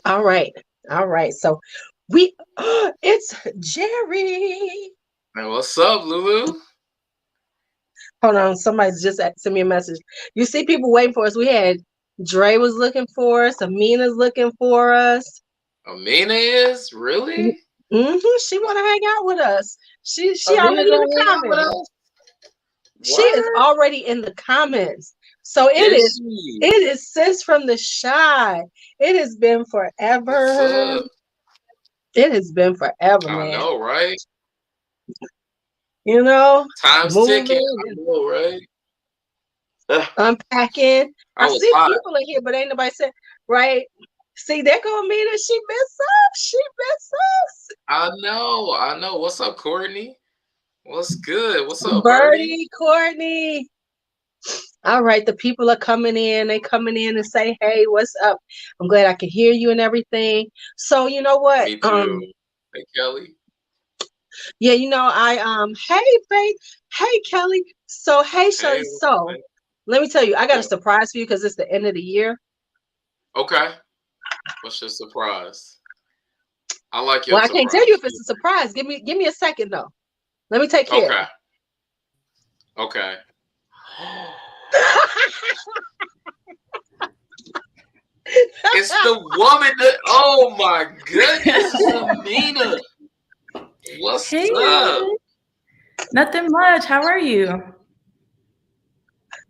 All right. All right. So we it's Jerry. Hey, what's up, Lulu? Hold on. Somebody's just sent me a message. You see people waiting for us. We had Dre was looking for us. Amina's looking for us. Amina is really? She want to hang out with us. She Amina already in gonna the hang out with comments. us? She is What? already in the comments. So Is she? it is Sis from the Shy. It has been What's forever. up? It has been forever, I man. know, right? You know, Time's ticking. moving I and know, right? Ugh, unpacking. I I was see hot. people in here, but ain't nobody said, right? See, that gonna mean that she miss us. She miss us. I know. What's up, Courtney? What's good? What's up, Birdie? Birdie, Courtney. All right, the people are coming in. They coming in and say, "Hey, what's up?" I'm glad I can hear you and everything. So you know what? Me too. Hey, Kelly. Yeah, hey Faith, hey Kelly. So hey Hey, Shirley. what's up, So man? let me tell you, I got a Yeah. surprise for you because it's the end of the year. Okay. What's your surprise? I like Well, your I can't tell you surprise. if it's a surprise. Give me a second though. Let me take care of Okay. it. Okay. It's the woman that. Oh my goodness, it's Amina. What's Hey, up? nothing much. How are you?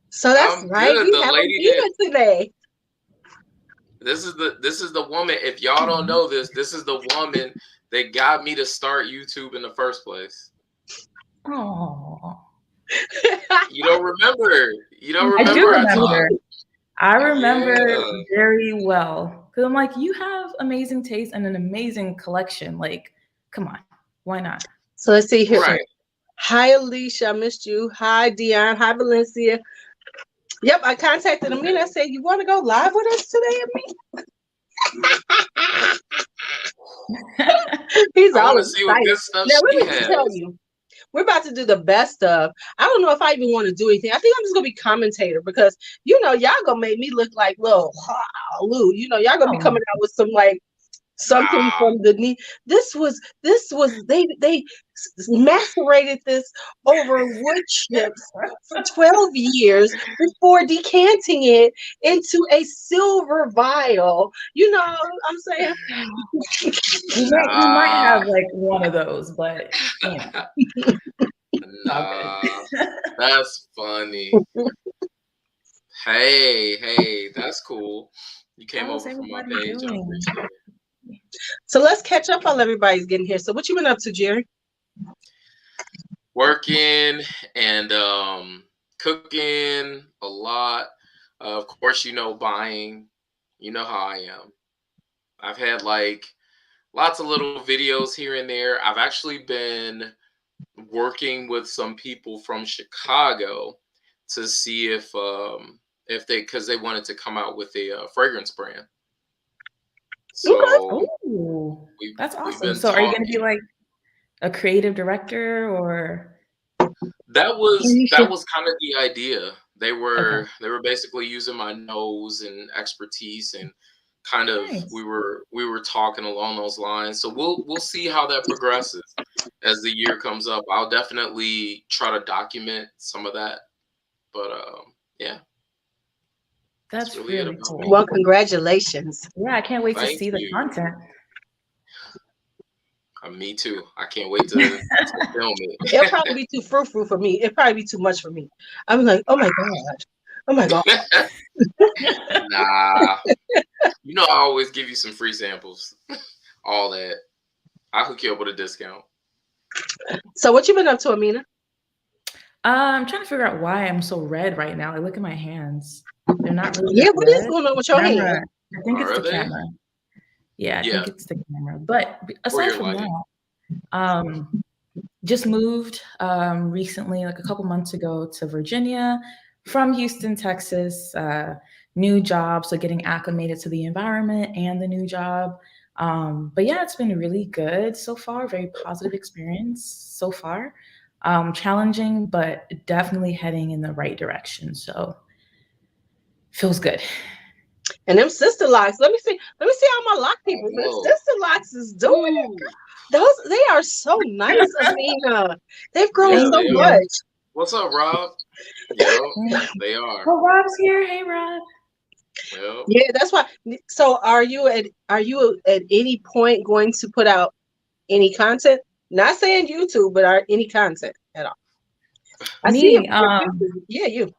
So that's I'm right. good. We The have a lady that Nina today. this is the woman. If y'all don't know this is the woman that got me to start YouTube in the first place. Oh, You don't remember? You don't I do remember? I remember. talked. I remember Yeah. very well. Because I'm like, you have amazing taste and an amazing collection. Like, come on, why not? So let's see here. Right. Hi Alicia, I missed you. Hi Dion. Hi Valencia. Yep, I contacted Amina. I said, "You want to go live with us today, Amina?" He's I all want to see what excited. good stuff Now let she me just tell has. you, we're about to do the best of. I don't know if I even want to do anything. I think I'm just gonna be commentator because y'all gonna make me look like little Lou. Y'all gonna be Oh, coming out with some like something Nah. from the knee. This was they macerated this over wood chips for 12 years before decanting it into a silver vial. You know what I'm saying? you might Nah. have like one of those, but you know, it's all Nah. good. That's funny. Hey, that's cool. You came How's over from my everybody page. I doing? appreciate it. So let's catch up while everybody's getting here. So what you been up to, Jerry? Working and cooking a lot. Of course, buying. You know how I am. I've had like lots of little videos here and there. I've actually been working with some people from Chicago to see if they because they wanted to come out with a fragrance brand. Okay. So Oh, that's we've awesome. been So, are you going to be talking. like a creative director or? That was kind of the idea. They Okay, were they were basically using my nose and expertise, and kind of we nice. were we were talking along those lines. So we'll see how that progresses as the year comes up. I'll definitely try to document some of that. But yeah, that's That's really it really about me. Well, cool. congratulations. Yeah, I can't wait to Thank see the you. content. Me too. I can't wait to film It'll it. probably be too frou-frou for me. It'll probably be too much for me. I'm like, oh my God. Oh my God. Nah, I always give you some free samples. All that. I'll hook you up with a discount. So what you been up to, Amina? I'm trying to figure out why I'm so red right now. Like, look at my hands. They're not really Yeah, that what is red. going on with your Camera. hand? I think it's Are the they? camera. Yeah, I think Yeah, it's the camera. But or aside your from lighting. that, um, just moved recently, like a couple months ago, to Virginia from Houston, Texas. New job, so getting acclimated to the environment and the new job. But yeah, it's been really good so far. Very positive experience so far. Challenging, but definitely heading in the right direction. So feels good. And them sister locks. Let me see. Let me see how my lock I people. The know. sister locks is doing it. Ooh. Those they are so nice, Amina. They've grown Yeah, Thank so they you. are. much. What's up, Rob? Yep, they are. Oh, Rob's here. Hey, Rob. Yep. Yeah, that's why. So, are you at any point going to put out any content? Not saying YouTube, but are any content at all? I see Me, it. Yeah, you.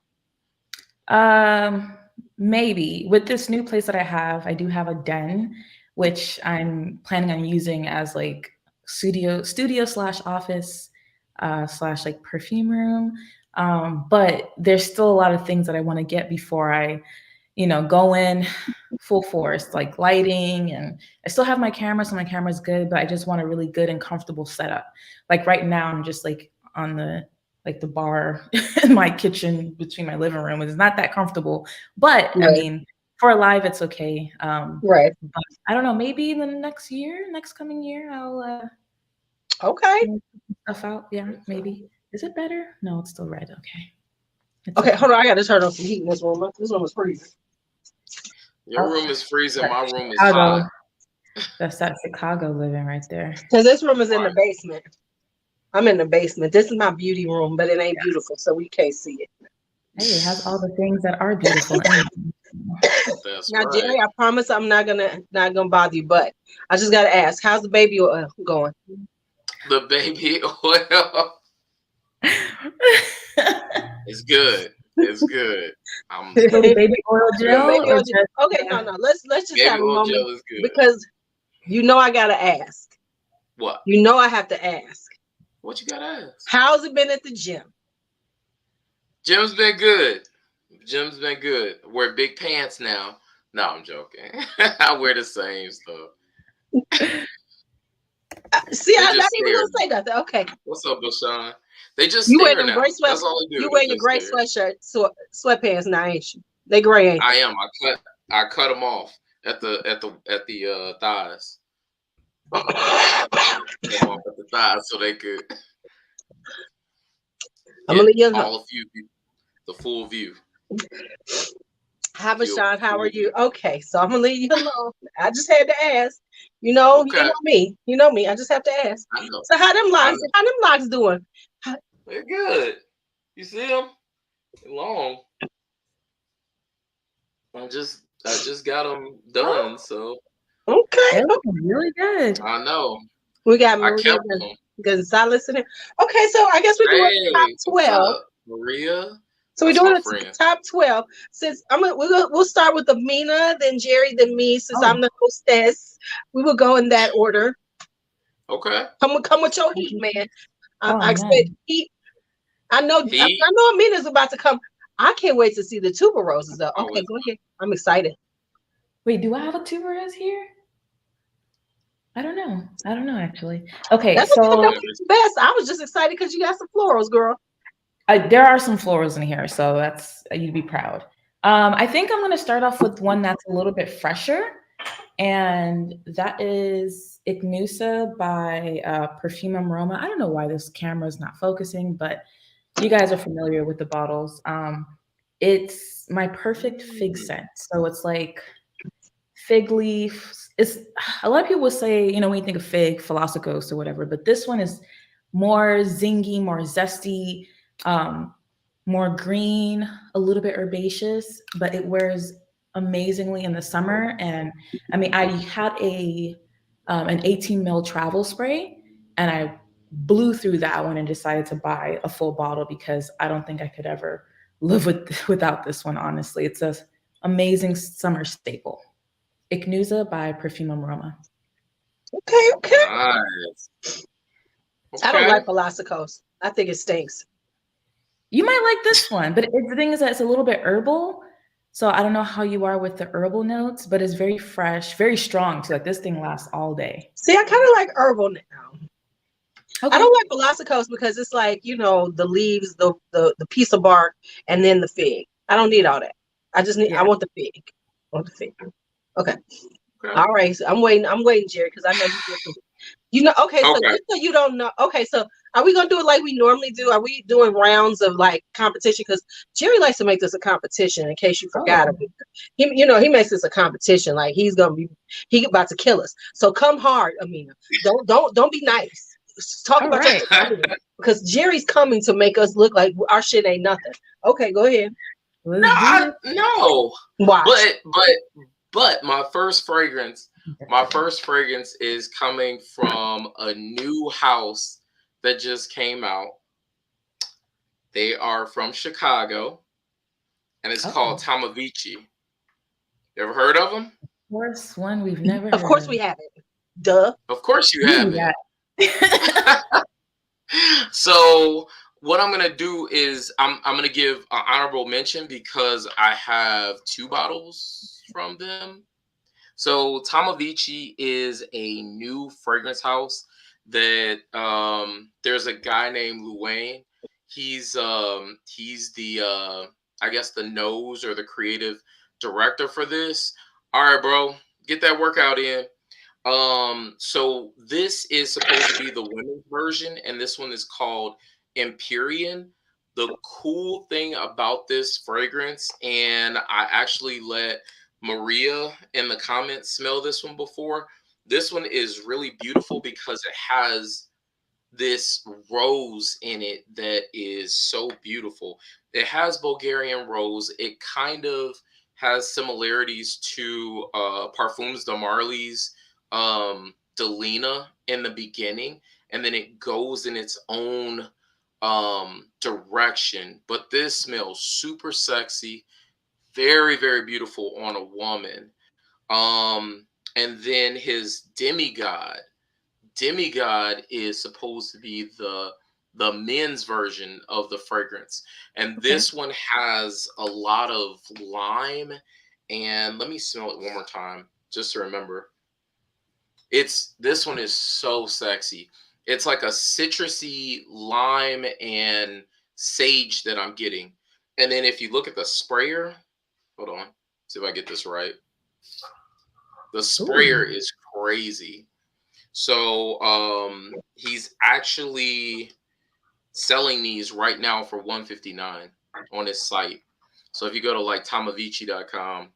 um, maybe with this new place that I have, I do have a den, which I'm planning on using as like studio slash office slash like perfume room. But there's still a lot of things that I want to get before I, go in full force, like lighting, and I still have my camera, so my camera's good, but I just want a really good and comfortable setup. Like right now, I'm just like on the bar in my kitchen between my living room. It's not that comfortable, but I Right. mean, for a live, it's okay. Right. But I don't know, maybe in the next coming year, I'll Okay. put stuff out. Yeah, maybe. Is it better? No, it's still red. Okay, it's Okay. okay. Hold on. I got to turn on some heat in this room. This room is freezing. Your room is freezing. My That's room is Chicago. hot. That's that Chicago living right there. Because this room is in the Right. basement. I'm in the basement. This is my beauty room, but it ain't beautiful, so we can't see it. Hey, it has all the things that are beautiful. That's Now, right. Jerry, I promise I'm not gonna bother you, but I just gotta ask, how's the baby oil going? The baby oil is good. It's good. So the baby oil The gel baby or oil. just Okay, no. Let's just Baby have a oil moment gel is good. because I gotta ask. What? I have to ask. What you gotta ask? How's it been at the gym? Jim's been good. Jim's been good. I wear big pants now. No, I'm joking. I wear the same stuff. See, They I'm not just even stare. gonna say nothing. Okay, What's up, Bashan? They just you wear stare them now. gray sweat. That's all they do. You They wear your just gray stare. sweatshirt, sweatpants now, ain't you? They gray, ain't I they? am. I cut them off at the thighs. Cut them off at the thighs so they could I'm gonna get leave you alone. all of you the full view. Hi, View Bashan. How full are you? view. Okay, so I'm gonna leave you alone. I just had to ask. You know Okay, me. You know me. I just have to ask. I know. So how them I locks? know. How them locks doing? They're good. You see them? They're long. I just got them done, so Okay. they look really good. I know. We got I Maria kept them. Gonzalez in here. Okay, so I guess we're doing the top Hey, what's 12. up, Maria? So we're That's doing my the friend. top 12. Since we'll start with Amina, then Jerry, then me. Since I'm Oh, the hostess, we will go in that order. Okay. Come with your heat, man. I oh expect man. heat. I know Heat. Amina's about to come. I can't wait to see the tuberoses though. Okay, Always. go ahead. I'm excited. Wait, do I have a tuberose here? I don't know. I don't know actually. Okay, That's okay. so That's the best. I was just excited because you got some florals, girl. there are some florals in here, so that's you'd be proud. I think I'm gonna start off with one that's a little bit fresher, and that is Ignusa by Perfumum Roma. I don't know why this camera is not focusing, but you guys are familiar with the bottles. It's my perfect fig scent. So it's like fig leaf. It's a lot of people would say, when you think of fig, philoxicos or whatever, but this one is more zingy, more zesty, um, more green, a little bit herbaceous, but it wears amazingly in the summer. And I mean, I had an 18 mil travel spray, and I blew through that one and decided to buy a full bottle because I don't think I could ever live without this one. Honestly, it's a amazing summer staple. Ignusa by Perfumum Roma. Okay. Nice. I don't Okay. like philoxicos. I think it stinks. You might like this one, but the thing is that it's a little bit herbal. So I don't know how you are with the herbal notes, but it's very fresh, very strong too. Like this thing lasts all day. See, I kind of like herbal now. Okay. I don't like philoxicos because it's like, the leaves, the piece of bark, and then the fig. I don't need all that. I want the fig. I want the fig. Okay. Okay. All right. So I'm waiting, Jerry, because I know you get some. Okay, so Okay. just so you don't know. Okay, so Are we gonna do it like we normally do? Are we doing rounds of like competition? Because Jerry likes to make this a competition. In case you forgot, he makes this a competition. Like he about to kill us. So come hard, Amina. Don't be nice. Talk about your because Jerry's coming to make us look like our shit ain't nothing. Okay, go ahead. No. Watch. But my first fragrance is coming from a new house that just came out. They are from Chicago, and it's called Tomavici. You ever heard of them? Of course, one we've never heard. Of course we haven't. Duh. Of course you haven't. So what I'm gonna do is I'm gonna give an honorable mention because I have 2 bottles from them. So Tomavici is a new fragrance house that there's a guy named LuuLuu. He's the I guess the nose or the creative director for this. All right, bro, get that workout in. So this is supposed to be the women's version, and this one is called Empyrean. The cool thing about this fragrance, and I actually let Maria in the comments smell this one before. This one is really beautiful because it has this rose in it that is so beautiful. It has Bulgarian rose. It kind of has similarities to Parfums de Marly's Delina in the beginning, and then it goes in its own direction. But this smells super sexy, very, very beautiful on a woman. And then his demigod is supposed to be the men's version of the fragrance, and this one has a lot of lime. And let me smell it one more time just to remember. This one is so sexy. It's like a citrusy lime and sage that I'm getting. And then if you look at the sprayer, hold on, see if I get this right. The sprayer is crazy. So he's actually selling these right now for $159 on his site. So if you go to like tomavici.com,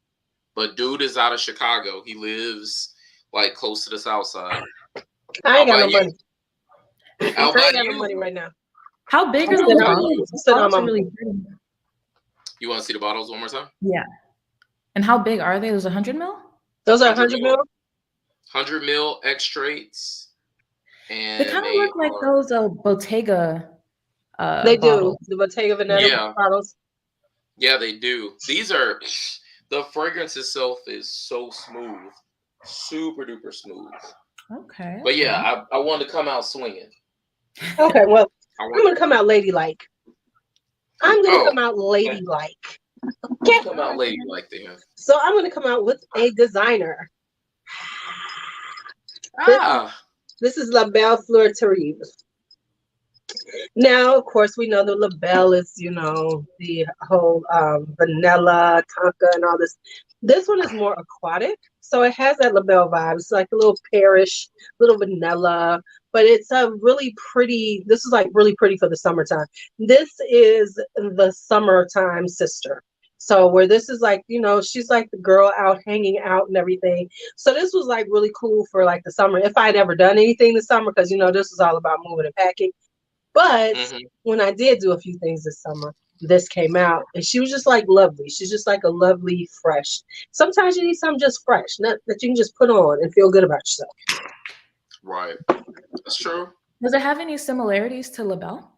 but dude is out of Chicago. He lives like close to the south side. I ain't got no money. I ain't got no money right now. How big are those bottles? Really big. You want to see the bottles one more time? Yeah. And how big are they? Those 100 ml? Those are 100 ml? 100 ml extracts. And they kind of look like those Bottega they bottles. do. The Bottega Veneta bottles. Yeah, they do. These are, the fragrance itself is so smooth. Super duper smooth. Okay. But yeah, I wanted to come out swinging. Okay, well, I'm going to come out ladylike. I'm going to come out ladylike. Okay. Come out ladylike there. So I'm going to come out with a designer. This is La Belle Fleur Terrible. Now, of course, we know the La Belle is, the whole vanilla, tonka, and all this. This one is more aquatic, so it has that La Belle vibe. It's like a little pearish, little vanilla, but it's a really pretty. This is like really pretty for the summertime. This is the summertime sister. So where this is like, she's like the girl out hanging out and everything. So this was like really cool for like the summer. If I'd ever done anything this summer, because this is all about moving and packing. But when I did do a few things this summer, this came out, and she was just like lovely. She's just like a lovely, fresh. Sometimes you need something just fresh, not that you can just put on and feel good about yourself. Right, that's true. Does it have any similarities to La Belle?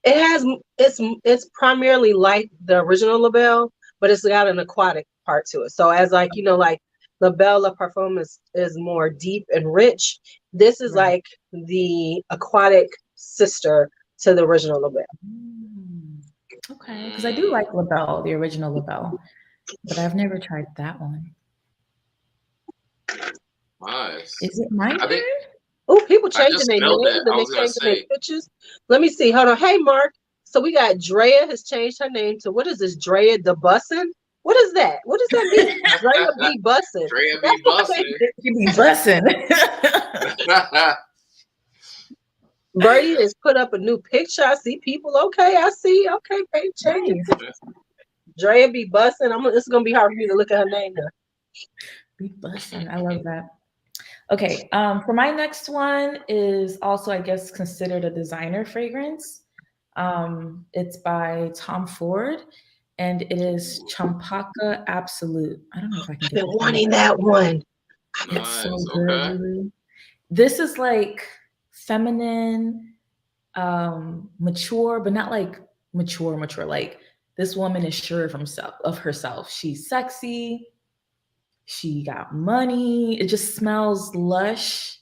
It has. It's primarily like the original La Belle, but it's got an aquatic part to it. So as like like La Belle La Parfum is more deep and rich. This is like the aquatic sister to the original La Belle. Okay, because I do like La Belle, the original La Belle, but I've never tried that one. Nice. Is it mine? Oh, people changing their names and they changing their pictures. Let me see. Hold on. Hey, Mark. So we got Drea has changed her name to, what is this? Drea de Bussin? What is that? What does that mean? Drea be bussin'. Drea be bussin'. She be bussin'. Birdie has put up a new picture. I see people. Okay, I see. Okay, babe, change it. Nice. Drea be busting. It's gonna be hard for me to look at her name now. Be bussin'. I love that. Okay, for my next one is also, I guess, considered a designer fragrance. It's by Tom Ford, and it is Champaka Absolute. I don't know if I can I've get been this name. wanting that one. It's so Nice. good, Okay. Lulu. This is like feminine, mature, but not like mature. Like this woman is sure of herself. She's sexy. She got money. It just smells lush,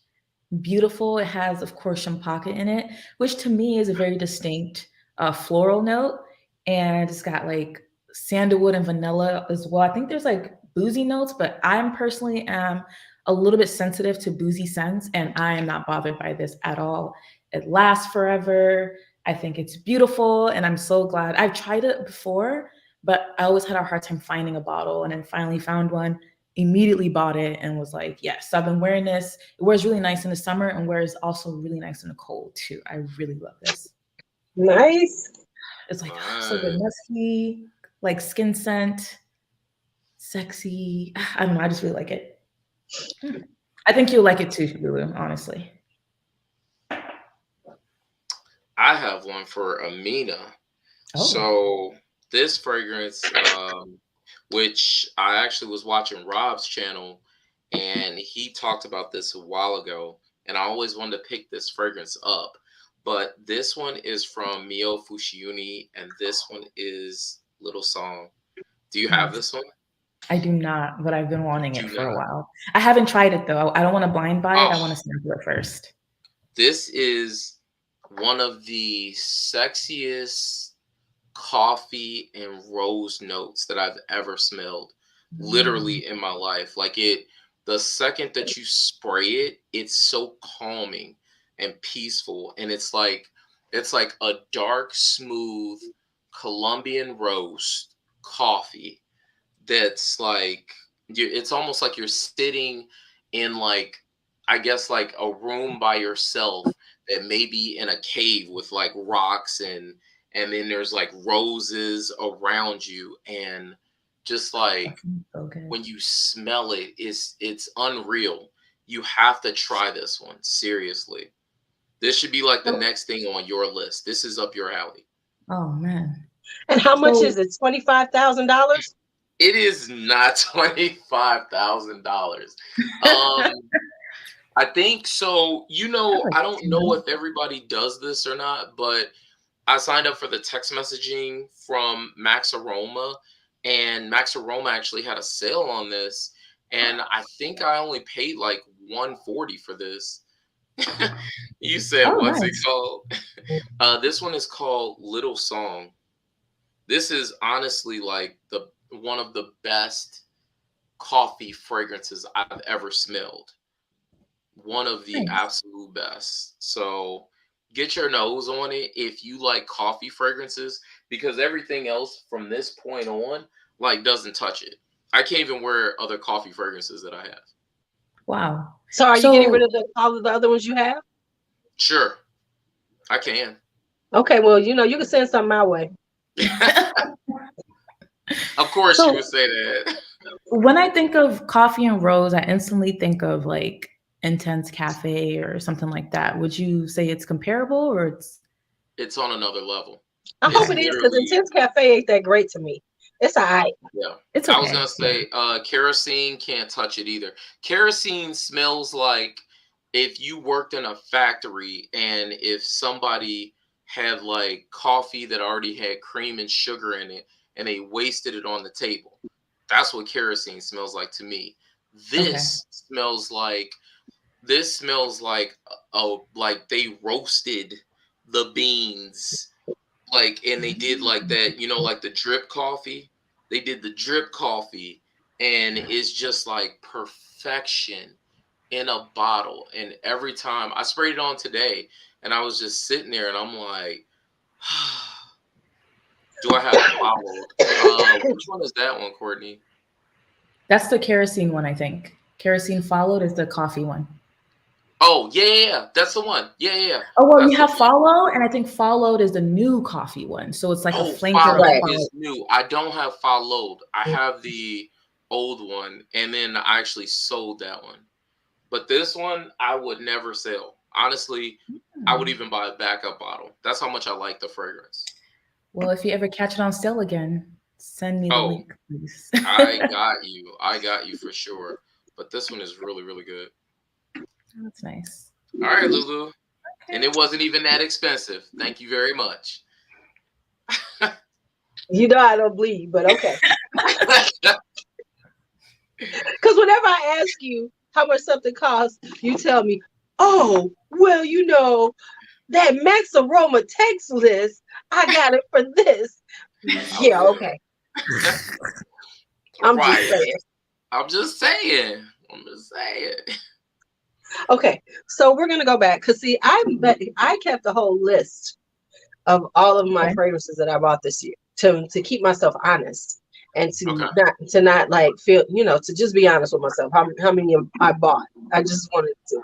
beautiful. It has, of course, champaka in it, which to me is a very distinct floral note. And it's got like sandalwood and vanilla as well. I think there's like boozy notes, but I'm personally am a little bit sensitive to boozy scents, and I am not bothered by this at all. It lasts forever. I think it's beautiful, and I'm so glad. I've tried it before, but I always had a hard time finding a bottle, and then finally found one, immediately bought it, and was like, yes, I've been wearing this. It wears really nice in the summer and wears also really nice in the cold too. I really love this. Nice. It's like so good, Nice. musky, like skin scent, sexy. I don't know. I just really like it. I think you'll like it too, Lulu, honestly. I have one for Amina. Oh, So this fragrance, which I actually was watching Rob's channel, and he talked about this a while ago, and I always wanted to pick this fragrance up. But this one is from Mio Fushiuni, and this one is Little Song. Do you have nice. this one? I do not, but I've been wanting Do it for a not. while. I haven't tried it though. I don't want to blind buy it. I Oh, want to sample it first. this is one of the sexiest coffee and rose notes that I've ever smelled, Mm. literally in my life. Like it, the second that you spray it, it's so calming and peaceful, and it's like a dark, smooth Colombian roast coffee that's like it's almost like you're sitting in like I guess like a room by yourself that may be in a cave with like rocks and then there's like roses around you and just That like sounds so good. when you smell it it's unreal. You have to try this one seriously. This should be like the So, next thing on your list. This is up your alley. oh man. And how much So is it? $25,000? It is not $25,000. Um, I think so. that's like I don't know 2 months. if everybody does this or not, but I signed up for the text messaging from Max Aroma, and Max Aroma actually had a sale on this, and I think I only paid like 140 for this. You said Oh, what's it nice. called? This one is called Little Song. This is honestly like the one of the best coffee fragrances I've ever smelled. One of the Nice. absolute best. So get your nose on it if you like coffee fragrances because everything else from this point on like doesn't touch it. I can't even wear other coffee fragrances that I have. Wow. So are you getting rid So of all of the other ones you have? Sure, I can. Okay, well, you can send something my way. Of course you so would say that. when I think of coffee and rose, I instantly think of like Intense Cafe or something like that. Would you say it's comparable or it's It's on another level. I hope It's okay? it is because literally Intense Cafe ain't that great to me. It's all right. yeah. It's I was gonna okay. Yeah. say kerosene can't touch it either. Kerosene smells like if you worked in a factory and if somebody had like coffee that already had cream and sugar in it and they wasted it on the table. That's what kerosene smells like to me. Okay. This smells like this smells like oh like they roasted the beans like and they did like that like the drip coffee. They did the drip coffee and it's just like perfection in a bottle. And every time I sprayed it on today and I was just sitting there and I'm like do I have followed which one is that one, Courtney? That's the kerosene one, I think. Kerosene followed is the coffee one. Oh yeah, that's the one. Yeah. Oh well, That's you the have one. Follow, and I think Followed is the new coffee one. So it's like a Oh, flavor of Follow Right. Follow. is new. I don't have Followed. I have the old one, and then I actually sold that one. But this one, I would never sell. Honestly, I would even buy a backup bottle. That's how much I like the fragrance. Well, if you ever catch it on sale again, send me the Oh, link, please. I got you. I got you for sure. But this one is really, really good. That's nice. All right, Lulu. And Okay. it wasn't even that expensive. Thank you very much. You know I don't bleed, but okay. Because whenever I ask you how much something costs, you tell me, oh, well, that Max Aroma text list, I got it for this. Oh, Yeah, okay. I'm just right. saying. I'm just saying. I'm just saying. Okay, so we're gonna go back because see, I kept a whole list of all of my Okay. fragrances that I bought this year to keep myself honest and Okay. to not like feel to just be honest with myself how many I bought. I just wanted to.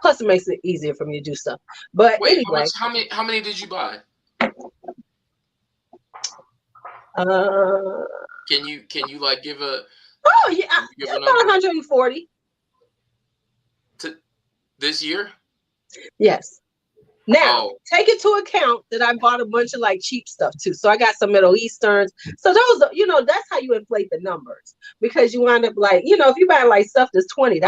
Plus, it makes it easier for me to do stuff. But Wait, anyway, how many did you buy? uh, Can you like give a oh yeah, give a about number 140. to this year? Yes. Now, Oh, take into account that I bought a bunch of like cheap stuff too. So I got some Middle Easterns. So those, that's how you inflate the numbers because you wind up like, if you buy like stuff that's $20,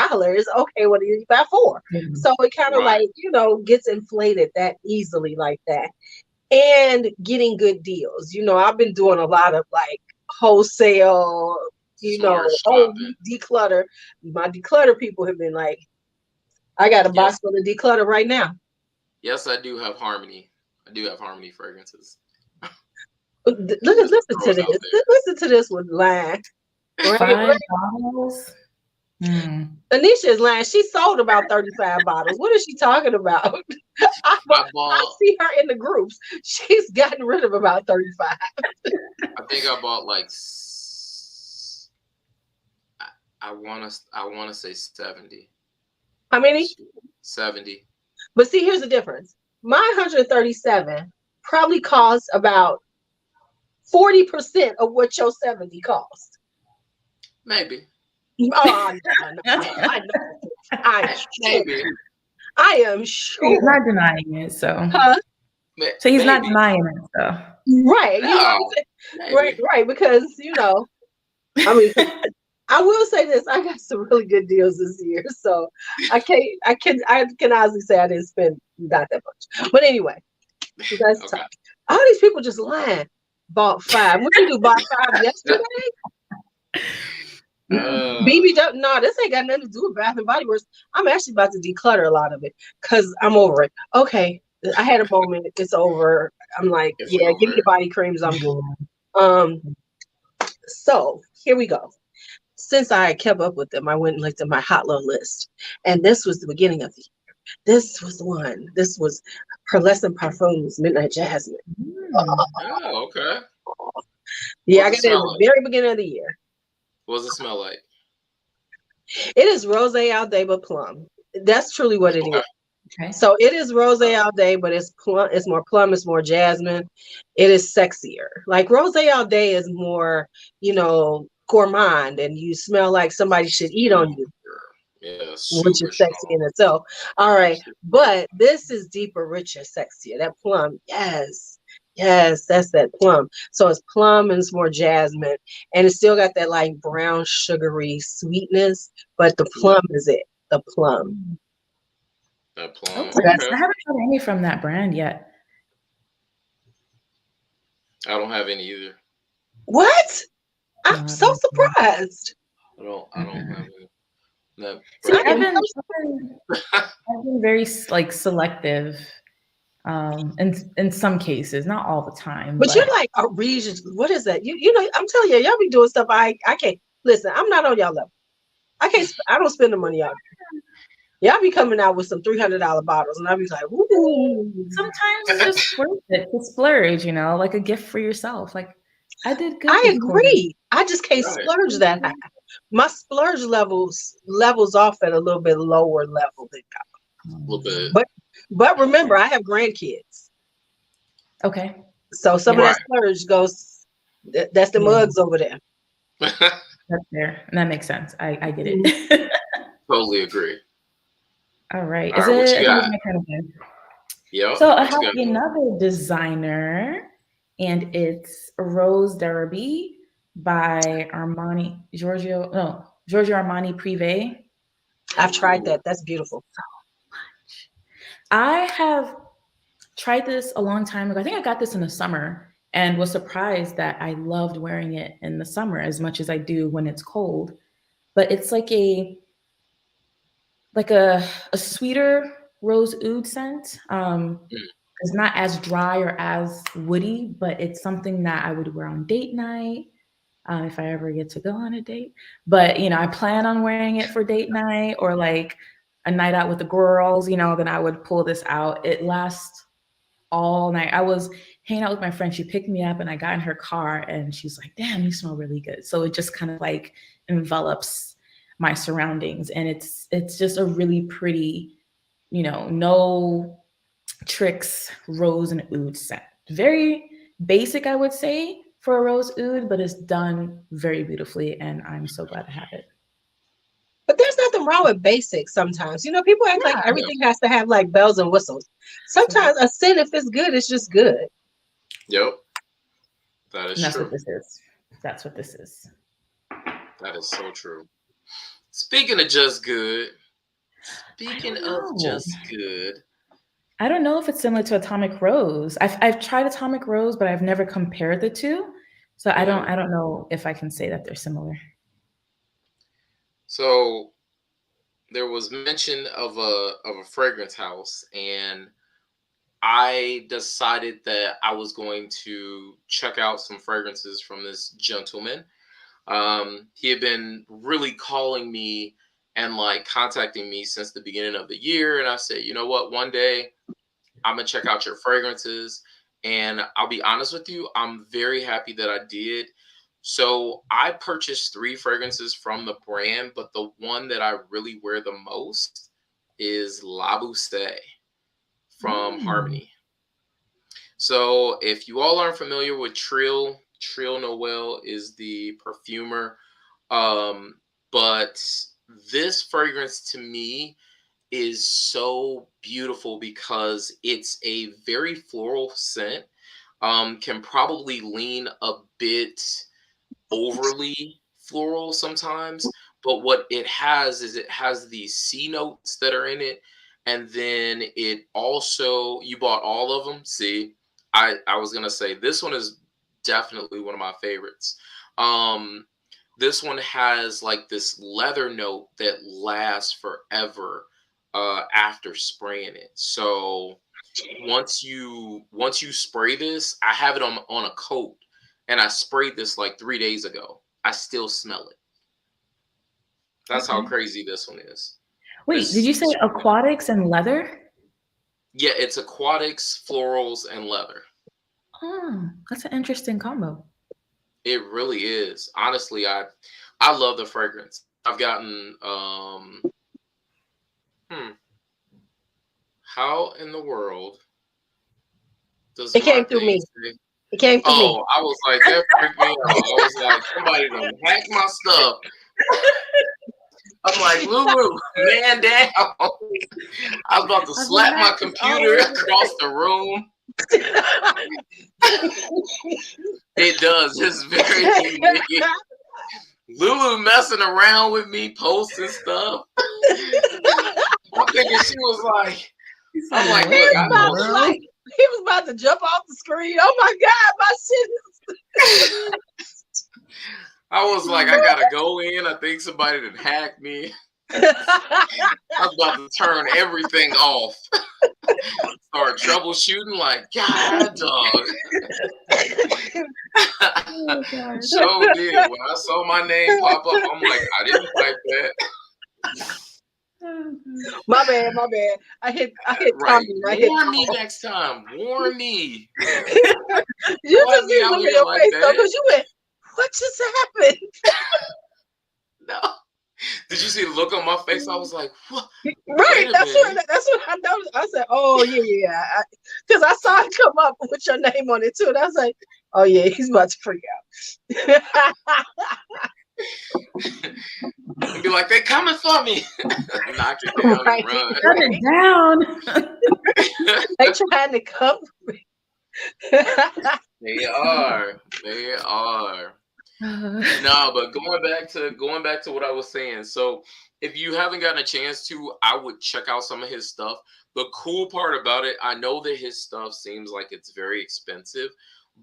okay, what do you buy for? Mhm. So it kind of right. like, gets inflated that easily like that. And getting good deals. I've been doing a lot of like wholesale, Smart shopping. declutter. My declutter people have been like, I got a box Yes, full of declutter right now. yes, I do have Harmony. I do have Harmony fragrances. Just Listen throw to it this. out there. Listen to this one line. Right? 5 bottles. Anisha is lying. She sold about 35 bottles. What is she talking about? I I bought. see her in the groups. She's gotten rid of about 35. I think I bought like. I wanna say 70. How many? 70. But see, here's the difference. My 137 probably cost about 40% of what your 70 cost. Maybe. Oh, I know. Maybe. I am He's sure. not denying it, so Huh? so he's not Maybe. denying it, so Right. You know what I'm No. saying? Right, Maybe. right. Because, I mean, I will say this: I got some really good deals this year, so I can honestly say I didn't spend not that much. But anyway, that's Okay. tough. All these people just lying. Bought 5. What you do? Bought 5 yesterday? BB, no, this ain't got nothing to do with Bath and Body Works. I'm actually about to declutter a lot of it because I'm over it. Okay, I had a moment. It's over. I'm like, It's yeah, give me the over. body creams. I'm good. So here we go. Since I kept up with them, I went and looked at my hot low list. And this was the beginning of the year. This was the one. This was Pearlescent Parfums Midnight Jasmine. Oh, okay. Yeah, I What's it got it at smell the like? very beginning of the year. What does it smell like? It is Rose Aldaba Plum. That's truly what it Okay. is. okay. So it is Rose all day, but it's plum. It's more plum. It's more jasmine. It is sexier. Like Rose all day is more, gourmand, and you smell like somebody should eat on you, Yeah, which super is sexy strong. in itself. All right, but this is deeper, richer, sexier. That plum, yes, that's that plum. So it's plum and it's more jasmine, and it's still got that like brown sugary sweetness, but the plum is it. The plum. That plum. Okay. That's I haven't tried any from that brand yet. I don't have any either. what? No, I'm I so don't. surprised. I don't have any. That See, I brand. am I've been very like selective, in some cases, not all the time, But you're but like a region. What is that? I'm telling you, y'all be doing stuff. I can't listen. I'm not on y'all level. I don't spend the money y'all. Y'all be coming out with some $300 bottles, and I'll be like, ooh. sometimes it's just worth it to splurge, like a gift for yourself. Like I did good I this quarter. agree. I just can't Right. splurge that high. My splurge levels off at a little bit lower level than A little bit. but remember, I have grandkids. Okay. So some of Yeah. that splurge goes, that's the mugs over there. That's fair. And that makes sense. I get it. Totally agree. All right. All Is right, what it? you I think got? it's my turn again. Yep. So I What have you got? another designer, and it's Rose Derby by Giorgio Armani Privé. I've tried that. That's beautiful. I have tried this a long time ago. I think I got this in the summer and was surprised that I loved wearing it in the summer as much as I do when it's cold. But it's like a sweeter rose oud scent. It's not as dry or as woody, but it's something that I would wear on date night if I ever get to go on a date. But I plan on wearing it for date night or like a night out with the girls. Then I would pull this out. It lasts all night. I was hanging out with my friend. She picked me up and I got in her car and she's like, damn, you smell really good. So it just kind of like envelops my surroundings. And it's just a really pretty, no tricks rose and oud scent. Very basic, I would say, for a rose oud, but it's done very beautifully. And I'm so glad to have it. But there's nothing wrong with basics sometimes. People act like everything has to have like bells and whistles. Sometimes a scent, if it's good, it's just good. Yep. That is That's true. what this is. That's what this is. That is so true. Speaking of just good. I don't know if it's similar to Atomic Rose. I've tried Atomic Rose, but I've never compared the two. So I don't know if I can say that they're similar. So there was mention of a fragrance house, and I decided that I was going to check out some fragrances from this gentleman. He had been really calling me and like contacting me since the beginning of the year. And I said, you know what, one day I'm going to check out your fragrances. And I'll be honest with you, I'm very happy that I did. So I purchased 3 fragrances from the brand, but the one that I really wear the most is La Bousse from Harmony. So if you all aren't familiar with Trill Noel is the perfumer. But this fragrance to me is so beautiful because it's a very floral scent. Can probably lean a bit overly floral sometimes, but what it has is it has these C notes that are in it, and then it also, you bought all of them. See, I was gonna say this one is definitely one of my favorites. This one has like this leather note that lasts forever after spraying it. So once you spray this, I have it on a coat, and I sprayed this like 3 days ago. I still smell it. That's how crazy this one is. Wait, did you say aquatics and leather? Yeah, it's aquatics, florals, and leather. Oh, that's an interesting combo. It really is. Honestly, I love the fragrance. I've gotten how in the world does it came through me? It came through me. Oh, I was like, that freaked me out. I was like, somebody done hacked my stuff. I'm like, LuuLuu, man down. I was about to slap my computer across the room. It does. It's very unique. LuuLuu messing around with me, posting stuff. I'm thinking she was like, I'm like, look, I know. He was about to jump off the screen. Oh my God, my shit is. I was like, I gotta go in. I think somebody done hacked me. I was about to turn everything off. Start troubleshooting, like, God, dog. So did. When I saw my name pop up, I'm like, I didn't type that. My bad. I hit right. Warn me next time. Warn me. You just need to look at your face though, because you went, what just happened? No. Did you see the look on my face? I was like, what? Right. Wait a That's minute. what I noticed. I said, oh yeah. Because I saw it come up with your name on it too. And I was like, oh yeah, he's about to freak out. And be like, they coming for me. Knock it down Right. and run. Turn it down. They trying to come for me. They are. They are. No, but going back to what I was saying. So if you haven't gotten a chance to, I would check out some of his stuff. The cool part about it, I know that his stuff seems like it's very expensive,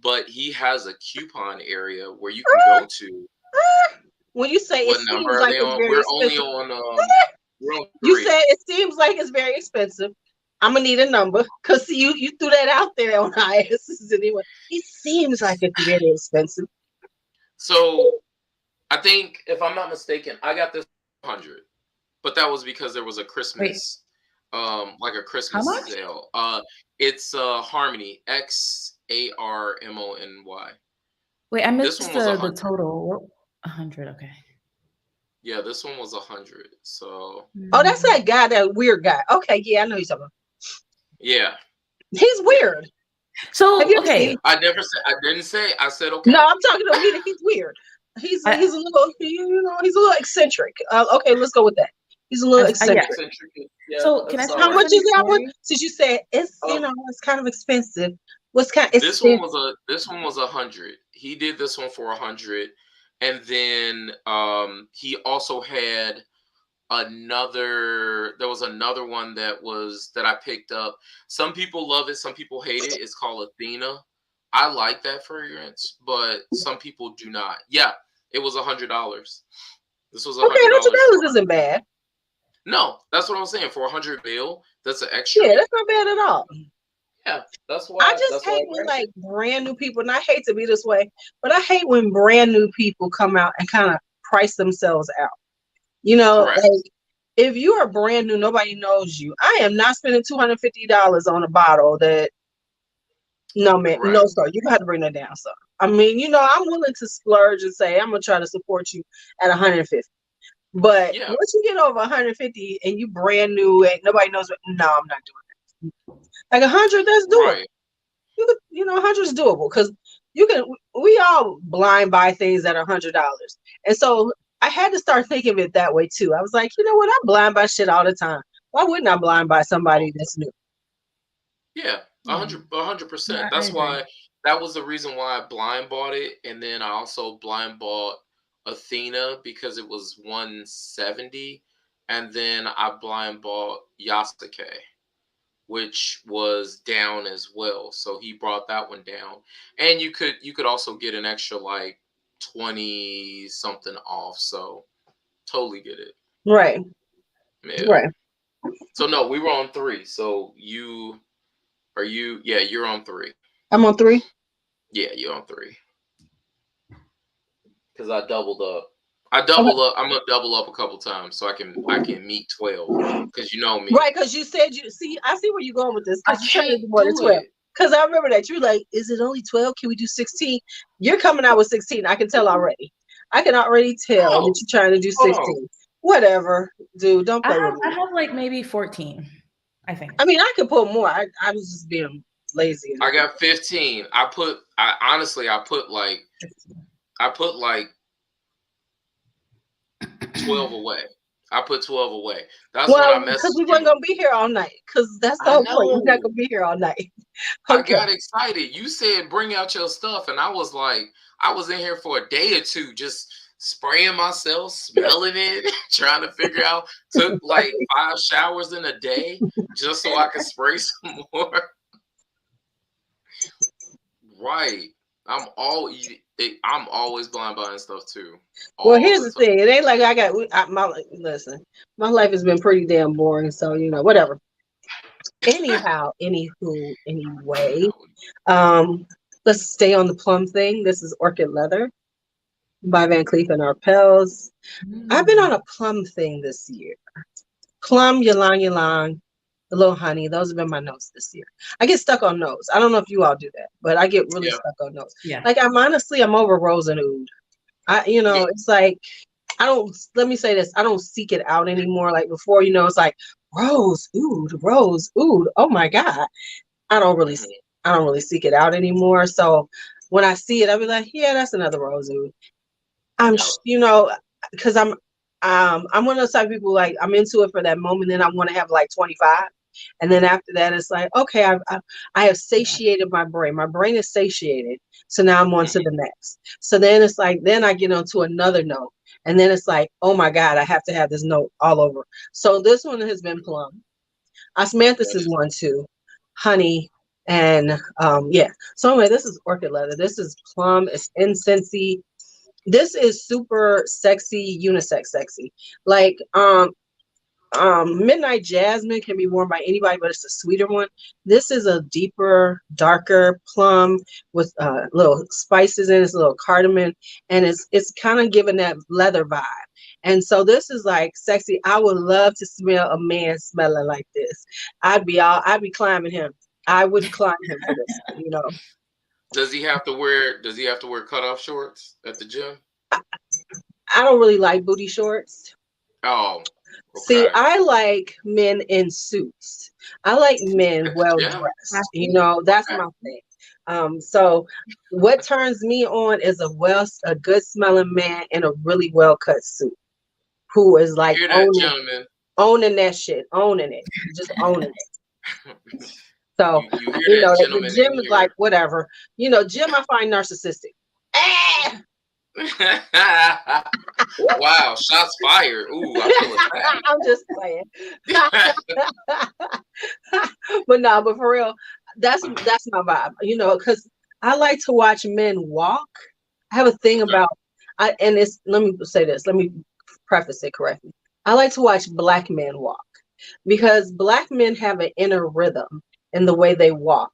but he has a coupon area where you can go to. When you say it What number seems are like they it's on? very We're only expensive, on we're on you 3. said it seems like it's very expensive. I'm gonna need a number because you threw that out there on IS anyway. It seems like it's very expensive. So I think if I'm not mistaken, I got this 100, but that was because there was a Christmas, like a How Christmas much? sale. It's Harmony, XARMONY. Wait, I This missed one was the 100. total. 100. Okay. Yeah, this one was 100. So Oh, that's that guy, that weird guy. Okay, yeah, I know he's talking about. yeah, He's weird. So Have you ever seen okay, him? I didn't say. I said okay. No, I'm talking to him. He's weird. He's a I- little, he's a little eccentric. Okay, let's go with that. He's a little yeah. eccentric. Yeah, So can I that's tell How a all right. much funny is that one? story? Since you said it's it's kind of expensive. What's kind? It's This one was 100. He did this one for 100, and then he also had another. There was another one that I picked up. Some people love it, some people hate it. It's called Athena. I like that fragrance, but some people do not. Yeah, it was $100. This was okay. $100 $100. isn't bad. No, that's what I'm saying. For 100 mil, that's an extra. Yeah, that's not bad at all. Yeah, that's why. I just hate when like brand new people, and I hate to be this way, but I hate when brand new people come out and kind of price themselves out. You know, Correct. like if you are brand new, nobody knows you. I am not spending $250 on a bottle that. No, man, Correct. no, sir. You have to bring that down, sir. I mean, I'm willing to splurge and say I'm gonna try to support you at 150. But Yeah. once you get over 150 and you brand new and nobody knows what, no, I'm not doing that. Like 100, that's doable. Right. You could, 100 is doable because we all blind buy things that are $100. And so I had to start thinking of it that way too. I was like, you know what? I blind buy shit all the time. Why wouldn't I blind buy somebody that's new? Yeah, 100%. Yeah, I That's agree. why that was the reason why I blind bought it, and then I also blind bought Athena because it was 170, and then I blind bought Yasuke, which was down as well. So he brought that one down, and you could also get an extra like 20 something off. So totally get it. Right. Yeah. Right. So no, we were on 3. So yeah, you're on 3. I'm on 3. Yeah, you're on 3. Because I doubled up. I'm gonna double up a couple times so I can meet 12. Because you know me. Right, because you said I see where you're going with this. I Because you're trying to can't do more than do 12. it. Because I remember that you're like, is it only 12? Can we do 16? You're coming out with 16. I can tell already. I can already tell Oh, that you're trying to do hold 16. on. Whatever, dude. Don't I play have with me. I have like maybe 14, I think. I mean, I could put more. I was just being lazy. I got 15. I put like 12 away. I put 12 away. That's when I messaged because we weren't you. gonna be here all night. Because that's the I whole point. We're not know. gonna be here all night. I Okay. got excited. You said bring out your stuff, and I was like, I was in here for a day or two just spraying myself, smelling it, trying to figure out. Took like 5 showers in a day just so I could spray some more. Right. I'm always blind buying stuff too. Well, here's the thing. It ain't like I got listen. My life has been pretty damn boring, so whatever. Anyhow, anywho, anyway, let's stay on the plum thing. This is Orchid Leather by Van Cleef and Arpels. I've been on a plum thing this year. Plum, ylang ylang, the little honey. Those have been my notes this year. I get stuck on notes. I don't know if you all do that, but I get really stuck on notes. Yeah. Like I'm over rose and oud. It's like I don't, let me say this, I don't seek it out anymore. Like before, it's like rose oud. Oh my God. I don't really see Mhm. it. I don't really seek it out anymore. So when I see it, I'll be like, yeah, that's another rose oud. Yep. Because I'm one of those type of people, like I'm into it for that moment, then I want to have like 25. And then after that, it's like, okay, I have satiated my brain. My brain is satiated. So now I'm on to Mhm. the next. So then it's like, then I get onto another note. And then it's like, oh my God, I have to have this note all over. So this one has been plum. Osmanthus That is is one too. Honey. And yeah. So anyway, this is orchid leather. This is plum. It's incensey. This is super sexy, unisex sexy. Like midnight jasmine can be worn by anybody, but it's a sweeter one. This is a deeper, darker plum with little spices in it, it's a little cardamom, and it's kind of giving that leather vibe. And so this is like sexy. I would love to smell a man smelling like this. I'd be climbing him. I would climb him for this. Does he have to wear cutoff shorts at the gym? I, I don't really like booty shorts. Oh, See, okay. I like men in suits. I like men At the well gym? dressed. That's Okay. my thing. So what turns me on is a good smelling man in a really well cut suit who is You like hear that, gentlemen? owning that shit, owning it, just owning it. So, You hear that, the gentlemen, gym in is like here? whatever. Jim I find narcissistic. Ah! Wow, shots fired. Ooh, I feel I'm just playing. attacked. But for real, that's my vibe. Because I like to watch men walk. I have a thing Okay. about and it's let me say this. Let me preface it correctly. I like to watch black men walk because black men have an inner rhythm in the way they walk.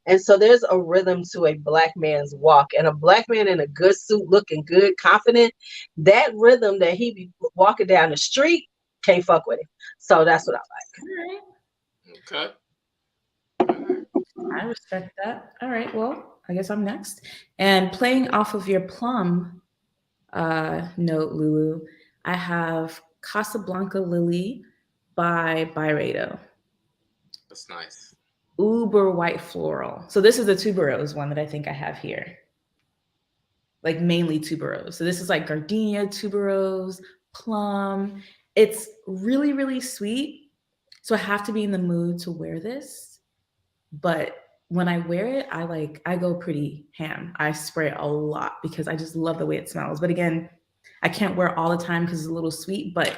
And so there's a rhythm to a black man's walk, and a black man in a good suit, looking good, confident, that rhythm that he be walking down the street, can't fuck with him. So that's what I like. All right. Okay. All right. I respect that. All right. Well, I guess I'm next. And playing off of your plum note, Lulu, I have Casablanca Lily by Byredo. That's nice. Uber white floral. So this is the tuberose one that I think I have here. Like mainly tuberose. So this is like gardenia, tuberose, plum. It's really, really sweet. So I have to be in the mood to wear this. But when I wear it, I go pretty ham. I spray it a lot because I just love the way it smells. But again, I can't wear it all the time because it's a little sweet. But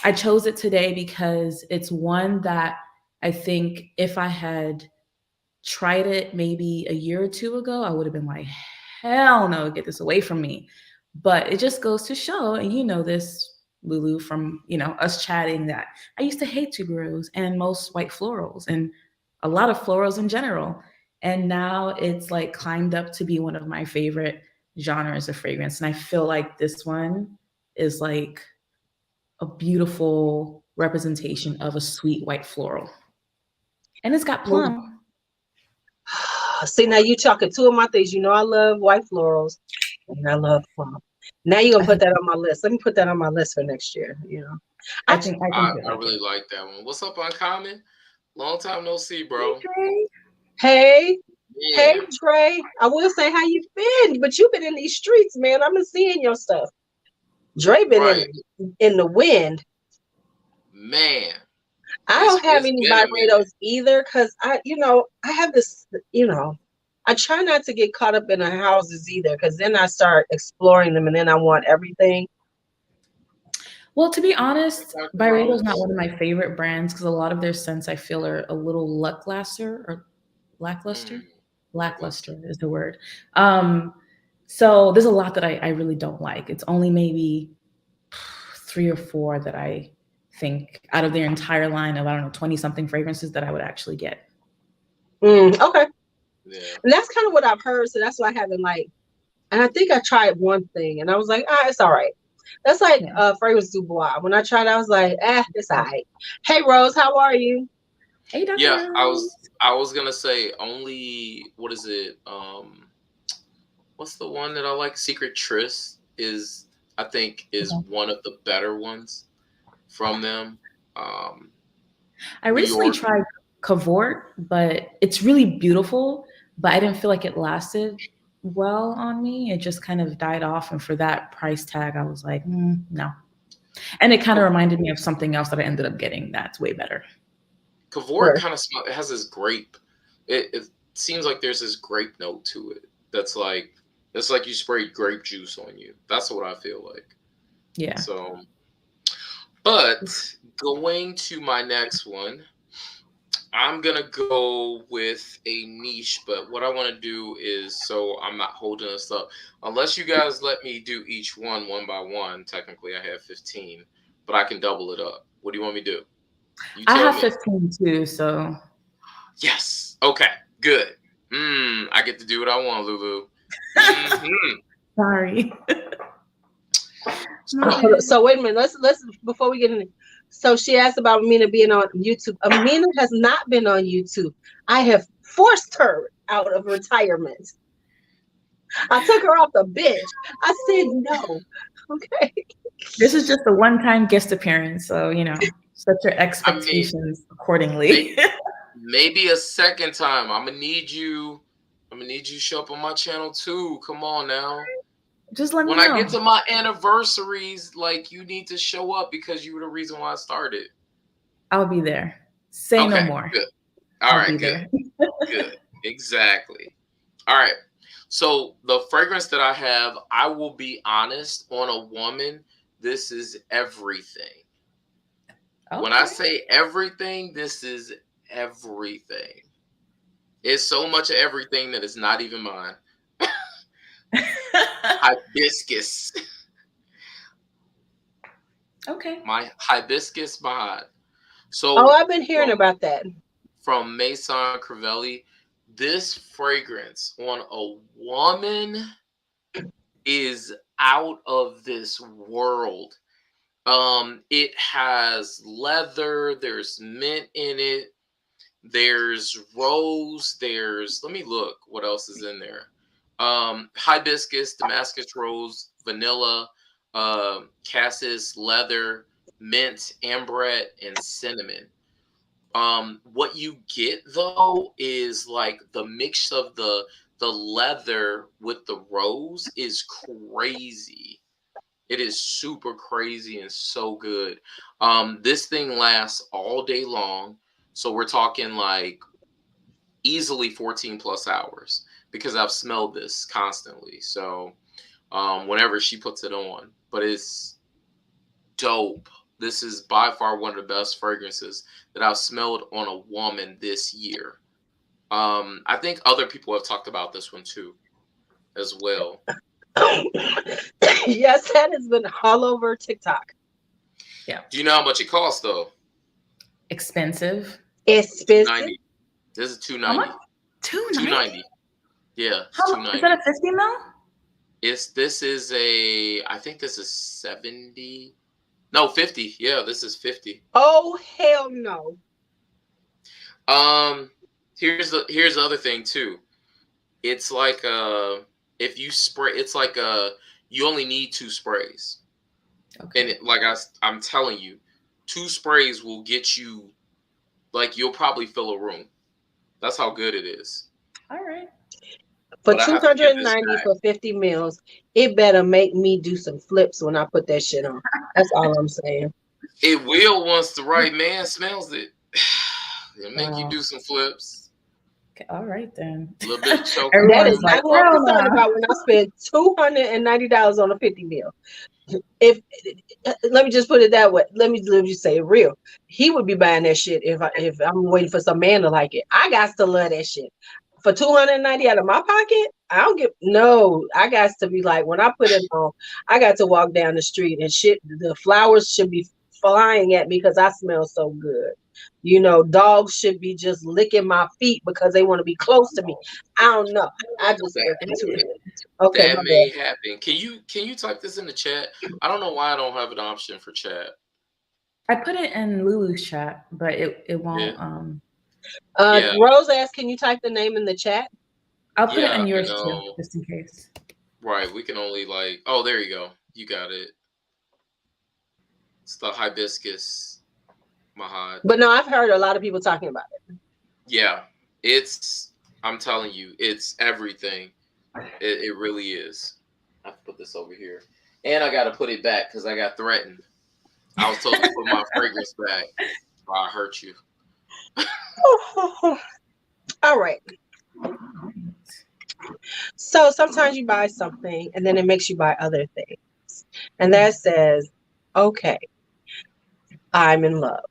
I chose it today because it's one that I think if I had tried it maybe a year or two ago, I would have been like, hell no, get this away from me. But it just goes to show, and you know this, Lulu, from us chatting, that I used to hate tuberose and most white florals and a lot of florals in general. And now it's like climbed up to be one of my favorite genres of fragrance. And I feel like this one is like a beautiful representation of a sweet white floral. And it's got plum. See, now you talking two of my things. I love white florals and I love plum. Now you're gonna I put think that on my list. Let me put that on my list for next year. I I think I think you I like really it. like that one. What's up, Uncommon? Long time no see, Hey bro. Trey. hey, hey Yeah. Trey. I will say how you been, but you've been in these streets, man. I've been seeing your stuff. Dre been Right. in the wind. Man. I don't have It's any been a minute. Byredos either because I have this, I try not to get caught up in the houses either because then I start exploring them and then I want everything. Well, to be honest, Dr. Byredo is not Rose. one of my favorite brands because a lot of their scents I feel are a little lackluster or lackluster. Mm, Lackluster lackluster. is the word. Um, so there's a lot that I really don't like. It's only maybe three or four that I think out of their entire line of, I don't know, 20 something fragrances that I would actually get. Okay. Yeah. And that's kind of what I've heard. So that's why I haven't and I think I tried one thing and I was like, it's all right. That's like Yeah. Fragrance Dubois. When I tried, I was like, it's all right. Hey Rose, how are you? Hey, Dr. Yeah, Rose. I was gonna say only what is it? What's the one that I like? Secret Tryst is I think is one of the better ones from them. Um, I New recently York. tried Cavort, but it's really beautiful, but I didn't feel like it lasted well on me. It just kind of died off. And for that price tag, I was like, no. And it kind of reminded me of something else that I ended up getting that's way better. Cavort kind of it has this grape. It seems like there's this grape note to it. That's like it's like you sprayed grape juice on you. That's what I feel like. Yeah. So, but going to my next one, I'm gonna go with a niche. But what I want to do is so I'm not holding us up. Unless you guys let me do each one by one. Technically, I have 15, but I can double it up. What do you want me to do? You I tell have me. 15 too, so. Yes. Okay. Good. I get to do what I want, LuuLuu. Mm-hmm. Sorry. So wait a minute. Let's before we get in. So she asked about Amina being on YouTube. Amina has not been on YouTube. I have forced her out of retirement. I took her off the bench. I said no. Okay. This is just a one-time guest appearance, so set your expectations accordingly. Maybe a second time. I'm gonna need you to show up on my channel too. Come on now. Just let me when know. I get to my anniversaries, like you need to show up because you were the reason why I started. I'll be there. Say no more. Good. All right, good. Good. Exactly. All right. So the fragrance that I have, I will be honest, on a woman, this is everything. Okay. When I say everything, this is everything. It's so much of everything that is not even mine. Hibiscus. Okay. My hibiscus bod. So I've been hearing about that. From Maison Crivelli. This fragrance on a woman is out of this world. It has leather, there's mint in it, there's rose, let me look what else is in there. Hibiscus, Damascus rose, vanilla, cassis, leather, mint, amberette, and cinnamon. What you get though is like the mix of the leather with the rose is crazy. It is super crazy and so good. This thing lasts all day long. So we're talking like easily 14 plus hours because I've smelled this constantly. So whenever she puts it on, but it's dope. This is by far one of the best fragrances that I've smelled on a woman this year. I think other people have talked about this one too, as well. Yes, that has been all over TikTok. Yeah. Do you know how much it costs though? Expensive. $290. This is $290. How much? $290. Yeah. How much? Is that a 50 ml? I think this is 70. No, 50. Yeah, this is 50. Oh hell no. Here's the other thing too. It's like if you spray, it's like you only need 2 sprays. Okay. And I'm telling you, 2 sprays will get you, like, you'll probably fill a room. That's how good it is. All right. For $290 for 50 mils, it better make me do some flips when I put that shit on. That's all I'm saying. It will once the right man smells it. It'll make you do some flips. Okay, all right then. A little bit of choke. That is not what I'm concerned about when I spend $290 on a 50 mil. Let me just put it that way. Let me just say it real. He would be buying that shit if I'm waiting for some man to like it. I got to love that shit. For $290 out of my pocket, I don't get I got to be like, when I put it on, I got to walk down the street and shit. The flowers should be flying at me because I smell so good. Dogs should be just licking my feet because they want to be close to me. I don't know. I just into it. Okay, that may happen. Can you type this in the chat? I don't know why I don't have an option for chat. I put it in LuuLuu's chat, but it won't. Yeah. Rose asked, "Can you type the name in the chat?" I'll put it in yours too, just in case. Right. We can only oh, there you go. You got it. It's the hibiscus, Mahad. But no, I've heard a lot of people talking about it. Yeah, I'm telling you, it's everything. It really is. I have to put this over here. And I got to put it back because I got threatened. I was told to put my fragrance back. Oh, I hurt you. All right. So sometimes you buy something and then it makes you buy other things. And that says, okay, I'm in love.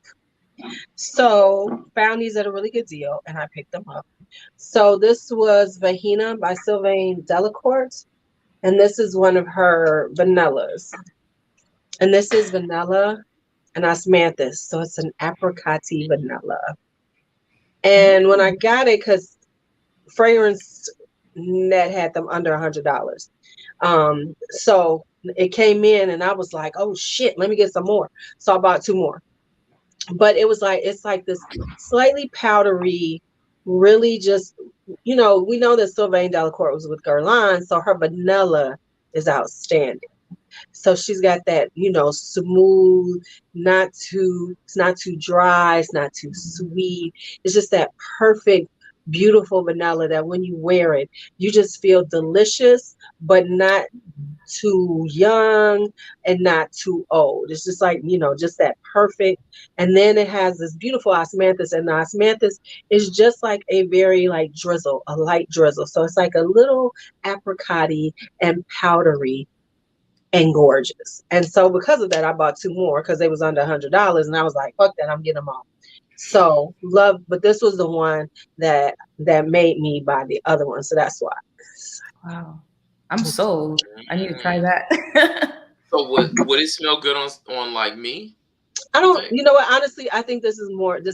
So found these at a really good deal and I picked them up. So this was Vahina by Sylvain Delacourt. And this is one of her vanillas. And this is vanilla and osmanthus. So it's an apricot-y vanilla. And when I got it, because Fragrance Net had them under $100. So it came in and I was like, oh shit, let me get some more. So I bought 2 more. But it's like this slightly powdery, really just, we know that Sylvain Delacourt was with Guerlain, so her vanilla is outstanding. So she's got that, smooth, it's not too dry, it's not too sweet. It's just that perfect, beautiful vanilla that when you wear it, you just feel delicious, but not too young and not too old. It's just like, just that perfect. And then it has this beautiful osmanthus, and the osmanthus is just like a very like drizzle, a light drizzle. So it's like a little apricot-y and powdery and gorgeous. And so because of that, I bought 2 more because they was under $100, and I was like, fuck that, I'm getting them all. So love, but this was the one that made me buy the other one. So that's why. Wow. I'm sold. I need to try that. So would it smell good on like me? I don't, you know what, honestly, I think this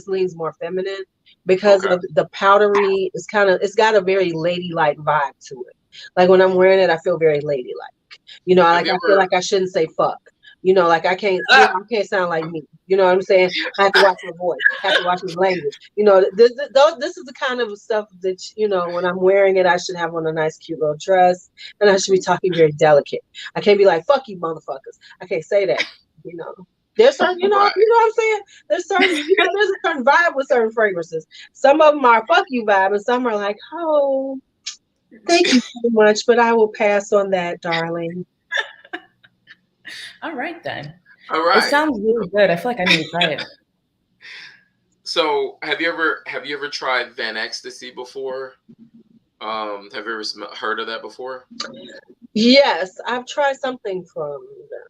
leans more feminine because of the powdery. It's got a very ladylike vibe to it. Like when I'm wearing it, I feel very ladylike. I feel like I shouldn't say fuck. Like I can't sound like me. You know what I'm saying? I have to watch my voice. I have to watch my language. This is the kind of stuff that, when I'm wearing it, I should have on a nice, cute little dress, and I should be talking very delicate. I can't be like, fuck you, motherfuckers. I can't say that. There's certain, Right. you know what I'm saying? There's certain, there's a certain vibe with certain fragrances. Some of them are fuck you vibe, and some are like, oh, thank you so much, but I will pass on that, darling. All right, then. All right. It sounds really good. I feel like I need to try it. So have you ever tried Van Ecstasy before? Have you ever heard of that before? Yes, I've tried something from them.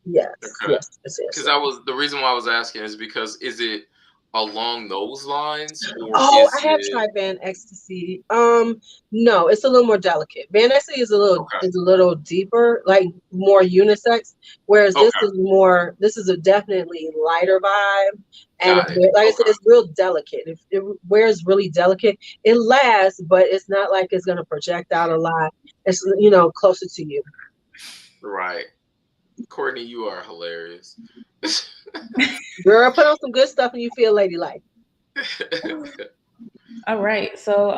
Yes, okay. Yes. Because the reason why I was asking is because is it along those lines? Or I have tried Van Ecstasy. No, it's a little more delicate. Van Ecstasy is a little deeper, like more unisex, whereas this is a definitely lighter vibe. And I said, it's real delicate. If it wears really delicate, it lasts, but it's not like it's gonna project out a lot. It's closer to you. Right. Courtney, you are hilarious. Girl, put on some good stuff and you feel ladylike. All right. So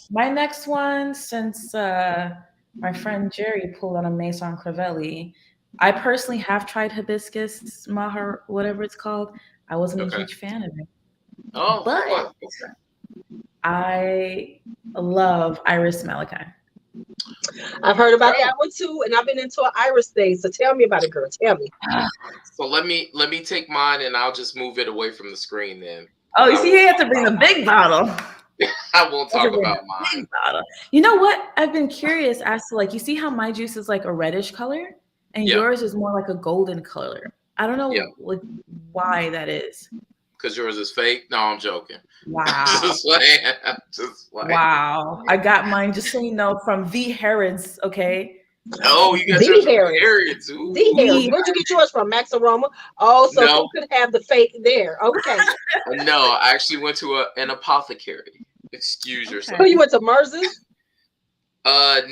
my next one, since my friend Jerry pulled out a Maison Crivelli, I personally have tried hibiscus, mahar, whatever it's called. I wasn't a huge fan of it. Oh, but wow. I love Iris Malachi. I've heard about that one too, and I've been into an iris thing. So tell me about it, girl. Tell me. So let me take mine, and I'll just move it away from the screen then. Oh, you see, you have to bring the big bottle. I won't talk about mine. You know what? I've been curious as to you see how my juice is like a reddish color, and yours is more like a golden color. I don't know why that is. Because yours is fake? No, I'm joking. Wow. Just like. Wow. I got mine, just so you know, from V. Harrods, okay? Oh, you got yours from Harrods too? V. Harrods. Where'd you get yours from? Max Aroma? Oh, so who could have the fake there? Okay. No, I actually went to an apothecary. Excuse yourself. Oh, you went to Merz's?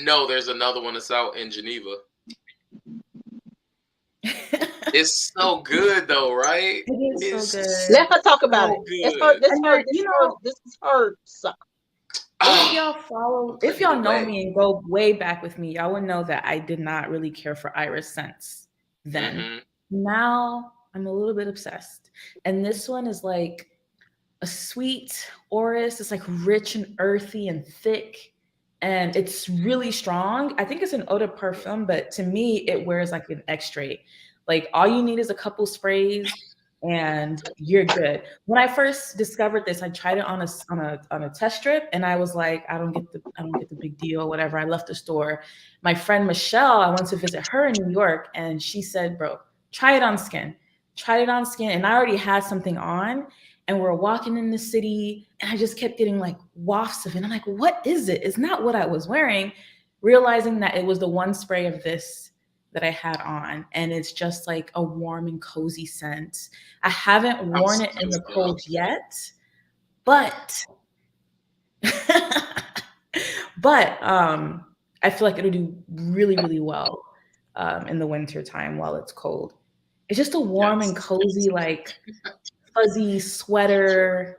No, there's another one that's out in Geneva. It's so good though, right? It is so good. Let her talk about it. This is her. If y'all know Way. me and go way back with me, y'all would know that I did not really care for iris scents then. Mm-hmm. Now I'm a little bit obsessed. And this one is like a sweet orris. It's like rich and earthy and thick. And it's really strong. I think it's an eau de parfum, but to me, it wears like an extrait. Like all you need is a couple sprays and you're good. When I first discovered this, I tried it on a test strip, and I was like, I don't get the big deal, whatever. I left the store. My friend Michelle, I went to visit her in New York, and she said, "Bro, try it on skin." Tried it on skin, and I already had something on, and we're walking in the city, and I just kept getting like wafts of it. I'm like, what is it? It's not what I was wearing. Realizing that it was the one spray of this that I had on, and it's just like a warm and cozy scent. I haven't worn it in the cold yet, but I feel like it'll do really, really well in the winter time while it's cold. It's just a warm and cozy, like fuzzy sweater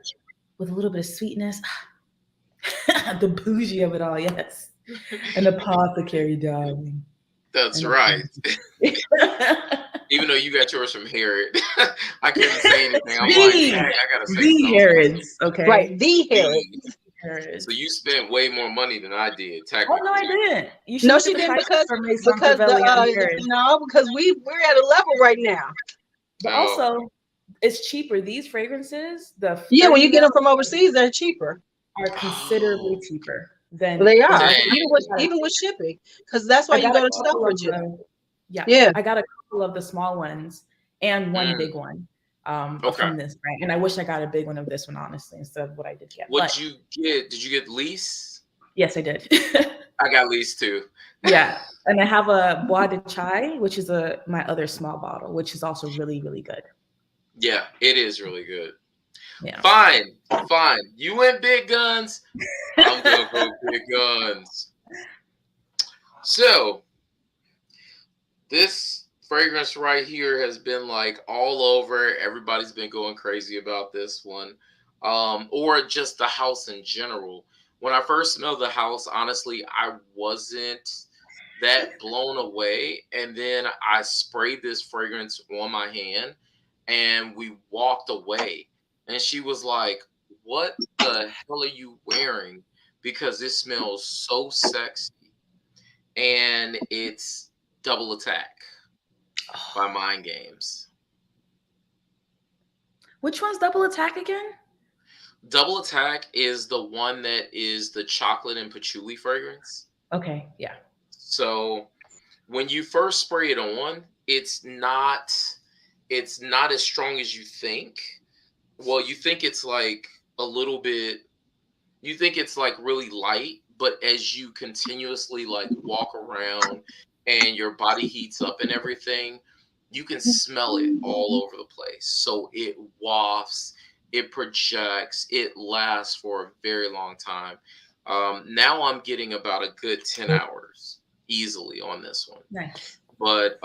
with a little bit of sweetness. The bougie of it all, yes. An apothecary, darling. That's right. Even though you got yours from Harrod, I couldn't say anything. I'm like, hey, I gotta say the Harrods, okay, right? The Harrods. So you spent way more money than I did. Oh no, I didn't. You should No, look she at the didn't prices because for Maison because Crivelli on Harrods. no, because we're at a level right now. But also, it's cheaper. These fragrances, the Yeah, when you 30 get them mil from overseas, they're cheaper. are considerably cheaper than They are Dang. even with shipping, because that's why I you got go a to couple of Selfridges. yeah, I got a couple of the small ones and one big one from this brand. And I wish I got a big one of this one, honestly, instead of what I did get. What did you get? Did you get Lease? Yes, I did. I got Lease too. Yeah, and I have a Bois de Chai, which is my other small bottle, which is also really, really good. Yeah, it is really good. Yeah. Fine. You went big guns. I'm gonna go big guns. So this fragrance right here has been like all over. Everybody's been going crazy about this one, or just the house in general. When I first smelled the house, honestly, I wasn't that blown away. And then I sprayed this fragrance on my hand, and we walked away. And she was like, "What the hell are you wearing? Because this smells so sexy." And it's Double Attack by Mind Games. Which one's Double Attack again? Double Attack is the one that is the chocolate and patchouli fragrance. Okay, yeah. So when you first spray it on, it's not as strong as you think. Well, you think it's like a little bit, you think it's like really light, but as you continuously like walk around and your body heats up and everything, you can smell it all over the place. So it wafts, it projects, it lasts for a very long time. Now I'm getting about a good 10 hours easily on this one. Nice. But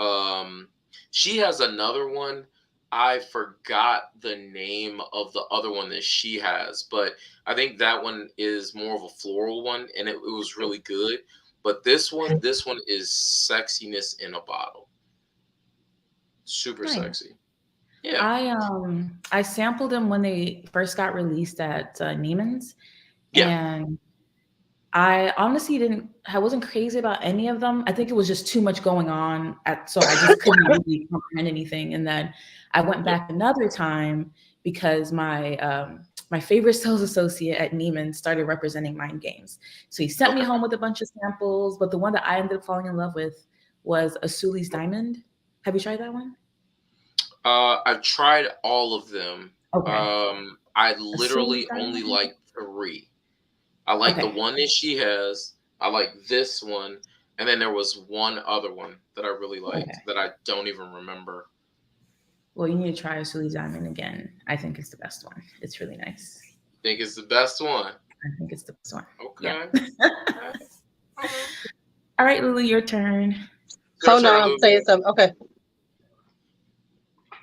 she has another one. I forgot the name of the other one that she has, but I think that one is more of a floral one, and it was really good. But this one is sexiness in a bottle. Super sexy. Yeah. I sampled them when they first got released at Neiman's, and I honestly I wasn't crazy about any of them. I think it was just too much going on, so I just couldn't really comprehend anything. And then I went back another time because my favorite sales associate at Neiman's started representing Mind Games. So he sent me home with a bunch of samples, but the one that I ended up falling in love with was Asuli's Diamond. Have you tried that one? I've tried all of them. Okay. I literally only like 3. I like the one that she has. I like this one. And then there was one other one that I really liked that I don't even remember. Well, you need to try Asuli's Diamond again. I think it's the best one. It's really nice. Think it's the best one? I think it's the best one. Okay. Yeah. All right, LuuLuu, your turn. Oh no, I'm saying something. Okay.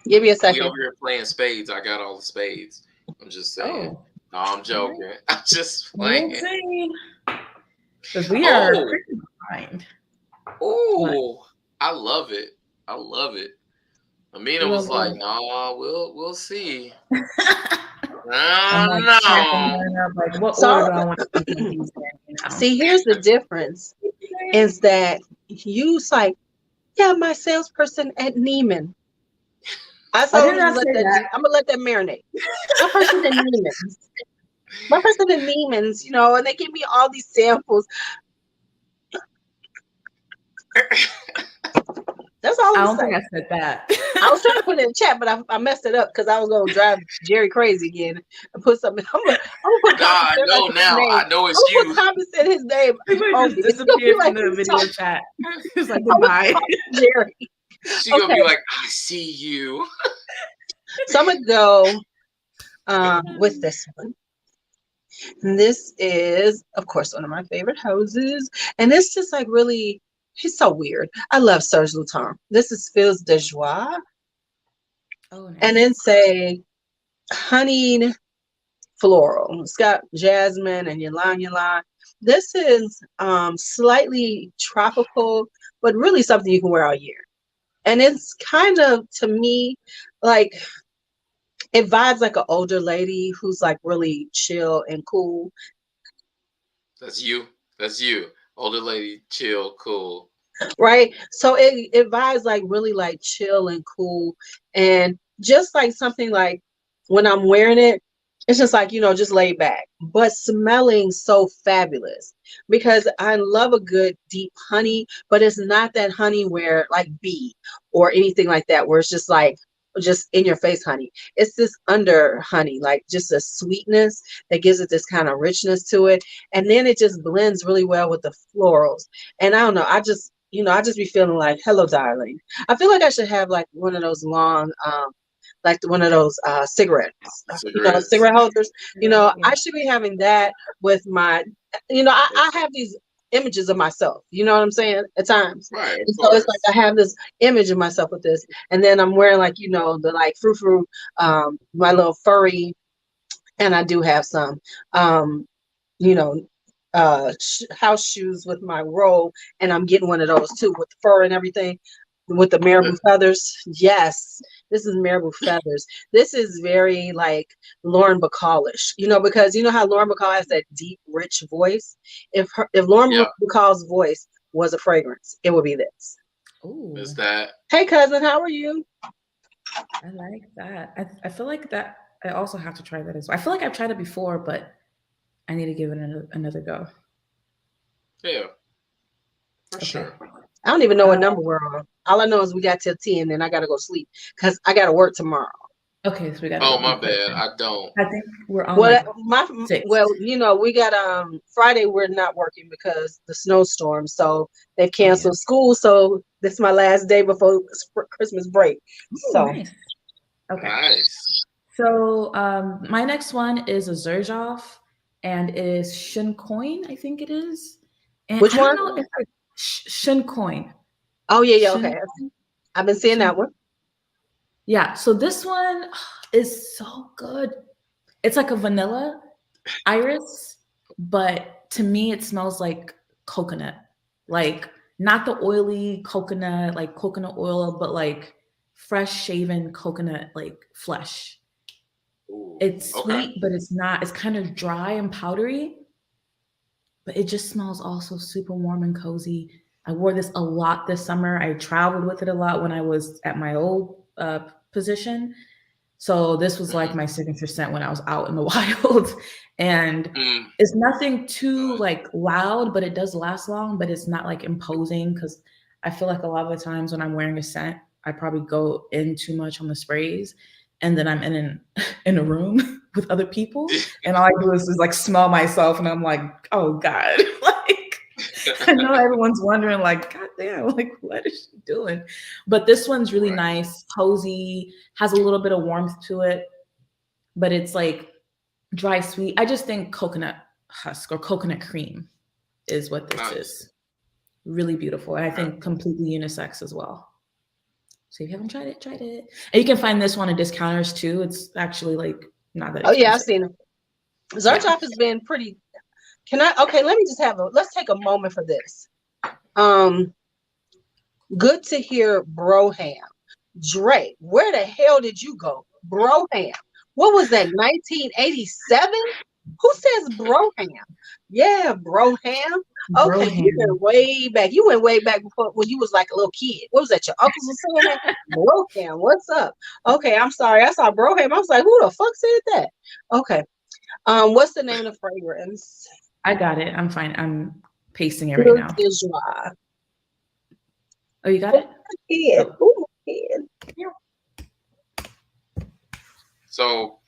Give me a second. We over here playing spades. I got all the spades. I'm just saying. No, I'm joking. I'm just We'll playing. see. Because we are Oh, pretty behind. oh, I love it. I love it. Amina was like, LuuLuu. "No, we'll see." I'm like checking No. mine up. Like, what order So, do I want to eat these in? see, here's the difference: is that you's like, yeah, my salesperson at Neiman. I I told did him not say that. I'm gonna let that marinate. My person at Neiman's. My person at Neiman's, and they give me all these samples. That's all I I'm don't think saying. I said that. I was trying to put it in the chat, but I messed it up because I was gonna drive Jerry crazy again and put something. I'm gonna put Nah, I Compton know his now. name. I know I'm it's gonna put you. Compton his name He might on just me. It's gonna be disappear like from the he's video talking. chat. He's like, I was goodbye. talking to Jerry. She gonna be Okay, like, I see you. so I'm gonna go with this one. And this is, of course, one of my favorite houses, and it's just like really. He's so weird. I love Serge Luton. This is Fils de Joie, Oh, and nice. it's a honeyed floral. It's got jasmine and ylang ylang. This is slightly tropical, but really something you can wear all year. And it's kind of, to me, like it vibes like an older lady who's like really chill and cool. That's you. That's you. Older lady, chill, cool. Right? So it vibes like really like chill and cool, and just like something like when I'm wearing it, it's just like, just laid back, but smelling so fabulous because I love a good deep honey, but it's not that honey where like bee or anything like that, where it's just in your face honey. It's this under honey, like just a sweetness that gives it this kind of richness to it. And then it just blends really well with the florals. And I don't know, I just be feeling like, hello, darling. I feel like I should have like one of those long, like one of those cigarettes, Cigarettes. cigarette holders. Yeah. I should be having that with my, I have these images of myself, you know what I'm saying, at times. Right, And of so it's like course. I have this image of myself with this. And then I'm wearing like, the like frou-frou, my little furry, and I do have some, you know, house shoes with my robe, and I'm getting one of those too with the fur and everything, with the marabou feathers. Yes, this is marabou feathers. This is very like Lauren Bacallish, because you know how Lauren Bacall has that deep, rich voice. If Lauren Yeah. Bacall's voice was a fragrance, it would be this. Ooh, Is that Hey, cousin, how are you? I like that. I feel like that. I also have to try that as well. I feel like I've tried it before, but I need to give it another go. yeah, for Okay. sure. I don't even know what number we're on. All I know is we got till 10, and I gotta go sleep because I gotta work tomorrow. Okay, so we got to Oh, go my be quick bad. then. I don't. I think we're on Well, like 6. we got Friday we're not working because the snowstorm, so they've Oh, yeah. canceled school. So this is my last day before Christmas break. Ooh, So nice. Okay. Nice. So my next one is a Zerjoff, and it is Shuncoin, I think it is. And which I don't one? know if Shuncoin. Oh yeah, Shun, okay. I've been seeing that one. Yeah, so this one is so good. It's like a vanilla iris, but to me it smells like coconut. Like not the oily coconut, like coconut oil, but like fresh shaven coconut like flesh. Ooh, It's okay. sweet, but it's not, it's kind of dry and powdery, but it just smells also super warm and cozy. I wore this a lot this summer. I traveled with it a lot when I was at my old position. So this was like my signature scent when I was out in the wild. And it's nothing too like loud, but it does last long, but it's not like imposing because I feel like a lot of the times when I'm wearing a scent, I probably go in too much on the sprays and then I'm in a room with other people and all I do is like smell myself and I'm like, oh God. Like I know everyone's wondering, like, God damn, like, what is she doing? But this one's really nice, cozy, has a little bit of warmth to it, but it's like dry sweet. I just think coconut husk or coconut cream is what this is. Really beautiful. And I think completely unisex as well. So if you haven't tried it, try it. And you can find this one at discounters too. It's actually like not that expensive. Oh yeah, I've seen them. Zerjoff has been pretty. Okay, let's take a moment for this. Good to hear Broham. Drake, where the hell did you go? Broham. What was that, 1987? Who says Broham? Yeah, Broham. Okay, you Broham. went way back. You went way back before when you was like a little kid. What was that? Your uncles were saying that? Broham, what's up? Okay, I'm sorry. I saw Broham. I was like, who the fuck said that? Okay. What's the name of the fragrance? I got it. I'm fine. I'm pasting it right Bleu now. de Joie. Oh, you got it? Kid. Ooh, kid. So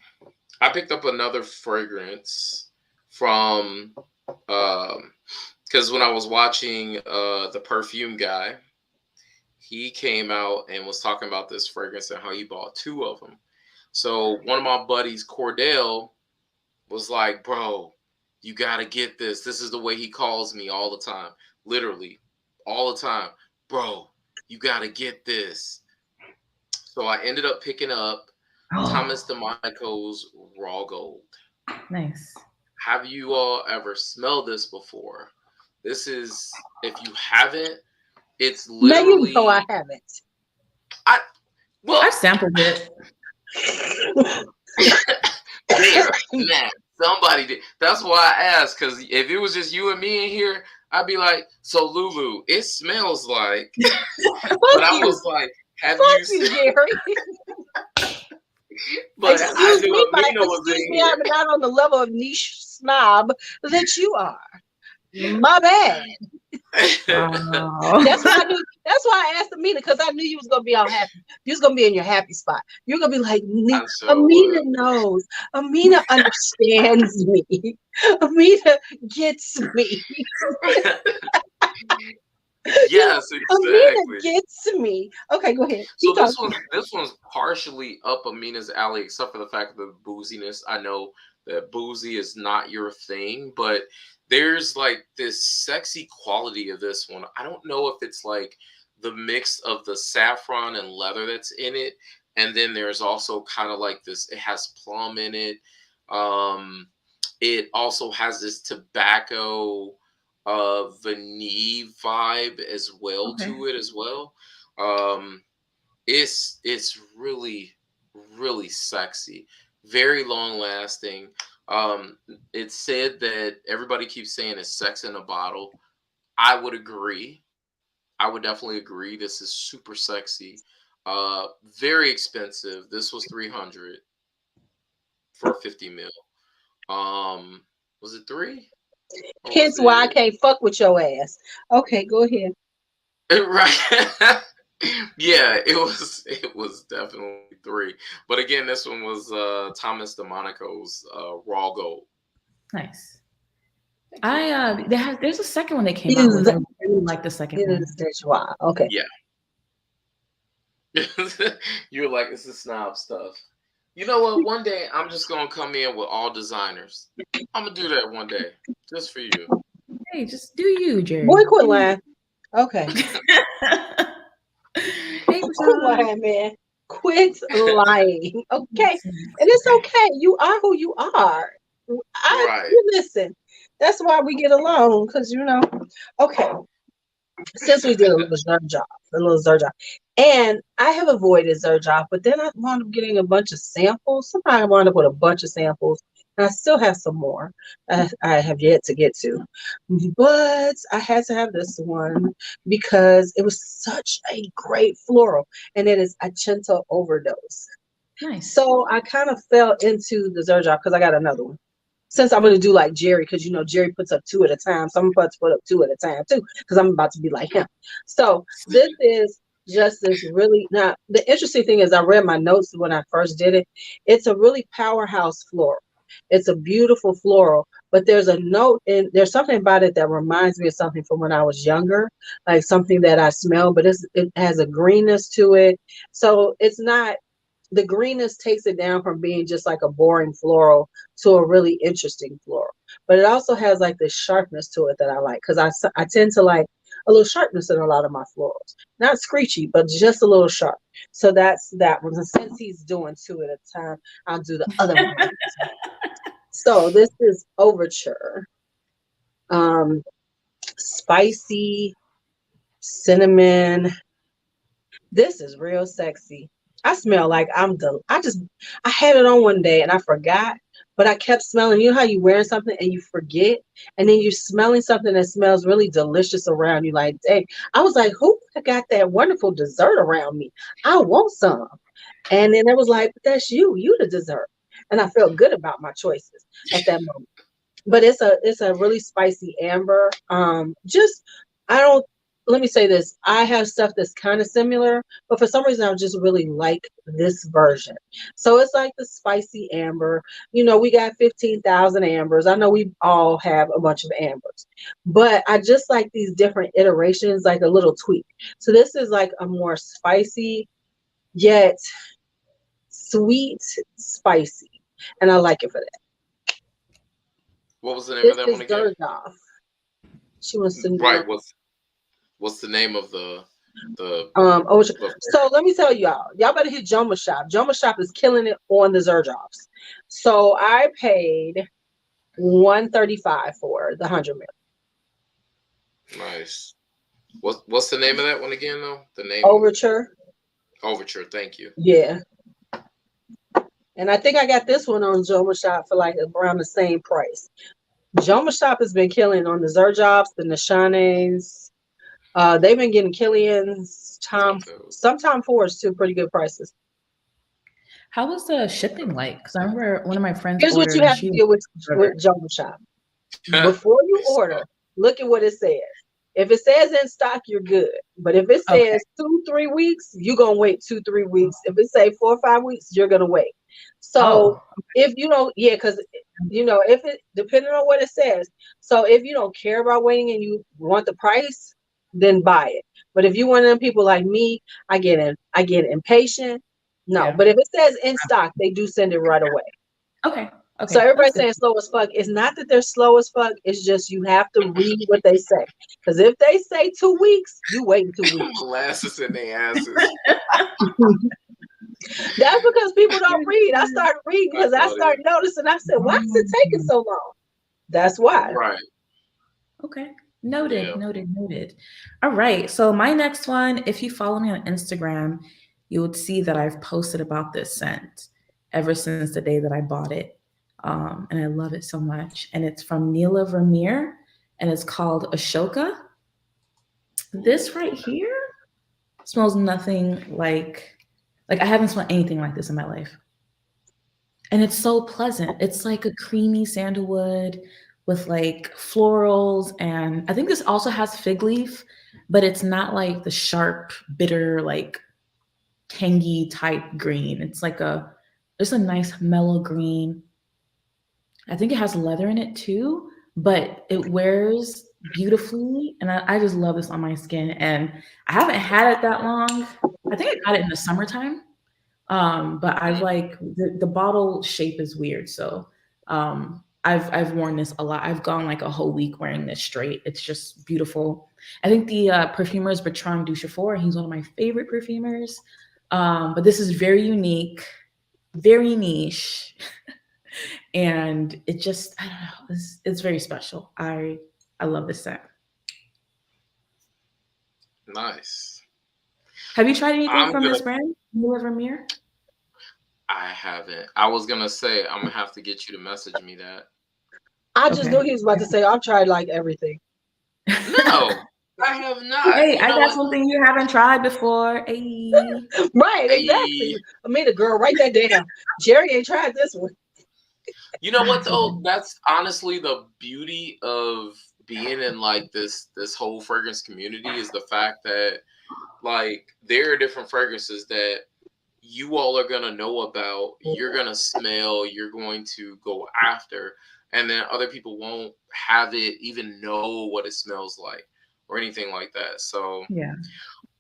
I picked up another fragrance from because when I was watching the perfume guy, he came out and was talking about this fragrance and how he bought 2 of them. So one of my buddies, Cordell, was like, bro, you got to get this. This is the way he calls me all the time. Literally, all the time. Bro, you got to get this. So I ended up picking up Thomas DeMonico's Raw Gold. Nice. Have you all ever smelled this before? This is, if you haven't, it's literally. Now you know I haven't. I've sampled it. Man, somebody did. That's why I asked, because if it was just you and me in here, I'd be like, so LuuLuu, it smells like. But I was like, have you seen Jerry? But excuse I me, knew Amina was in here. I'm not on the level of niche snob that you are. My bad. Oh. That's why I knew. That's why I asked Amina, because I knew you was gonna be all happy. You was gonna be in your happy spot. You're gonna be like, Amina knows. Amina understands me. Amina gets me. Yes, exactly. Amina gets me. Okay, go ahead. So this one's partially up Amina's alley, except for the fact of the booziness. I know that boozy is not your thing, but there's like this sexy quality of this one. I don't know if it's like the mix of the saffron and leather that's in it, and then there's also kind of like this. It has plum in it. It also has this tobacco vanille vibe as well to it as well. It's really sexy, very long lasting. It's said that everybody keeps saying it's sex in a bottle. I would agree. I would definitely agree. This is super sexy. Very expensive. This was 300 for 50 mil. Was it 3? Hence why I can't fuck with your ass. Okay, go ahead. Right. Yeah, it was definitely 3. But again, this one was Thomas DeMonico's Raw Gold. Nice. There's a second one that came out with. I really like the second one. Wow. Okay. Yeah. You're like, this is snob stuff. You know what? One day I'm just gonna come in with all designers. I'm gonna do that one day, just for you. Hey, just do you, Jerry. Boy, quit lying. Okay. Hey, quit lying, man. Quit lying. Okay. And it's okay. You are who you are. Listen. That's why we get along, because okay. Since we did a little Zerjoff. And I have avoided Zerjoff, but then I wound up getting a bunch of samples. Somehow I wound up with a bunch of samples. And I still have some more I have yet to get to. But I had to have this one because it was such a great floral. And it is Acento Overdose. Nice. So I kind of fell into the Zerjoff because I got another one. Since I'm going to do like Jerry, because Jerry puts up 2 at a time, so I'm about to put up 2 at a time too, because I'm about to be like him. So this is just this really. Now the interesting thing is, I read my notes when I first did it. It's a really powerhouse floral. It's a beautiful floral, but there's a note and there's something about it that reminds me of something from when I was younger, like something that I smell. But it has a greenness to it, so it's not. The greenness takes it down from being just like a boring floral to a really interesting floral. But it also has like this sharpness to it that I like, because I tend to like a little sharpness in a lot of my florals. Not screechy, but just a little sharp. So that's that one. And since he's doing 2 at a time, I'll do the other one. So this is Overture. Um, Spicy cinnamon. This is real sexy. I smell like I had it on one day and I forgot, but I kept smelling. You know how you wearing something and you forget, and then you're smelling something that smells really delicious around you. Like, dang, I was like, who got that wonderful dessert around me? I want some. And then it was like, but that's you the dessert. And I felt good about my choices at that moment. But it's a really spicy amber. Just I don't let me say this. I have stuff that's kind of similar, but for some reason I just really like this version. So it's like the spicy amber. We got 15,000 ambers. I know we all have a bunch of ambers, but I just like these different iterations, like a little tweak. So this is like a more spicy yet sweet, spicy, and I like it for that. What was the name This of that one is again? Zergoff. She wants to Right. know. What's the name of the Ocean. the So let me tell y'all better hit Joma Shop. Joma Shop is killing it on the Zergoffs. So I paid 135 for the 100 ml. nice. What's the name of that one again though? The name of Overture. Overture. Thank you. Yeah. And I think I got this one on Joma Shop for like around the same price. Joma Shop has been killing on the Zergoffs, the Nishanes. They've been getting Killian's sometime Fords too, pretty good prices. How was the shipping like? Because I remember one of my friends Here's what ordered you and have to she do with was Jumbo Shop. Before you Nice. order, look at what it says. If it says in stock, you're good. But if it okay. says 2-3 weeks, you're gonna wait 2-3 weeks. If it say 4 or 5 weeks, you're gonna wait. So Oh, if you don't, yeah, because if it depending on what it says. So if you don't care about waiting and you want the price, then buy it. But if you one of them people like me, I get impatient. No, yeah. but if it says in stock, they do send it right away. Okay. So Okay. That's everybody's good. saying slow as fuck. It's not that they're slow as fuck. It's just you have to read what they say. Because if they say 2 weeks, you wait 2 weeks. Molasses in their asses. That's because people don't read. I started reading I because I thought it. started noticing. I said, why is it taking so long? That's why. Right. Okay. Noted, Yeah. noted, noted. All right. So my next one, if you follow me on Instagram, you would see that I've posted about this scent ever since the day that I bought it. And I love it so much. And it's from Neela Vermeer and it's called Ashoka. This right here smells nothing like I haven't smelled anything like this in my life. And it's so pleasant. It's like a creamy sandalwood with like florals, and I think this also has fig leaf, but it's not like the sharp, bitter, like tangy type green. It's like just a nice mellow green. I think it has leather in it too, but it wears beautifully, and I just love this on my skin. And I haven't had it that long. I think I got it in the summertime. But I've Mhm. like the bottle shape is weird, so I've worn this a lot. I've gone like a whole week wearing this straight. It's just beautiful. I think the perfumer is Bertrand Duchefort. He's one of my favorite perfumers. But this is very unique, very niche, and it just I don't know. It's very special. I love this scent. Nice. Have you tried anything I'm from gonna. this brand, Miller Vermeer? I haven't. I was gonna say I'm gonna have to get you to message me that. I just knew Okay. he was about to say, I've tried like everything. No, I have not. Hey, You I know got what? something you haven't tried before. Hey. Right, exactly. Hey, I mean, the girl, write that down. Jerry ain't tried this one. you know what though? That's honestly the beauty of being in like this whole fragrance community is the fact that like there are different fragrances that you all are gonna know about, you're gonna smell, you're going to go after, and then other people won't have it even know what it smells like or anything like that. So, Yeah.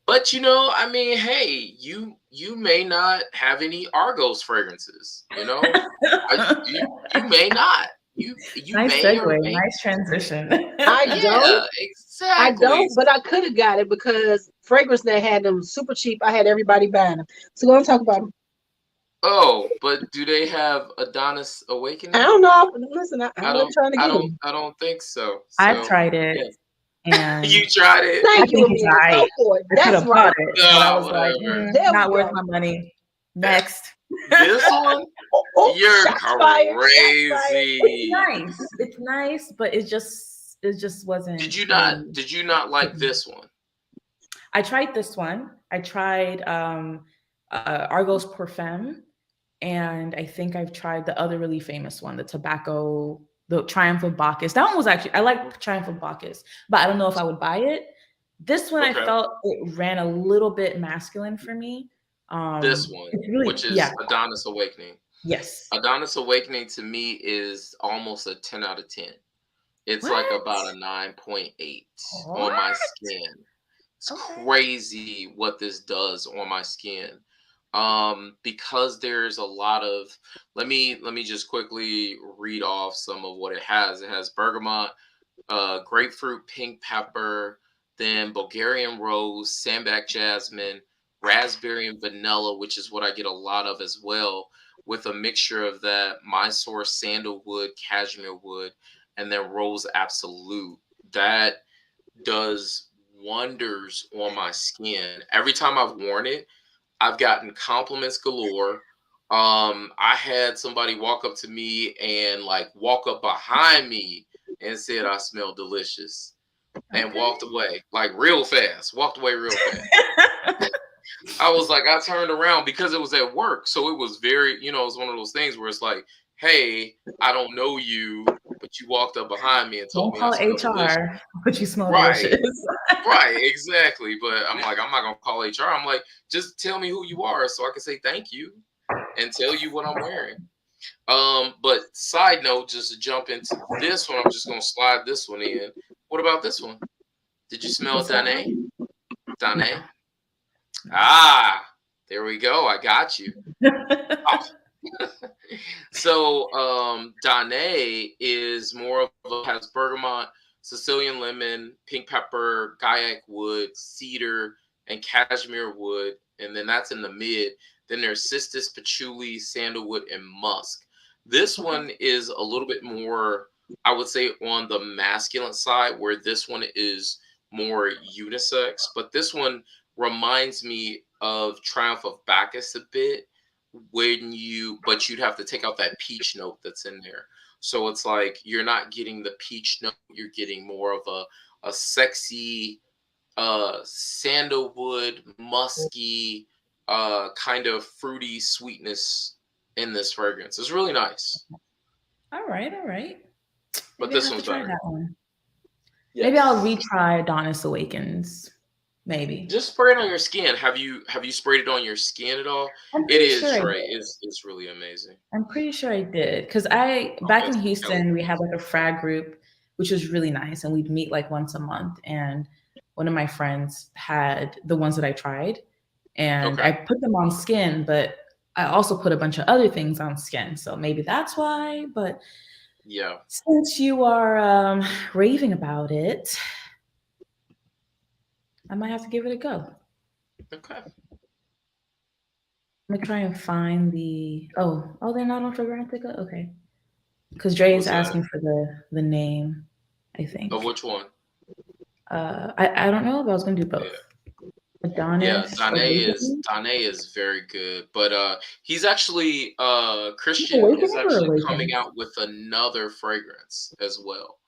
but I mean, hey, you may not have any Argos fragrances, you may not. You Nice may or segue. may. Nice transition. I Yeah, don't. I exactly. don't, but I could have got it because Fragrance Net had them super cheap. I had everybody buying them. So go and talk about them. Oh, but do they have Adonis I Awakening? don't know. Listen, I I'm not don't. trying to I get don't. him. I don't think so. I've So tried it, yeah, and you tried it. I Thank you, think it's Amir. Go alright. for it. I could That's have bought right. it, but I Ah, was like, whatever. There we not worth go. my money. Next. This one, Oh, oh, you're shots fired. Shots fired. It's crazy. nice. It's nice, but it just wasn't Did you not? really. Did you not like this one? I tried this one. I tried Argos Parfum, and I think I've tried the other really famous one, the tobacco, the Triumph of Bacchus. That one was actually I like Triumph of Bacchus, but I don't know if I would buy it. This one I Okay. felt it ran a little bit masculine for me. This one, It's really which is yeah, Adonis Awakening. yes. Adonis Awakening to me is almost a 10 out of 10. It's like What? about a 9.8 on my What? skin. It's Okay. crazy what this does on my skin. Because there's a lot of let me just quickly read off some of what it has. It has bergamot, grapefruit, pink pepper, then Bulgarian rose, sambac jasmine, raspberry and vanilla, which is what I get a lot of as well, with a mixture of that Mysore sandalwood, cashmere wood, and then rose absolute. That does wonders on my skin. Every time I've worn it, I've gotten compliments galore. I had somebody walk up to me and like walk up behind me and said I smell delicious and Okay. walked away like real fast. Walked away real fast. I was like, I turned around because it was at work. So it was very, it was one of those things where it's like, hey, I don't know you, but you walked up behind me and told Don't me I call smell delicious. HR, but you smell Right. delicious. Right, exactly. But I'm like, I'm not gonna call HR. I'm like, just tell me who you are so I can say thank you and tell you what I'm wearing. But side note, just to jump into this one, I'm just gonna slide this one in. What about this one? Did you smell What's that Danae? one? No. Danae? Ah, there we go. I got you. So Danae is more of has bergamot, Sicilian lemon, pink pepper, Gaiac wood, cedar, and cashmere wood, and then that's in the mid. Then there's cistus, patchouli, sandalwood, and musk. This Okay. one is a little bit more, I would say, on the masculine side, where this one is more unisex. But this one reminds me of Triumph of Bacchus a bit but you'd have to take out that peach note that's in there. So it's like you're not getting the peach note, you're getting more of a sexy sandalwood, musky, kind of fruity sweetness in this fragrance. It's really nice. All right, all right. But Maybe I this have to one's try better. that one. Maybe I'll Yes. retry Adonis Awakens. Maybe. Just spray it on your skin. Have you sprayed it on your skin at all? I'm It pretty is, sure I Trey. did. It's really amazing. I'm pretty sure I did. Because I back Okay, in so Houston, we had like a frag group, which was really nice. And we'd meet like once a month. And one of my friends had the ones that I tried. And okay. I put them on skin, but I also put a bunch of other things on skin. So maybe that's why. But Yeah. since you are raving about it, I might have to give it a go. Okay. I'm gonna try and find the they're not on Fragrantica? Okay. Because Dre is What's that? asking for the name, I Of think. which one? I don't know, but I was gonna do Yeah. both. Yeah, Adonis Awakening? Dane is very good, but he's actually Christian is Awakening or actually coming Awaken? out with another fragrance as well.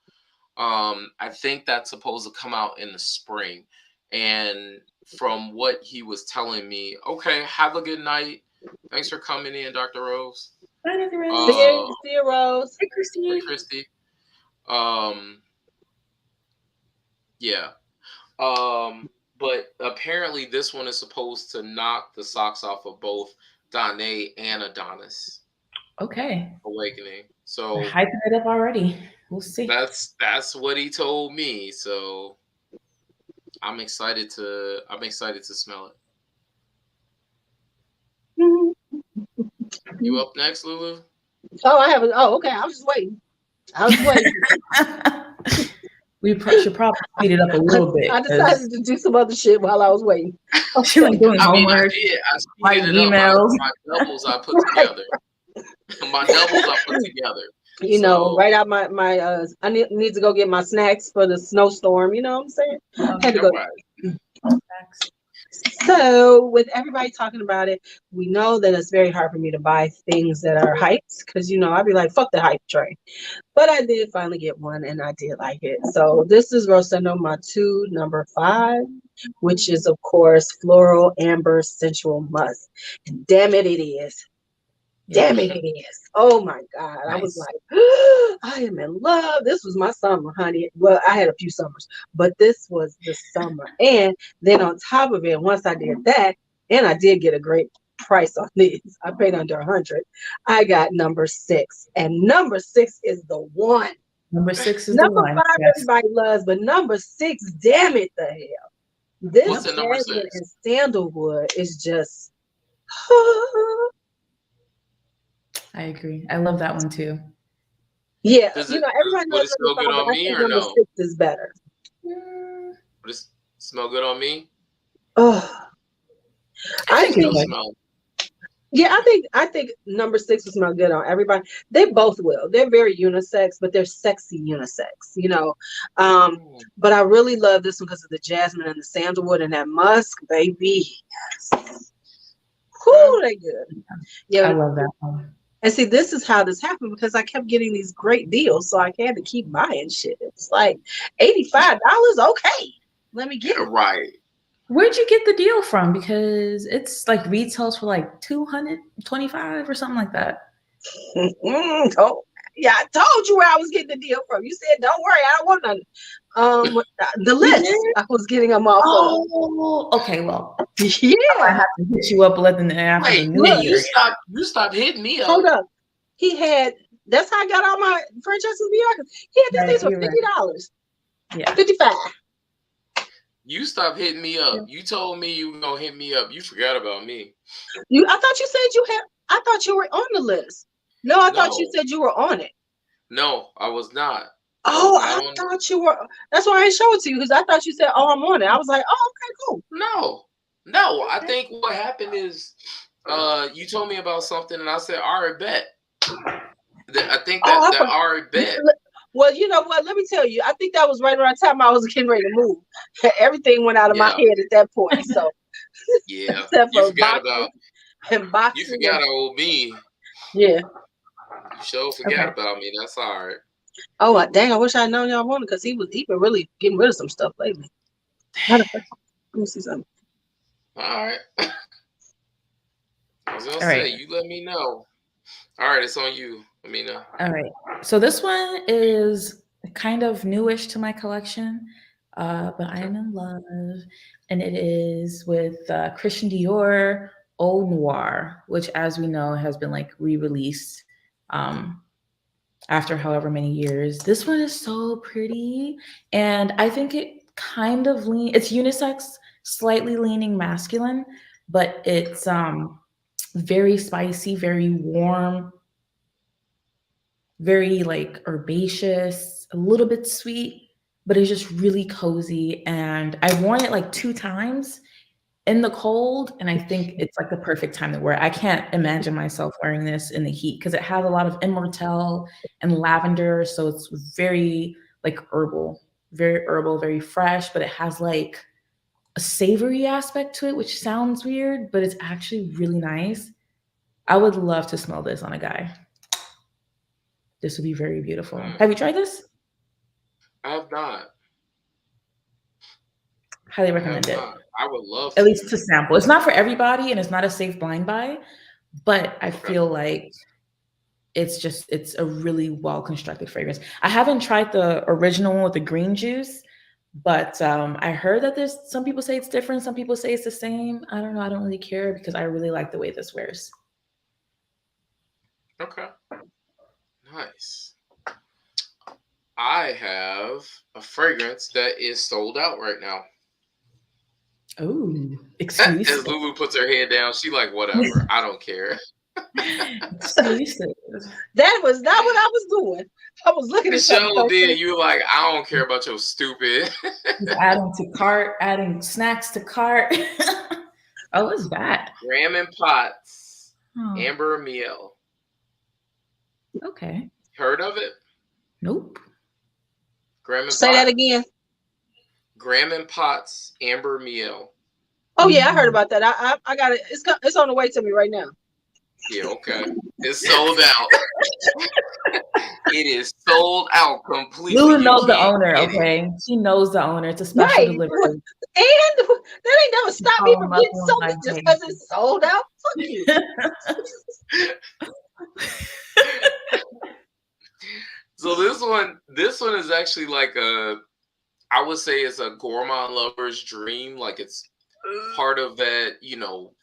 I think that's supposed to come out in the spring, and from what he was telling me, okay, have a good night. Thanks for coming in, Dr. Rose. Bye, Dr. Rose. Uh, See you, Rose. Hey, hey, Christy. Christy. Um, yeah. Um, but apparently this one is supposed to knock the socks off of both Danae and Adonis Okay. Awakening. They're So hyping it up already. We'll see. that's what he told me. So I'm excited to smell it. You up next, Lulu? Oh, I haven't. Oh, okay. I was just waiting. I was waiting. should probably speed it up a little bit I because decided to do some other shit while I was waiting. she's like doing I mean, I homework, did. I writing speeded it up. emails. My doubles I put Right. together. My doubles I put together. You know, So, right out my I need to go get my snacks for the snowstorm. You know what I'm saying? Had to all go. right. So, with everybody talking about it, we know that it's very hard for me to buy things that are hyped because, you know, I'd be like, fuck the hype train. But I did finally get one and I did like it. So, this is Rosendo Matu number 5, which is, of course, Floral Amber Sensual Musk. And damn it, it is. Damn it, it is. Oh my God. I was Nice. like, I am in love. This was my summer, honey. Well, I had a few summers, but this was the summer. And then on top of it, once I did that, and I did get a great price on these, I paid under 100. I got number 6. And number 6 is the one. Number 6 is the Number one. 5, Yes. everybody loves, but number 6, damn it, the hell. This What's the number jasmine 6? and sandalwood is just. I agree. I love that one too. Yeah, Does you it know, everybody would knows it smell number good 5, on but I me think or number no? 6 is better. Would it smell good on me? Oh, I I think it think, Still would. smell. yeah, I think number 6 will smell good on everybody. They both will. They're very unisex, but they're sexy unisex, you know. But I really love this one because of the jasmine and the sandalwood and that musk, baby. Yes. Whoo, they good. I Yeah, love that one. and see, this is how this happened because I kept getting these great deals, so I had to keep buying shit. It's like $85. Okay, let me get it. Right. Where'd you get the deal from? Because it's like retails for like 225 or something like that. Oh, yeah, I told you where I was getting the deal from. You said, "Don't worry, I don't want none." The You list did? I was getting them off Oh, okay. Well, I might Yeah, have to hit you up after the Wait, new look, year. you stopped hitting me up. hold up. He had. That's how I got all my franchises beyond. He had these Right, things for you're right. $50, Yeah. 55. You stopped hitting me up. You told me you were gonna hit me up. You forgot about me. I thought you said you had. I thought you were on the list. No, I thought you No, said you were on it. no, I was not. Oh, I I was not on. thought you were. That's why I didn't show it to you because I thought you said, "Oh, I'm on it." I was like, "Oh, okay, cool." No. I Okay. think what happened is, you told me about something, and I said, "All right, bet." I think Oh, I that forgot. all right, bet. Well, you know what? Let me tell you. I think that was right around the time I was getting ready to move. Everything went out of my Yeah, head at that point. So, yeah. except You for forgot boxing about and you boxing, forgot about me. yeah. You sure forgot Okay. about me. That's all right. Oh, dang! I wish I'd known y'all wanted because he been really getting rid of some stuff lately. Matter of fact, let me see something. All right. I was gonna All say, right. you let me know. All right, it's on you, Amina. All right. So this one is kind of newish to my collection, but I am in love, and it is with Christian Dior Eau Noir, which, as we know, has been like re-released um, after however many years. This one is so pretty, and I think it kind of it's unisex, slightly leaning masculine, but it's very spicy, very warm, very like herbaceous, a little bit sweet, but it's just really cozy. And I've worn it like 2 times in the cold, and I think it's like the perfect time to wear it. I can't imagine myself wearing this in the heat because it has a lot of immortelle and lavender, so it's very like herbal, very fresh, but it has like a savory aspect to it, which sounds weird, but it's actually really nice. I would love to smell this on a guy. This would be very beautiful. Have you tried this? I have not. Highly I have recommend it. not. I would love At to. least to sample. It's not for everybody and it's not a safe blind buy, but I Okay. feel like it's a really well constructed fragrance. I haven't tried the original one with the green juice, but I heard that there's some people say it's different, some people say it's the same. I don't know. I don't really care because I really like the way this wears. Okay. Nice. I have a fragrance that is sold out right now. Oh, As exclusive. LuuLuu puts her head down, she like, whatever. I don't care. That was not what I was doing. I was looking at something. Michelle did. You were like, I don't care about your stupid. Adding to cart, adding snacks to cart. Oh, what's that? Graham and Potts, Amber Miel. Okay. Heard of it? Nope. Graham and Say Potts. that again. Graham and Potts, Amber Miel. Oh yeah, I heard about that. I got it. It's on the way to me right now. Yeah, okay. It's sold out. It is sold out completely. LuuLuu knows the owner, okay? She knows the owner. It's a special delivery. And that ain't never stopped me from getting something just because it's sold out. Fuck you. So this one is actually like I would say it's a gourmand lover's dream. Like it's part of that,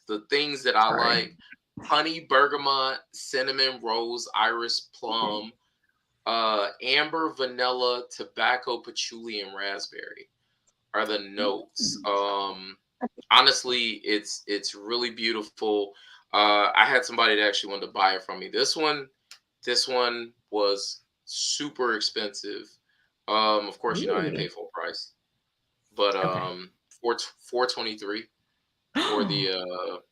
the things that I like. Honey, bergamot, cinnamon, rose, iris, plum, amber, vanilla, tobacco, patchouli, and raspberry are the notes. Honestly, it's really beautiful. I had somebody that actually wanted to buy it from me. This one was super expensive. Of course, I didn't pay full price, but $423 for the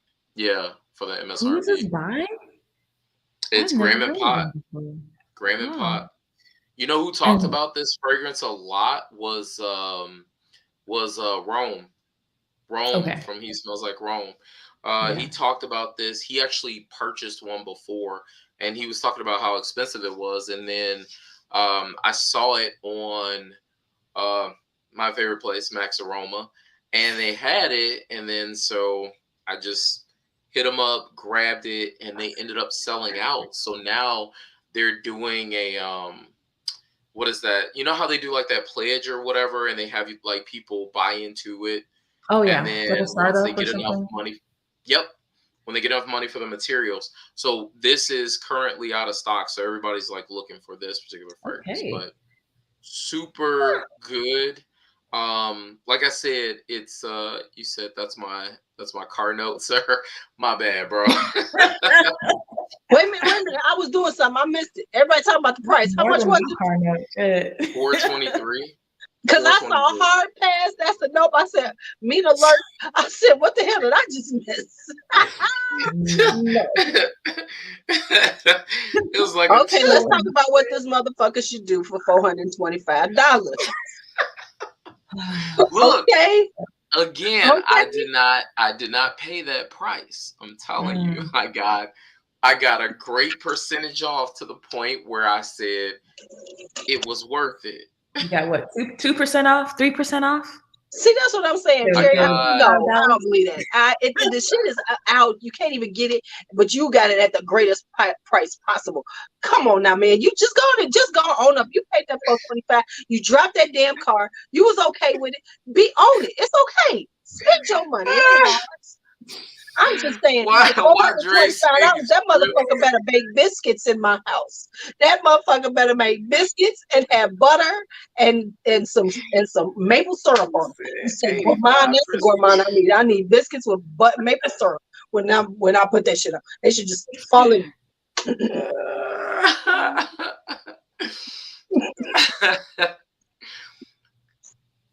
for the MSRP. Who's this by? It's Graham and Pot. Graham and Pot. You know who talked about this fragrance a lot was Rome. From He Smells Like Rome. He talked about this. He actually purchased one before, and he was talking about how expensive it was. And then I saw it on my favorite place, Max Aroma, and they had it. And then so I just hit them up, grabbed it, and they ended up selling out. So now they're doing a what is that? You know how they do like that pledge or whatever, and they have like people buy into it. Oh yeah, and then once they get enough money, when they get enough money for the materials. So this is currently out of stock, so everybody's like looking for this particular fragrance, but super good. Like I said, it's you said that's my car note, sir. My bad, bro. Wait a minute. I was doing something. I missed it. Everybody talking about the price. How much was it? $423. Because I saw a hard pass. That's a nope. I said, meet alert. I said, what the hell did I just miss? It was like, okay, let's talk about what this motherfucker should do for $425. Look, again, I did not pay that price. I'm telling you, I got a great percentage off to the point where I said it was worth it. You got what, 2% off, 3% off? See, that's what I'm saying, Jerry. No, I don't believe that. The shit is out. You can't even get it, but you got it at the greatest price possible. Come on now, man. You just go on up. You paid that $425. You dropped that damn car. You was okay with it. Own it. It's okay. Spend your money. I'm just saying, why that motherfucker better bake biscuits in my house. That motherfucker better make biscuits and have butter and some maple syrup on it. Gourmand, that's the gourmand I need. I need biscuits with maple syrup when I put that shit up. They should just fall in.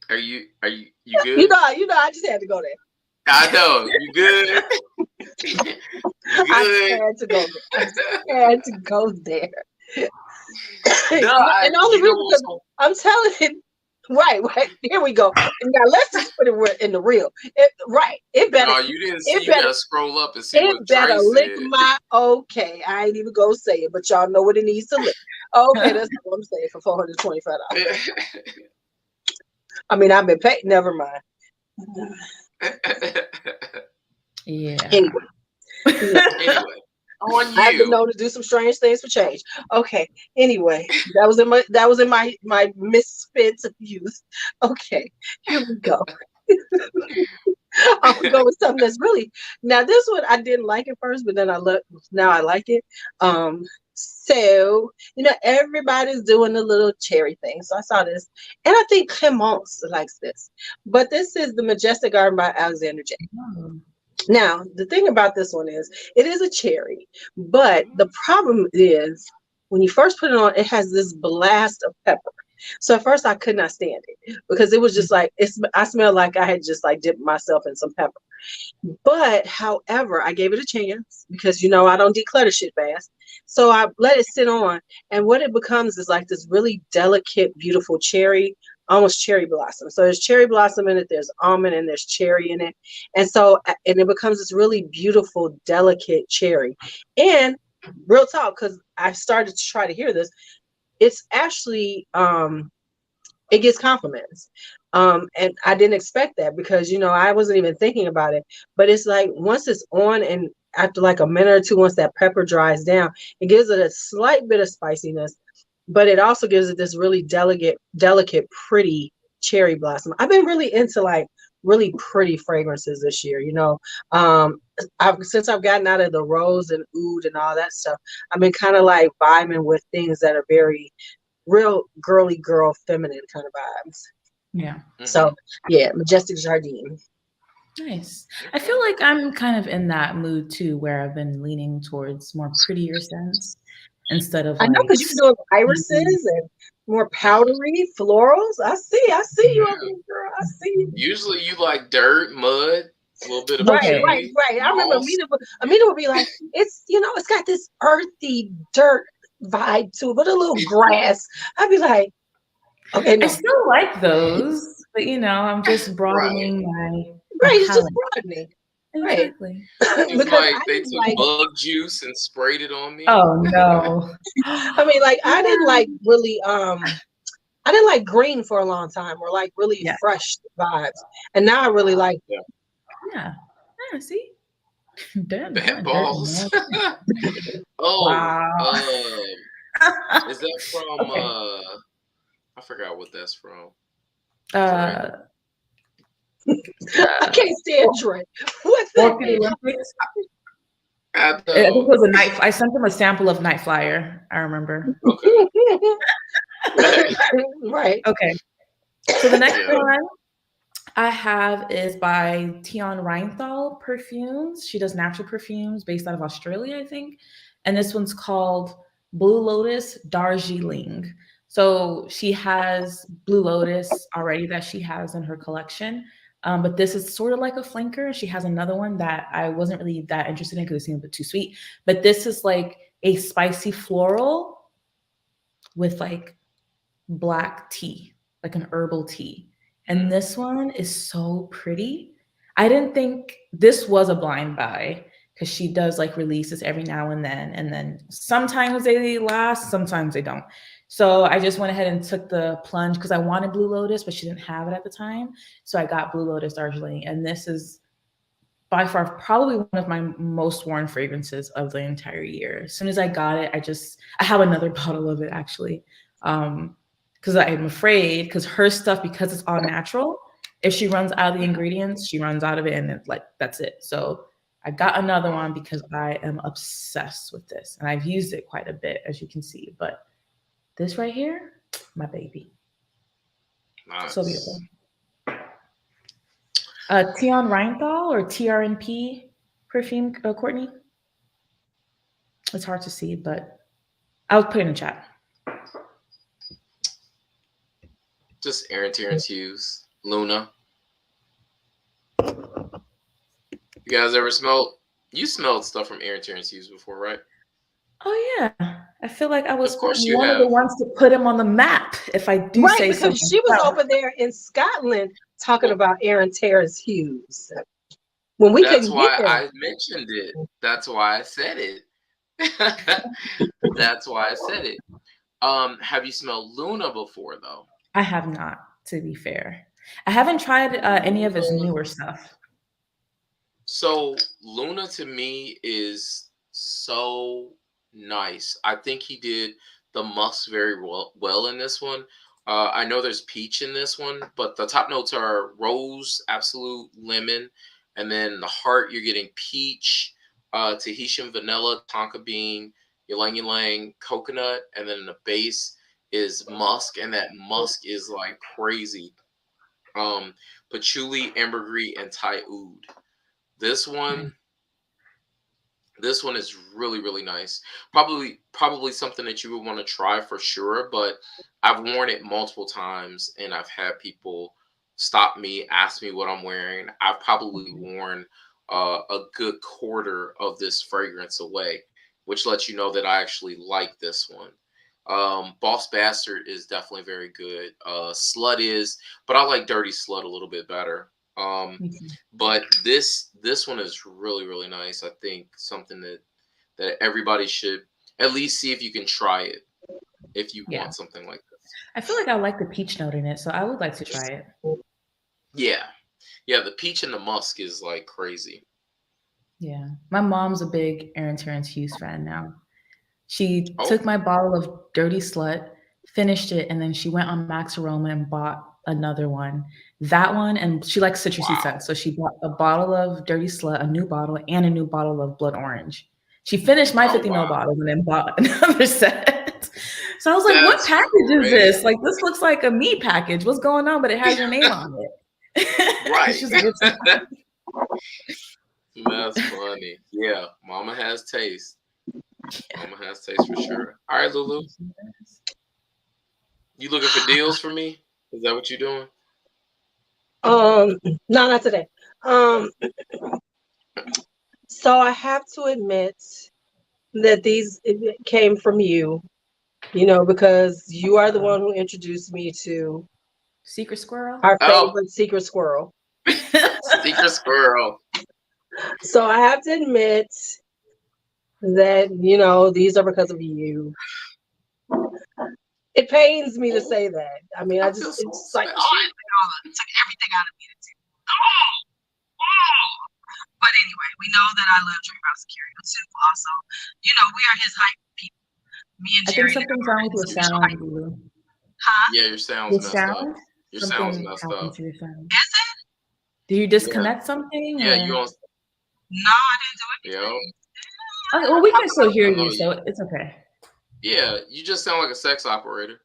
Are you good? You know, I just had to go there. I know. You good? I had to go there. And only reason because I'm telling it, right. Here we go. Now let's just put it in the real. It better. No, you didn't see. You gotta scroll up and see what it better Trey lick said. my okay. I ain't even gonna say it, but y'all know what it needs to lick. Okay, that's what I'm saying for $425. I mean, I've been paid. Never mind. Yeah. Anyway, on you. I've been known to do some strange things for change. Okay. Anyway, that was in my misfits of youth. Okay, here we go. I'm gonna go with something that's really now. This one I didn't like it first, but then now I like it. So everybody's doing the little cherry thing. So I saw this, and I think Clemence likes this. But this is the Majestic Garden by Alexander J. Now, the thing about this one is it is a cherry, but the problem is when you first put it on, it has this blast of pepper. So at first I could not stand it because it was just like I smelled like I had just like dipped myself in some pepper. But however, I gave it a chance because I don't declutter shit fast. So I let it sit on, and what it becomes is like this really delicate, beautiful cherry, almost cherry blossom. So there's cherry blossom in it, there's almond, and there's cherry in it. And so and it becomes this really beautiful, delicate cherry. And real talk, because I started to try to hear this, it's actually it gets compliments. And I didn't expect that because I wasn't even thinking about it. But it's like once it's on, and after like a minute or two, once that pepper dries down, it gives it a slight bit of spiciness, but it also gives it this really delicate, pretty cherry blossom. I've been really into like really pretty fragrances this year. Since I've gotten out of the rose and oud and all that stuff, I've been kind of like vibing with things that are very real girly girl feminine kind of vibes. Yeah. So yeah, Majestic Jardine. Nice. I feel like I'm kind of in that mood too, where I've been leaning towards more prettier scents instead of I know like because you're doing irises and more powdery florals. I see you over there, girl. I see you. Usually you like dirt, mud, a little bit of Right. patchouli, I remember moss. Amina would be like, it's got this earthy dirt vibe to it, but a little grass. I'd be like, okay, no. I still like those, but I'm just Right. broadening my Right, it's just palette. broadening. Right. Exactly. It's Because like I they didn't took like, bug juice and sprayed it on me. Oh no. I mean, like I didn't like really I didn't like green for a long time, or like really Yeah. fresh vibes. And now I really like Yeah. Yeah. See? Bad Dirt. balls. Oh, Wow. is that from Okay. I forgot what that's from. Uh, I can't stand Dre. What's that? Orchid Olympics. I I think it know. was a night. I sent them a sample of Night Flyer. I remember. Okay. Right. Okay. So the next Yeah. one I have is by Tion Reinthal Perfumes. She does natural perfumes based out of Australia, I think. And this one's called Blue Lotus Darjeeling. So she has Blue Lotus already that she has in her collection. But this is sort of like a flanker. She has another one that I wasn't really that interested in because it seemed a bit too sweet. But this is like a spicy floral with like black tea, like an herbal tea. And this one is so pretty. I didn't think this was a blind buy because she does like releases every now and then sometimes they last, sometimes they don't. So I just went ahead and took the plunge because I wanted Blue Lotus, but she didn't have it at the time. So I got Blue Lotus Darjeeling, and this is by far probably one of my most worn fragrances of the entire year. As soon as I got it, I have another bottle of it actually. Because I'm afraid, because her stuff, because it's all natural, if she runs out of the ingredients, she runs out of it, and it's like that's it. So I got another one because I am obsessed with this, and I've used it quite a bit, as you can see. But this right here, my baby, Nice. so beautiful. Tion Reinthal or TRNP perfume, Courtney. It's hard to see, but I'll put it in the chat. Just Aaron Terrence Hughes, Luna. You guys ever smelled? You smelled stuff from Aaron Terrence Hughes before, right? Oh yeah, I feel like I was Of course you one of have. the ones to put him on the map. If I do Right, say because something, she was over there in Scotland talking about Aaron Terrence Hughes when we That's couldn't get why there. I mentioned it. That's why I said it. That's why I said it. Have you smelled Luna before though? I have not. To be fair, I haven't tried any of his newer stuff. So Luna to me is so nice. I think he did the musk very well in this one. I know there's peach in this one, but the top notes are rose, absolute lemon, and then the heart you're getting peach, Tahitian vanilla, tonka bean, ylang ylang, coconut, and then the base is musk, and that musk is like crazy. Patchouli, ambergris, and Thai oud. This one, this one is really, really nice. Probably something that you would want to try for sure. But I've worn it multiple times, and I've had people stop me, ask me what I'm wearing. I've probably worn a good quarter of this fragrance away, which lets you know that I actually like this one. Boss Bastard is definitely very good. Slut is, but I like Dirty Slut a little bit better. Um, but this one is really, really nice. I think something that everybody should at least see if you can try it if you Yeah. want something like this. I feel like I like the peach note in it, so I would like to try it. Yeah, yeah. The peach and the musk is like crazy. Yeah. My mom's a big Aaron Terrence Hughes fan now. She Oh took my bottle of Dirty Slut, finished it, and then she went on Max Aroma and bought another one. That one, and she likes citrusy wow, scents. So she bought a bottle of Dirty Slut, a new bottle, and a new bottle of Blood Orange. She finished my oh 50 ml wow. bottles and then bought another set. So I was like, what That's package is great. this? Like, this looks like a meat package. What's going on? But it has your name on it. Right. She's like, it's not. That's funny. Yeah, Mama has taste. Mama has taste for sure. All right, Lulu, you looking for deals for me? Is that what you're doing? No, not today. Um, so I have to admit that these came from you, because you are the one who introduced me to Secret Squirrel? our Oh, favorite secret squirrel. secret squirrel. So I have to admit that, these are because of you. It pains me to say that. I mean, I feel so it's like, special. it took everything out of me to do. Oh. But anyway, we know that I love Jerry House Security too. Also, we are his hype people. Me and I think Jerry something's are wrong with his your official sound, hype. Lulu. Huh? Yeah, your sound's Your messed up. sound? Your sound's Something messed happened up. to your sound. Is it? Did you Yeah, disconnect something yeah. You or? on? No, I didn't do Yo, anything. Okay, well, we can still hear I you, know you. so it's okay. Yeah, you just sound like a sex operator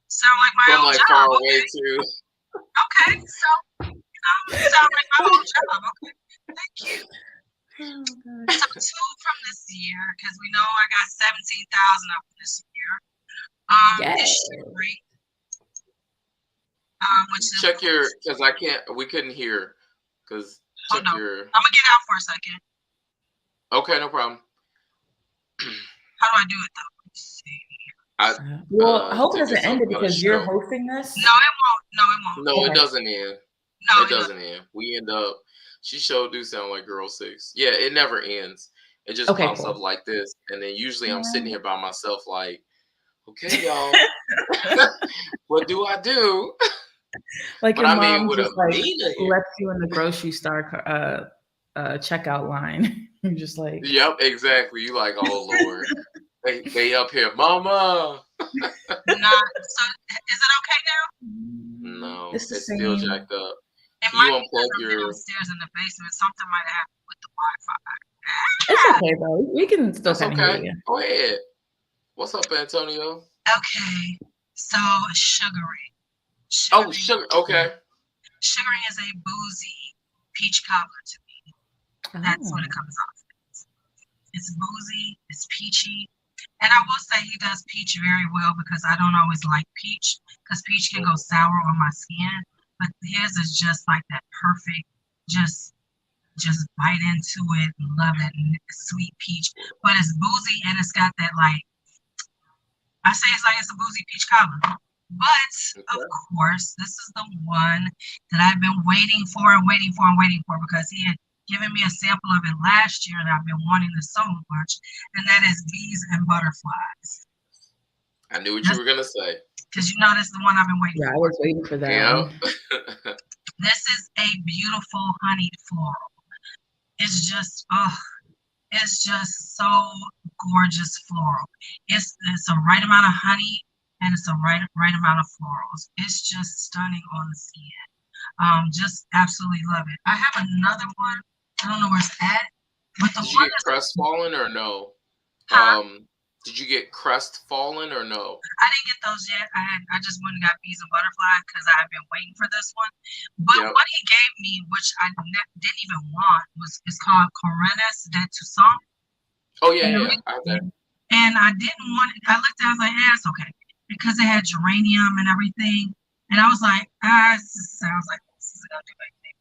Sound like my from old like job. far Okay. away too. Okay. So, sound like my old job. Okay. Thank you. Oh, So two from this year, because we know I got 17,000 of them this year. yeah. Is Sugary. Which is Check your, because I can't. We couldn't hear. Because hold check on. your. I'm gonna get out for a second. Okay, no problem. How do I do it though? Let's see. Well, I hope it Think doesn't it's end something it about a because you're show. hosting this. No, it won't. No, it won't. No, it Okay. doesn't end. No, It doesn't end. We end up. She sure do sound like Girl 6. Yeah, it never ends. It just Okay, pops cool. up like this, and then usually I'm sitting here by myself, like, okay, y'all, what do I do? Like But your I mean, mom with just like Amina here. left you in the grocery store checkout line. You're just like, Yep, exactly. You like, oh Lord, they up here, Mama. So is it okay now? No, it's the it's still same. jacked up. It Can you might be because unplug I'm your? downstairs in the basement. Something might have happened with the Wi-Fi. It's okay though. We can still That's kind of hear okay. you. Go ahead. What's up, Antonio? Okay. So Sugary. Oh, sugar. Okay. Sugary is a boozy peach cobbler to me. That's what it comes off as. It's boozy, it's peachy. And I will say he does peach very well because I don't always like peach because peach can go sour on my skin. But his is just like that perfect, just bite into it and love that sweet peach. But it's boozy and it's got that like, I say it's like it's a boozy peach cobbler. But of course, this is the one that I've been waiting for because he had given me a sample of it last year and I've been wanting this so much, and that is Bees and Butterflies. I knew what you were gonna say. Because this is the one I've been waiting for. Yeah, I was waiting for that. Yeah. This is a beautiful honeyed floral. It's just so gorgeous floral. It's a right amount of honey and it's a right amount of florals. It's just stunning on the skin. Just absolutely love it. I have another one. I don't know where it's at, but the Did one you get crestfallen or no? Huh? Did you get crestfallen or no? I didn't get those yet. I just went and got bees and butterfly because I've been waiting for this one. But Yep. what he gave me, which I didn't even want, it's called Corinnes de Toussaint. Oh yeah, And, yeah. I have that. and I didn't want it. I looked at it, I was like, yeah, it's okay. Because it had geranium and everything. And I was like, this sounds like this is gonna do anything.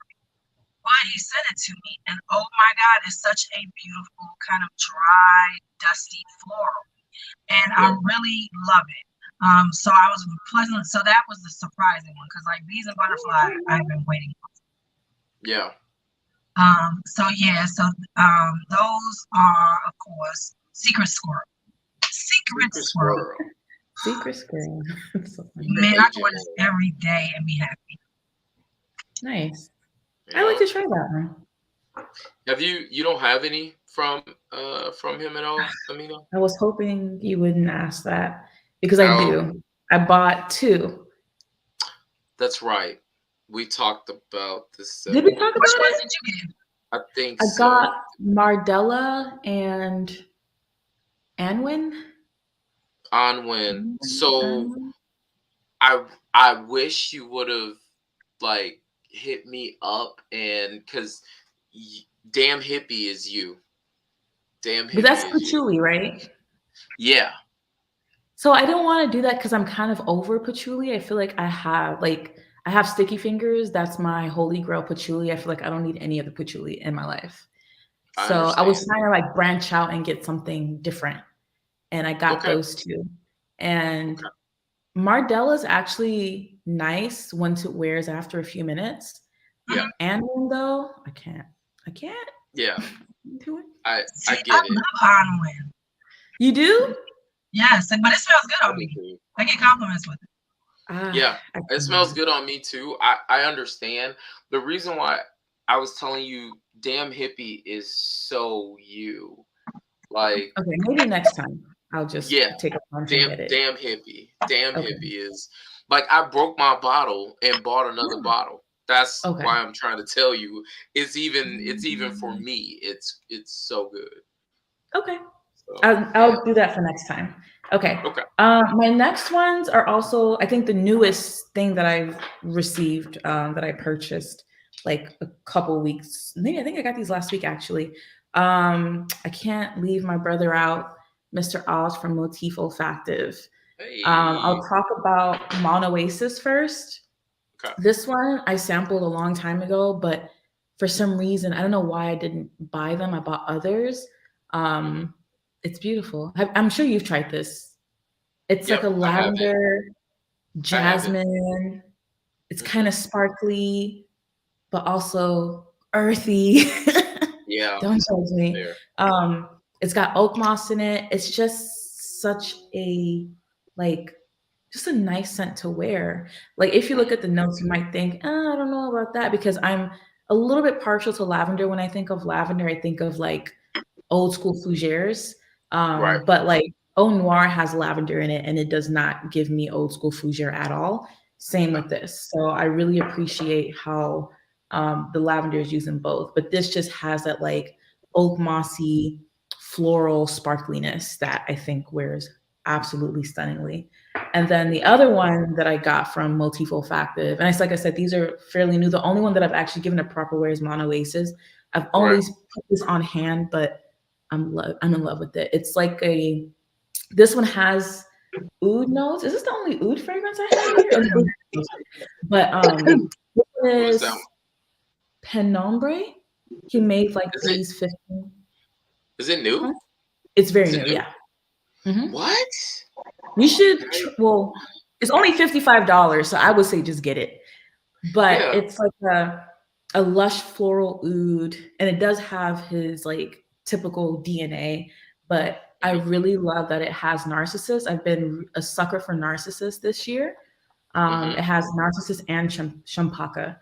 But he sent it to me, and oh my God, it's such a beautiful kind of dry, dusty floral. And I really love it. So I was pleasant. So that was the surprising one because like bees and butterfly, I've been waiting for. Yeah. So yeah, so those are of course secret squirrel. Secret squirrel. Secret squirrel. So Man, I can wear this every day and be happy. nice. Yeah. I like to try that one. Have you don't have any from him at all, Amina? I was hoping you wouldn't ask that because I do. I bought 2. That's right. We talked about this. Did we talk about Which ones it? did you get? I think I so. got Mardella and Anwin. Anwin. So I wish you would have like hit me up and because damn hippie is you. Damn hippie. But that's patchouli, right? Yeah. So I didn't want to do that because I'm kind of over patchouli. I feel like I have sticky fingers. That's my holy grail patchouli. I feel like I don't need any other patchouli in my life. So I was trying to like branch out and get something different. And I got those 2. And Mardella is actually nice once it wears after a few minutes. Yeah. Anwin though, I can't. Yeah. Do it. I get I it. love Anwin. You do? Yes, but it smells good on me. I get compliments with it. Yeah, it smells good on me too. I understand. The reason why I was telling you damn hippie is so you. Like okay, maybe next time I'll just take a punch and get it. Damn hippie. Damn hippie is like I broke my bottle and bought another bottle. That's why I'm trying to tell you. It's even for me. It's so good. Okay. So, I'll do that for next time. Okay. My next ones are also, I think, the newest thing that I've received that I purchased like a couple weeks. Maybe I think I got these last week actually. I can't leave my brother out, Mr. Oz from Motif Olfactive. Hey. I'll talk about Monoasis first. Okay. This one I sampled a long time ago, but for some reason, I don't know why I didn't buy them. I bought others. It's beautiful. I'm sure you've tried this. It's like a lavender, jasmine. It's kind of sparkly, but also earthy. Yeah. Don't judge me. It's got oak moss in it. It's just such a just a nice scent to wear. Like if you look at the notes, you might think, I don't know about that because I'm a little bit partial to lavender. When I think of lavender, I think of like old school fougères. But like Eau Noir has lavender in it and it does not give me old school fougere at all. Same with this. So I really appreciate how the lavender is used in both, but this just has that like oak mossy floral sparkliness that I think wears absolutely stunningly. And then the other one that I got from Motif Olfactive, and like I said, these are fairly new. The only one that I've actually given a proper wear is Monoasis. I've always put this on hand, but I'm in love with it. It's like this one has oud notes. Is this the only oud fragrance I have here? But this is Penombre. He made like these 15. Is it new? Huh? It's very new, yeah. Mm-hmm. What? You should. Well, it's only $55, so I would say just get it. But it's like a lush floral oud, and it does have his like typical DNA. But I really love that it has narcissus. I've been a sucker for narcissus this year. It has narcissus and champaca,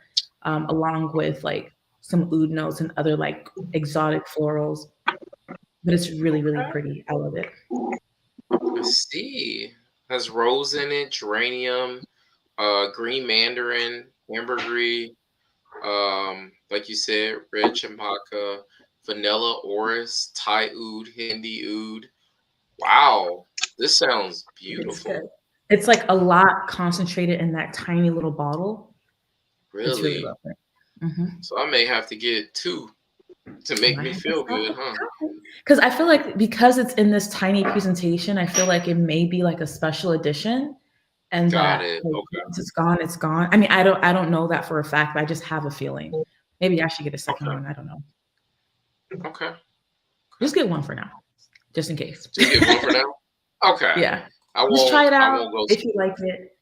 along with like some oud notes and other like exotic florals. But it's really, really pretty. I love it. Let's see. Has rose in it, geranium, green mandarin, ambergris, like you said, red champaca, vanilla orris, Thai oud, Hindi oud. Wow, this sounds It's good. beautiful. It's like a lot concentrated in that tiny little bottle. It's really Really. lovely. Mm-hmm. So I may have to get two to make me feel good, huh? Because I feel like because it's in this tiny presentation, I feel like it may be like a special edition, and Got that it. like, Okay. once it's gone, it's gone. I mean, I don't know that for a fact, but I just have a feeling. Maybe I should get a second Okay. one. I don't know. Okay. Just Okay. get one for now, just in case. Just get one for now. Okay. Yeah, I just try won't. it I out won't go. if you like it.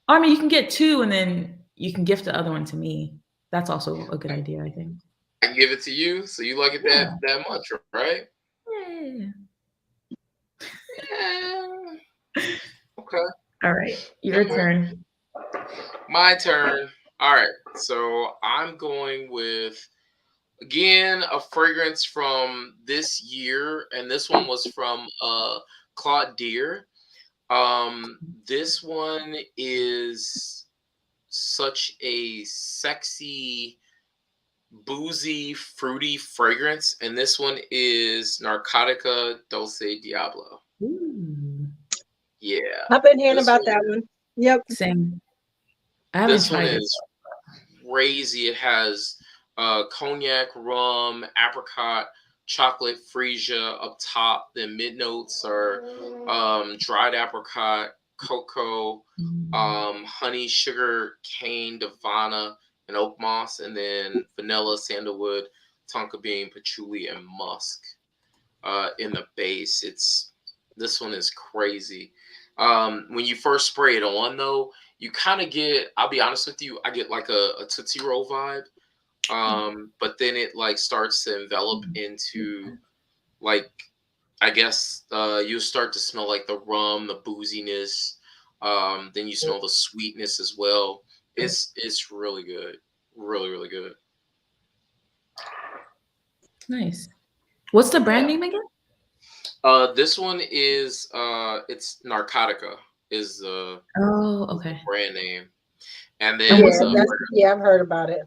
Or, I mean, you can get two, and then you can gift the other one to me. That's also a good idea, I think. I can give it to you, so you like it Yeah. that much, right? Yeah. Yeah. Okay. All right, All your right. turn. My turn. All right. So I'm going with again a fragrance from this year, and this one was from Claude Deer. This one is such a sexy, boozy, fruity fragrance, and this one is Narcotica Dulce Diablo. Ooh, Yeah, I've been hearing this about one. that one. Yep. same. I haven't This one tried it. is crazy. It has cognac, rum, apricot, chocolate freesia up top. The mid notes are dried apricot, cocoa, honey, sugar, cane, davana, and oak moss, and then vanilla, sandalwood, tonka bean, patchouli, and musk. In the base, this one is crazy. When you first spray it on, though, you kind of get. I'll be honest with you, I get like a Tootsie Roll vibe. But then it like starts to envelop into like I guess you start to smell like the rum, the booziness. Then you smell the sweetness as well. It's really good, really good. Nice. What's the brand Yeah. name again? This one is it's Narcotica is Oh, the okay. brand name, and And then what's Yeah, the that's I've heard about it.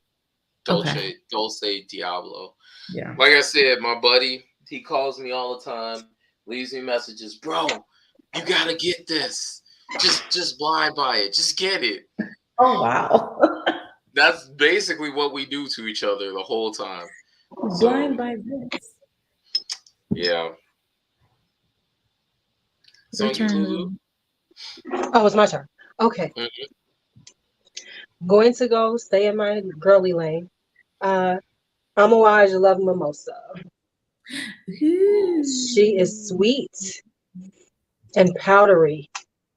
okay? Dulce Diablo. Yeah. Like I said, my buddy, he calls me all the time, leaves me messages, bro. You gotta get this. Just blind buy it. Just get it. Oh wow. That's basically what we do to each other the whole time. Blind So by this. yeah. It's Your on you, turn, Lulu. Lou. Oh, it's my turn. Okay. Mm-hmm. Going to go stay in my girly lane. Amouage Love Mimosa. She is sweet and powdery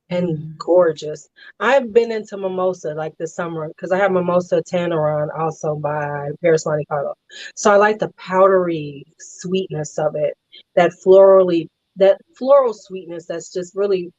and gorgeous. I've been into mimosa like this summer because I have Mimosa Tanneron also by Paris Monaco. So I like the powdery sweetness of it, that floral sweetness that's just really,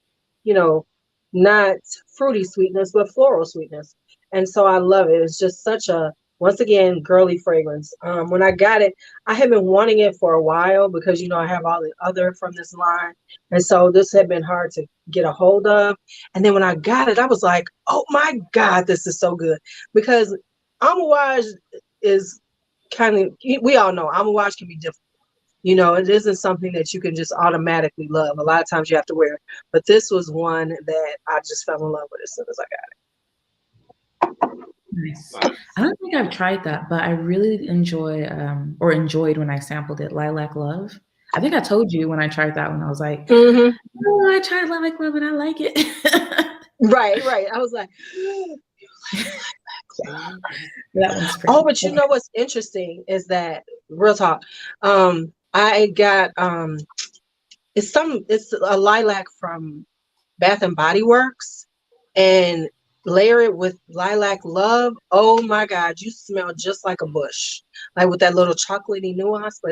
you know, not fruity sweetness, but floral sweetness. And so I love it. It's just such a once again girly fragrance. When I got it, I had been wanting it for a while because I have all the other from this line, and so this had been hard to get a hold of. And then when I got it, I was like, oh my God, this is so good. Because Amouage is kind of, we all know Amouage can be difficult. It isn't something that you can just automatically love. A lot of times you have to wear it. But this was one that I just fell in love with as soon as I got it. Nice. I don't think I've tried that, but I really enjoyed when I sampled it. Lilac Love. I think I told you when I tried that one. I was like, Mm-hmm. oh, I tried Lilac Love and I like it. Right. I was like, That one's pretty. oh, but what's interesting is that real talk. I got it's a lilac from Bath and Body Works, and layer it with Lilac Love. Oh my God, you smell just like a bush, like with that little chocolatey nuance, but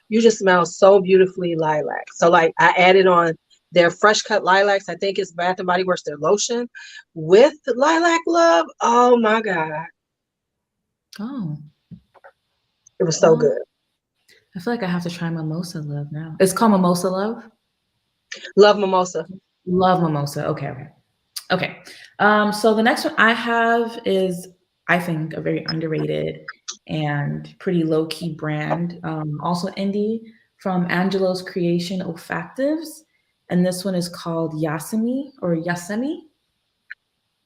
you just smell so beautifully lilac. So like I added on their fresh cut lilacs. I think it's Bath and Body Works, their lotion with Lilac Love. Oh my God, Oh, it was so well, good. I feel like I have to try Mimosa Love now. It's called Mimosa Love? Love Mimosa. Love Mimosa. Okay. So the next one I have is, I think, a very underrated and pretty low key brand, also indie from Angelo's Creation Olfactives. And this one is called Yasemi or Yasemi.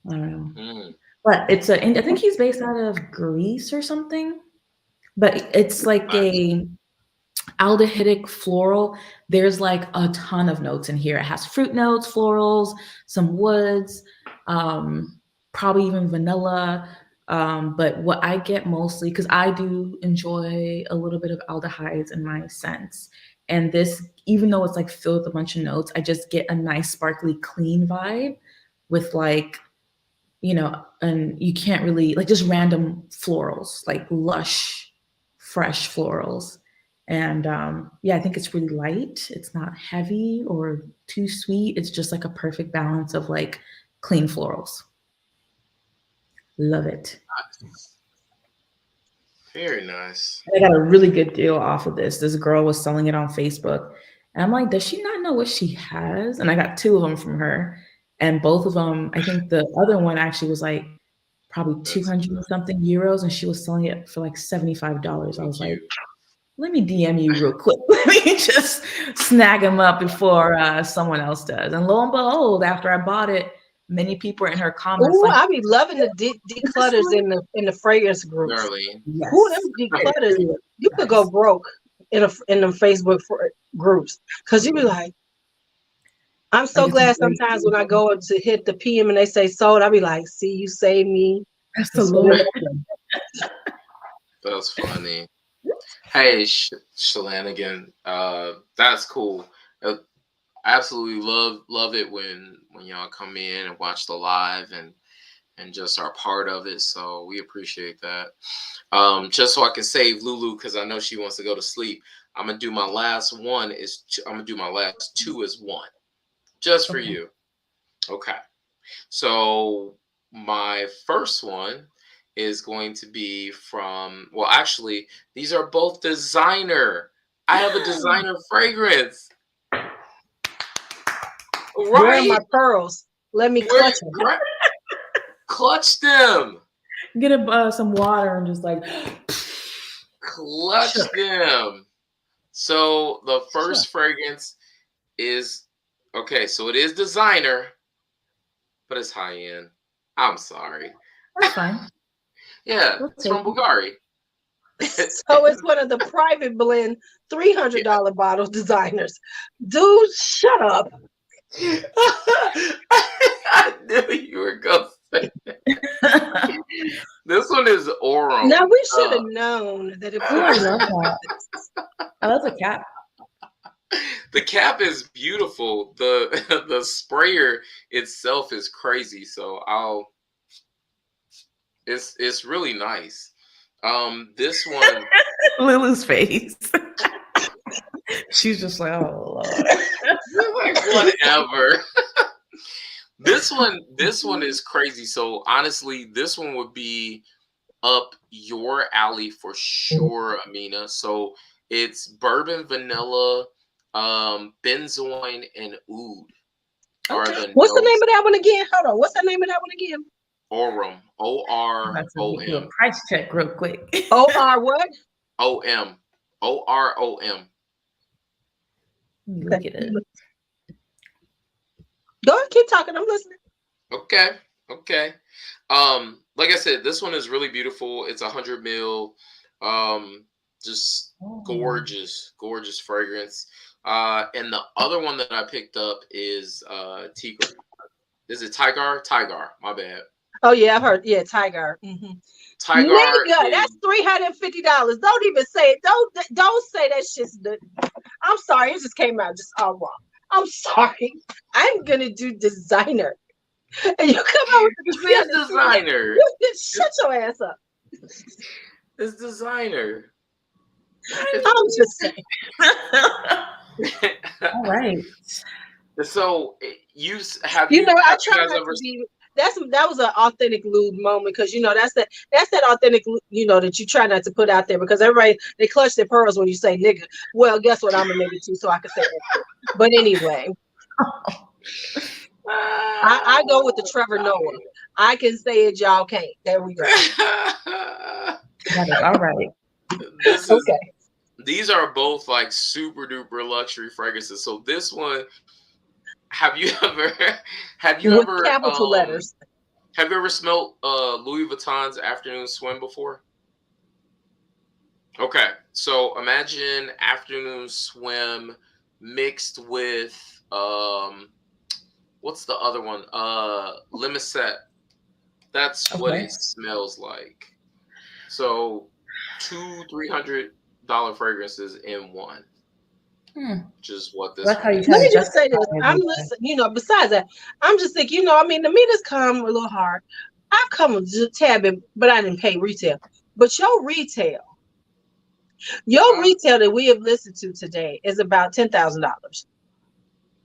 I don't know. But it's I think he's based out of Greece or something. But it's like a aldehydic floral. There's like a ton of notes in here. It has fruit notes, florals, some woods, probably even vanilla. But what I get mostly, because I do enjoy a little bit of aldehydes in my scents. And this, even though it's like filled with a bunch of notes, I just get a nice, sparkly, clean vibe with like, and you can't really, like, just random florals, like lush, fresh florals. And I think it's really light. It's not heavy or too sweet. It's just like a perfect balance of like clean florals. Love it. Very nice. I got a really good deal off of this. This girl was selling it on Facebook. And I'm like, does she not know what she has? And I got 2 of them from her. And both of them, I think the other one actually was like probably 200 and something euros. And she was selling it for like $75. I was like, let me DM you real quick. Let me just snag them up before someone else does. And lo and behold, after I bought it, many people in her comments. Ooh, I be loving the declutters in the fragrance groups. Yes. Ooh, them declutters. You could go broke in them Facebook groups because you be like, I'm so glad sometimes when I go to hit the PM and they say sold, I be like, see, you saved me. That's the Lord. That's funny. Hey, Shalanigan, that's cool. I absolutely love it when y'all come in and watch the live and just are part of it. So we appreciate that. Just so I can save LuuLuu because I know she wants to go to sleep. I'm gonna do my last one. I'm gonna do my last 2 as one, just for you. Okay. So my first one is going to be from, well, actually, these are both designer. I have a designer fragrance. Right? Where are my pearls? Let me clutch them. Right? Clutch them. Get some water and just like clutch them. So the first fragrance is, okay, so it is designer, but it's high end. I'm sorry. That's fine. Yeah, it's from Bulgari. So it's one of the private blend $300 bottle designers. Dude, shut up. I knew you were going to say that. This one is Aurum. Now we should have known that if we I love that. I love the cap. The cap is beautiful. The sprayer itself is crazy. So it's really nice. This one, LuuLuu's face. She's just like, oh Lord. Like whatever. This one is crazy. So honestly, this one would be up your alley for sure, Amina. So it's bourbon, vanilla, benzoin, and oud. What's the name of that one again? Hold on. What's the name of that one again? Aurum. O-R-O-M. Do a price check real quick. O-R what? O-M. O-R-O-M. Look at it. Go ahead, keep talking. I'm listening. Okay. Like I said, this one is really beautiful. It's 100 mil. Just gorgeous fragrance. And the other one that I picked up is Tiger. Is it Tiger? Tiger, my bad. Oh yeah, I've heard. Yeah, Tiger. Mm-hmm. Tiger. Nigga, that's $350. Don't even say it. Don't say that shit's good. I'm sorry, it just came out just all wrong. I'm sorry. I'm gonna do designer, and you come out with the designer. Shut your ass up. It's designer. I'm just saying. All right. So you I try not to be. That was an authentic lewd moment because that's that authentic that you try not to put out there because everybody they clutch their pearls when you say nigga. Well, guess what? I'm a nigga too, so I can say that. But anyway, I go with the Trevor Noah. I can say it, y'all can't. There we go. That is all right. these are both like super duper luxury fragrances. So this one, have you ever have you With ever capital letters. have you ever smelled Louis Vuitton's Afternoon Swim before? Okay, so imagine Afternoon Swim mixed with what's the other one? Limousin. That's what Okay. it smells like. So $200-$300 fragrances in one, which is what this That's how one you is. try Let to me just say this. justify I'm it. listening, besides that, I'm just thinking, I mean, the meters come a little hard. I come a tad bit, but I didn't pay retail. But your retail that we have listened to today is about $10,000.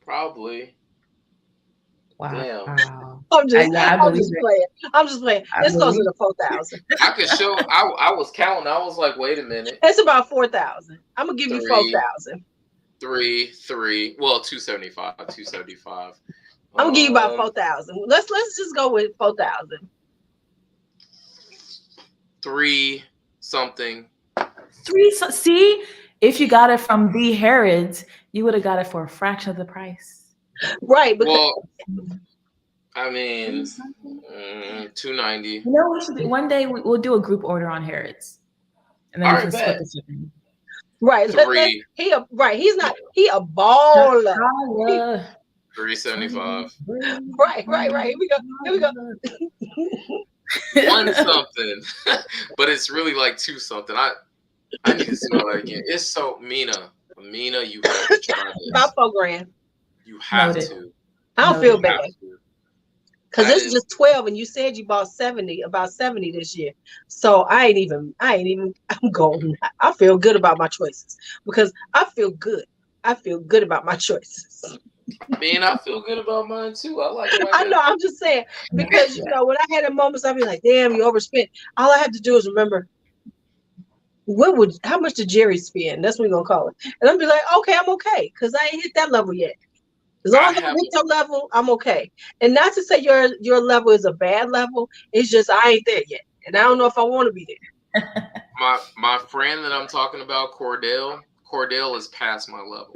Probably. Wow. Damn. I'm just it. playing. I'm just playing. It's closer to 4,000. I could show. I was counting. I was like, wait a minute. It's about 4,000. I'm gonna give you 4,000. 3. Well, 275. 275. I'm gonna give you about 4,000. Let's just go with 4,000. 3 something. 3. See, if you got it from the Harrods, you would have got it for a fraction of the price. Right. Well, I mean, 290. You know, we should one day we'll do a group order on Harrods, and then we can split the shipping. Right. 3. He a baller. 375. Right. Here we go. 1 something. But it's really like 2 something. I need to smell that again. It's so Mina, you have to try this. About $4,000. You have Noted. to. I don't feel bad. To. Because this is just 12, and you said you bought about 70 this year. So I ain't even, I'm going. I feel good about my choices because I feel good. I feel good about my choices. I mean, I feel good about mine too. I like mine. I know, I'm just saying, because, when I had moments, I'd be like, damn, you overspent. All I have to do is remember, how much did Jerry spend? That's what we're going to call it. And I'll be like, okay, I'm okay, because I ain't hit that level yet. As long as I hit your level, I'm okay. And not to say your level is a bad level. It's just I ain't there yet. And I don't know if I want to be there. My friend that I'm talking about, Cordell is past my level.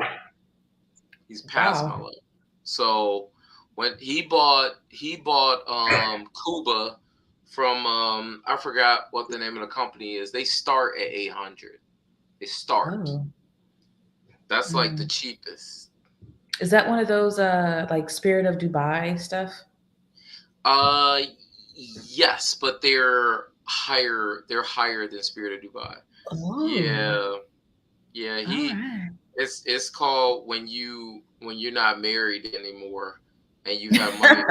He's past my level. So when he bought Cuba from I forgot what the name of the company is. They start at 800. They start. Oh. That's like the cheapest. Is that one of those like Spirit of Dubai stuff? Yes, but they're higher. They're higher than Spirit of Dubai. Oh. Yeah. It's called when you're not married anymore and you have money.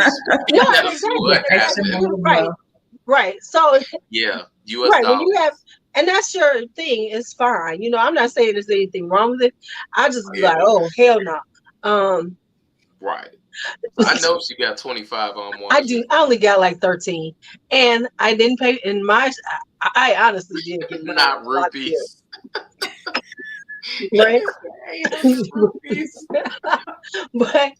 Right. So yeah, US dollars. When you have, and that's your thing. It's fine. I'm not saying there's anything wrong with it. I just be like, oh hell no. Right. I know she got 25 on one. I do. I only got like 13, and I didn't pay. In I honestly didn't get not rupees. Right. But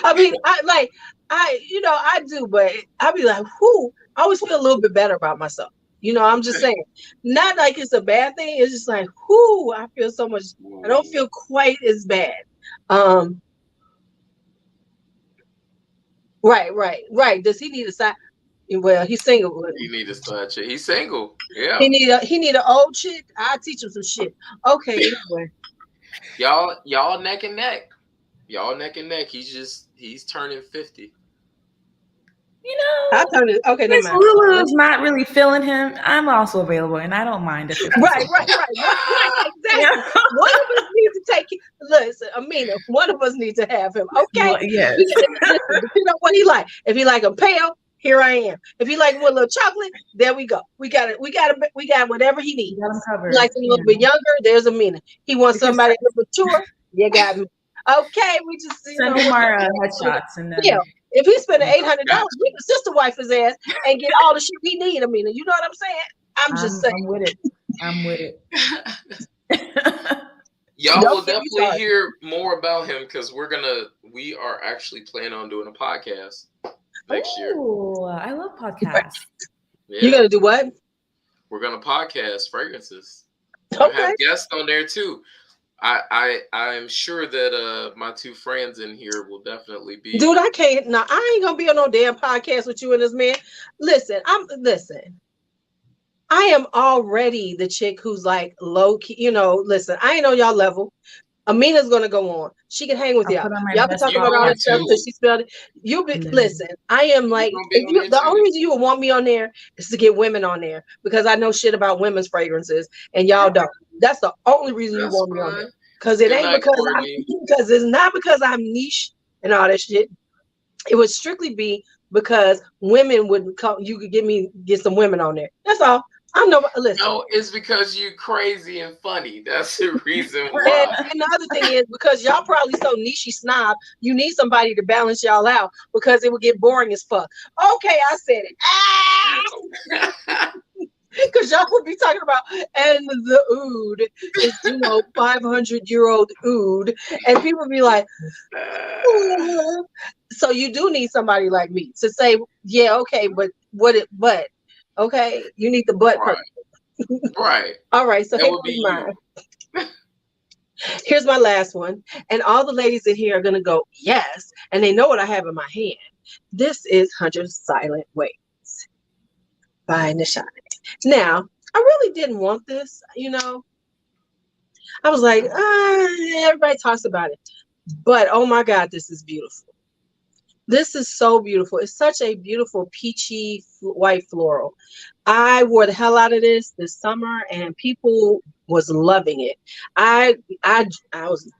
I mean, I do, but I be like, whoo, I always feel a little bit better about myself. I'm just saying, not like it's a bad thing. It's just like, whoo, I feel so much. I don't feel quite as bad. Right. Does he need a side? Well, he's single. He need a side chick. He's single. Yeah. He need an old chick. I'll teach him some shit. Okay. Anyway. Y'all neck and neck. He's turning 50. I turned it. Okay, Miss LuuLuu's not really feeling him. I'm also available, and I don't mind if it's right. Exactly. Yeah. One of us needs to take. Listen, Amina. One of us needs to have him. Okay. Well, yes. Depending on what he like. If he like a pale, here I am. If he like a little chocolate, there we go. We got it. We got whatever he needs. He likes a little bit younger. There's Amina. He wants somebody mature. You got me. Okay, we just send him our headshots and then. Yeah. If he spent $800, we can sister wife his ass and get all the shit he need. I mean, you know what I'm saying? I'm just saying. I'm with it. Y'all will definitely hear more about him because we are actually planning on doing a podcast next year. Oh, I love podcasts. Yeah. You're gonna do what? we're gonna podcast fragrances. We'll Okay. have guests on there too. I'm sure that my two friends in here will definitely be. Dude, I can't. No, I ain't gonna be on no damn podcast with you and this man. Listen. I am already the chick who's like low key. Listen. I ain't on y'all level. Amina's gonna go on. She can hang with I'll y'all. put on my Y'all can best talk You about all outfit that going stuff too. because to? she spelled it. You be And then listen. I am You like gonna be on there the only too? reason you would want me on there is to get women on there because I know shit about women's fragrances and y'all don't. That's the only reason you That's want me on there. fine. Because it Good ain't night, because Courtney. because it's not because I'm niche and all that shit. It would strictly be because women would come. You could get some women on there. That's all. I'm no listen. No, it's because you crazy and funny. That's the reason And, why. and the other thing is because y'all probably so niche snob, you need somebody to balance y'all out because it would get boring as fuck. Okay, I said it. Because y'all would be talking about, and the oud is 500-year-old oud, and people would be like, "Ooh." So you do need somebody like me to say, yeah, okay, but okay, you need the butt part. Right. All right, so That would be you. here's my last one. And all the ladies in here are going to go, yes. And they know what I have in my hand. This is 100 Silent Ways by Nishani. Now, I really didn't want this, I was like, everybody talks about it. But oh my God, this is beautiful. This is so beautiful. It's such a beautiful peachy white floral. I wore the hell out of this summer, and people was loving it. I was,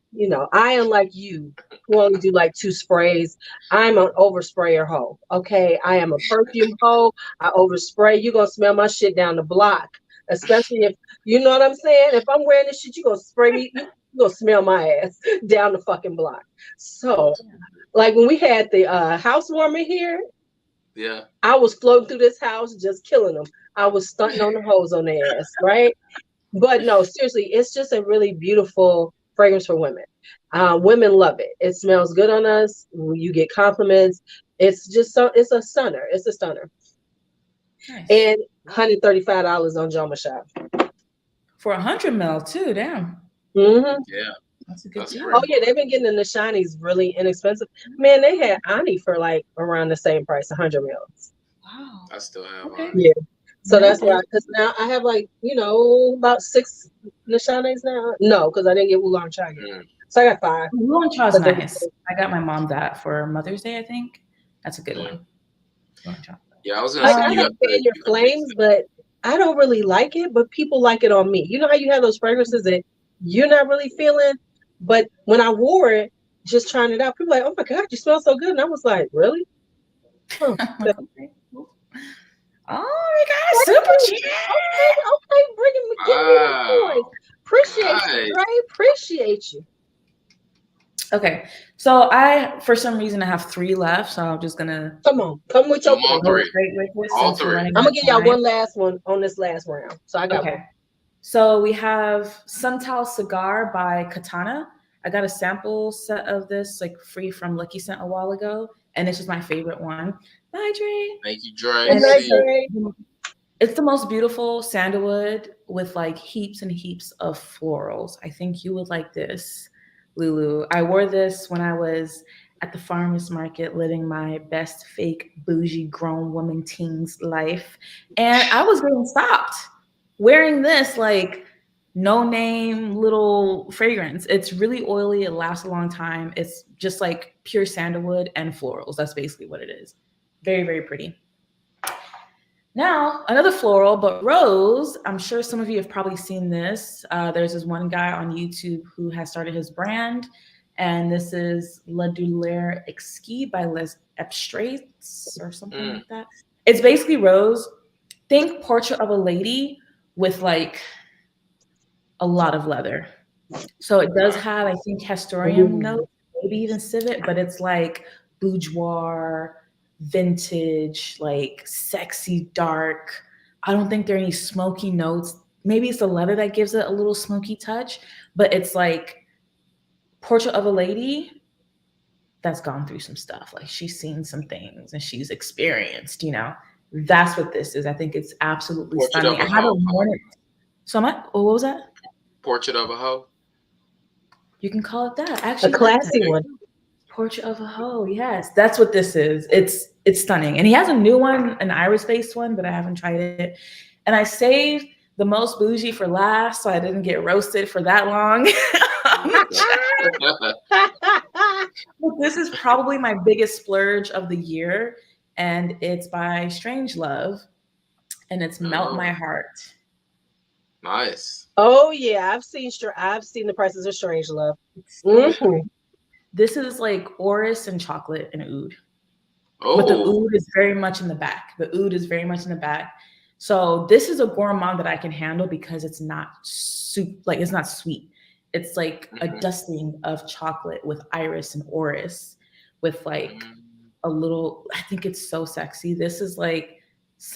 I am like you, who only do like 2 sprays. I'm an oversprayer hoe. Okay, I am a perfume hoe. I overspray. You gonna smell my shit down the block, especially if you know what I'm saying. If I'm wearing this shit, you gonna spray me. You gonna smell my ass down the fucking block. So. Like when we had the housewarming here, Yeah. I was floating through this house just killing them. I was stunting on the hoes on their ass, right? But no, seriously, it's just a really beautiful fragrance for women. Women love it. It smells good on us. You get compliments. It's just it's a stunner. It's a stunner. Nice. And $135 on Joma Shop. For 100 ml too, damn. Mm-hmm. Yeah. That's a good deal. Oh yeah, they've been getting the Shinies really inexpensive. Man, they had Ani for like around the same price, 100 mils. Wow. I still have Okay. one. Yeah. So that's Okay. why, because now I have like, about 6 Nishanes now. No, because I didn't get Oolong Cha yet. So I got 5. Oolong Cha's But they- nice. I got my mom that for Mother's Day, I think. That's a good one. Oolong Cha. Yeah, I was gonna Like, say I you like got the Fan Your Flames, but I don't really like it, but people like it on me. You know how you have those fragrances that you're not really feeling? But when I wore it, just trying it out, people were like, oh my God, you smell so good. And I was like, really? Oh, Okay. Oh my God, super cheap. Okay, bringing me, giving me the points. Appreciate you, Dre. Appreciate you. Okay, so for some reason, I have 3 left, so I'm just gonna Come with your all point. three. Since we're running I'm out gonna of give y'all time. one last one on this last round. So I got Okay. one. So we have Suntal Cigar by Katana. I got a sample set of this, like free from Lucky Scent a while ago, and this is my favorite one. Bye, Dre. Thank you, Dre. Good night, Dre. It's the most beautiful sandalwood with like heaps and heaps of florals. I think you would like this, LuuLuu. I wore this when I was at the farmer's market living my best fake bougie grown woman teens life. And I was getting stopped wearing this like no name little fragrance. It's really oily. It lasts a long time. It's just like pure sandalwood and florals. That's basically what it is. Very, very pretty. Now, another floral, but rose. I'm sure some of you have probably seen this. There's this one guy on YouTube who has started his brand, and this is La Douleur Exquis by Les Abstraits or something like that. It's basically rose. Think Portrait of a Lady with like a lot of leather. So it does have, I think, Castoreum notes, maybe even civet, but it's like boudoir, vintage, like sexy, dark. I don't think there are any smoky notes. Maybe it's the leather that gives it a little smoky touch, but it's like Portrait of a Lady that's gone through some stuff. Like she's seen some things and she's experienced, That's what this is. I think it's absolutely Portrait stunning. of I a hoe. haven't worn it. So what was that? Portrait of a hoe. You can call it that. I A actually like that. classy one. Portrait of a hoe. Yes, that's what this is. It's stunning. And he has a new one, an iris-based one, but I haven't tried it. And I saved the most bougie for last, so I didn't get roasted for that long. But this is probably my biggest splurge of the year, and it's by Strangelove, and it's Melt My Oh, Heart. nice. Oh yeah, I've seen the prices of Strange Love. So this is like orris and chocolate and oud. But the Oh. oud is very much in the back. The oud is very much in the back. So this is a gourmand that I can handle because it's not soup, like it's not sweet. It's like a Mhm. dusting of chocolate with iris and orris, with like Mm. a little. I think it's so sexy. This is like,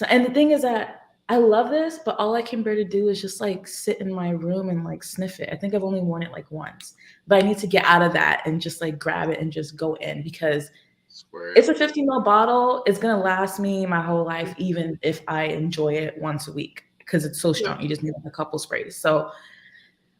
and the thing is that I love this, but all I can bear to do is just like sit in my room and like sniff it. I think I've only worn it like once, but I need to get out of that and just like grab it and just go in because Swear. it's a 50 ml bottle. It's gonna last me my whole life, even if I enjoy it once a week because it's so strong. You just need like a couple sprays. So,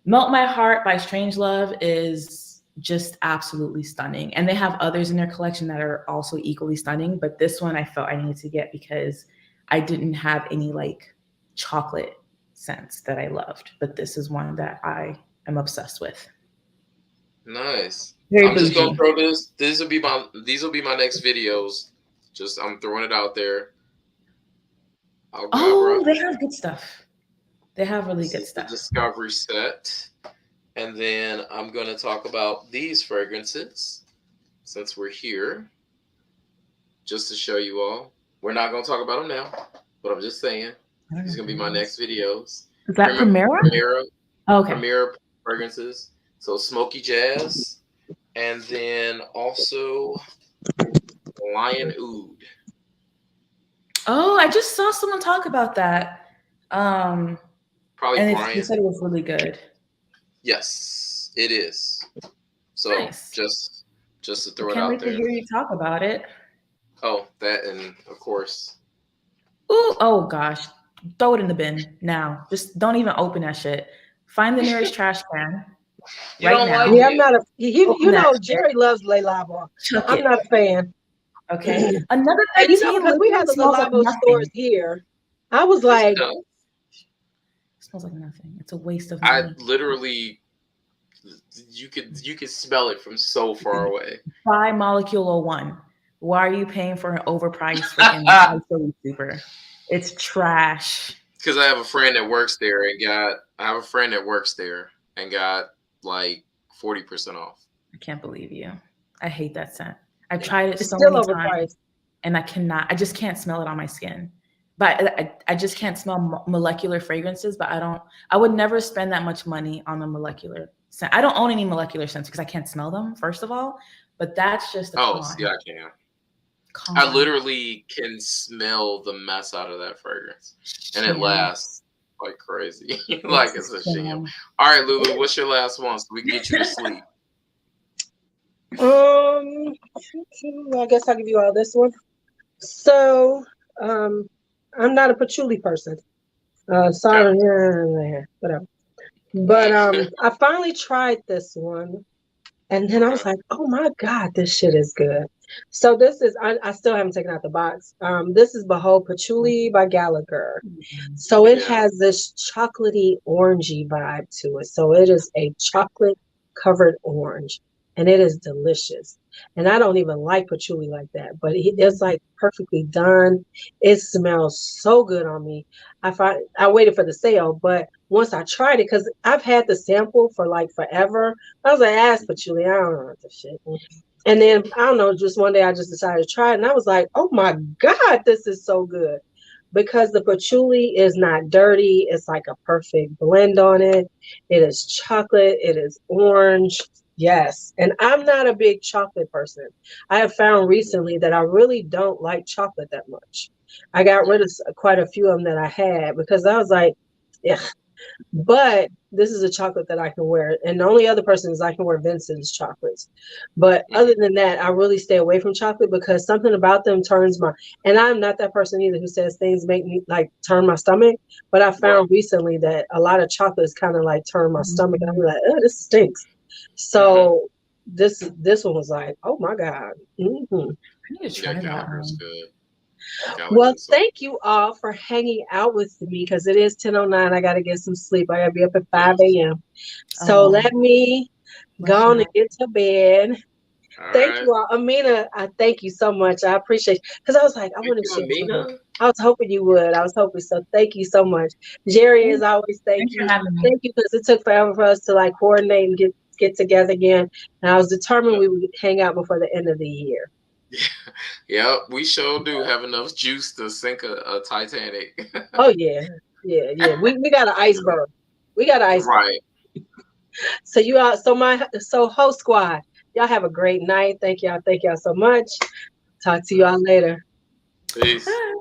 Melt My Heart by Strangelove is just absolutely stunning, and they have others in their collection that are also equally stunning. But this one I felt I needed to get because I didn't have any like chocolate scents that I loved. But this is one that I am obsessed with. Nice. Very I'm just gonna bougie. throw this. These will be my next videos. Just I'm throwing it out there. I'll grab her Oh, up. they have good stuff. They have really This good is the stuff. Discovery set. And then I'm gonna talk about these fragrances since we're here, just to show you all. We're not gonna talk about them now, but I'm just saying these are gonna be my next videos. Is that Primera? Primera, Oh, okay. Primera fragrances. So Smoky Jazz, and then also Lion Oud. Oh, I just saw someone talk about that. Um, Probably and he Brian. said it was really good. Yes, it is. So Nice. just to I throw it can't out wait to there. hear you talk about it. Oh, that and of course. Ooh, oh gosh. Throw it in the bin now. Just don't even open that shit. Find the nearest trash can You right don't like now. Yeah, I'm it. not a Open that shit. Jerry loves Le Labo. Chuck I'm it. not a fan. Okay. Another And 13 because we literally have the smells like Lalabo stores nothing. here, I was Of course it like, does. It smells like nothing. It's a waste of I money. literally you could smell it from so far away. Buy Molecule 01. Why are you paying for an overpriced freaking Philly super? It's trash. Because I have a friend that works there and got like 40% off. I can't believe you. I hate that scent. I've tried it it's so still many times overpriced. and I just can't smell it on my skin. But I just can't smell molecular fragrances, but I would never spend that much money on a molecular scent. I don't own any molecular scents because I can't smell them, first of all. But that's just a Oh, con. yeah, I can. I Con. literally can smell the mess out of that fragrance, and it Sham. lasts like crazy. Like it's a sham. Sham. All right, Lulu, what's your last one so we can get you to sleep? I guess I'll give you all this one. So, I'm not a patchouli person. Sorry, whatever. But I finally tried this one, and then I was like, "Oh my God, this shit is good." So this is I still haven't taken out the box. This is Behold Patchouli by Gallagher. So it has this chocolatey orangey vibe to it. So it is a chocolate covered orange, and it is delicious. And I don't even like patchouli like that, but it's like perfectly done. It smells so good on me. I waited for the sale, but once I tried it, because I've had the sample for like forever, I was like, ask patchouli, I don't know what the shit. And then I don't know, just one day I just decided to try it, and I was like, oh my God, this is so good. Because the patchouli is not dirty, it's like a perfect blend on it. It is chocolate, it is orange. Yes. And I'm not a big chocolate person. I have found recently that I really don't like chocolate that much. I got rid of quite a few of them that I had because I was like, yeah. But this is a chocolate that I can wear. And the only other person is I can wear Vincent's chocolates. But other than that, I really stay away from chocolate because something about them turns my, and I'm not that person either who says things make me like turn my stomach. But I Right. found recently that a lot of chocolates kind of like turn my stomach. And I'm like, oh, this stinks. Mm-hmm. So this one was like, oh my God. I need to Yeah, try that Gallagher's one. good. Well, Gallagher's so thank you all for hanging out with me because it is 10:09. I got to get some sleep. I got to be up at 5 yes. a.m. So Oh, let me bless go your on and heart. get to bed. All Thank right. you all. Amina, I thank you so much. I appreciate because I was like, I Thank want to you, share some. Amina. I was hoping you would. I was hoping so. Thank you so much. Jerry, as always, thank Thanks you. for having me. Thank you because it took forever for us to like coordinate and get together again. And I was determined Yep. we would hang out before the end of the year. Yep. We sure do have enough juice to sink a Titanic. Oh yeah. Yeah, yeah. We got an iceberg. We got an iceberg. Right. So so host squad, y'all have a great night. Thank y'all so much. Talk to y'all later. Peace. Bye.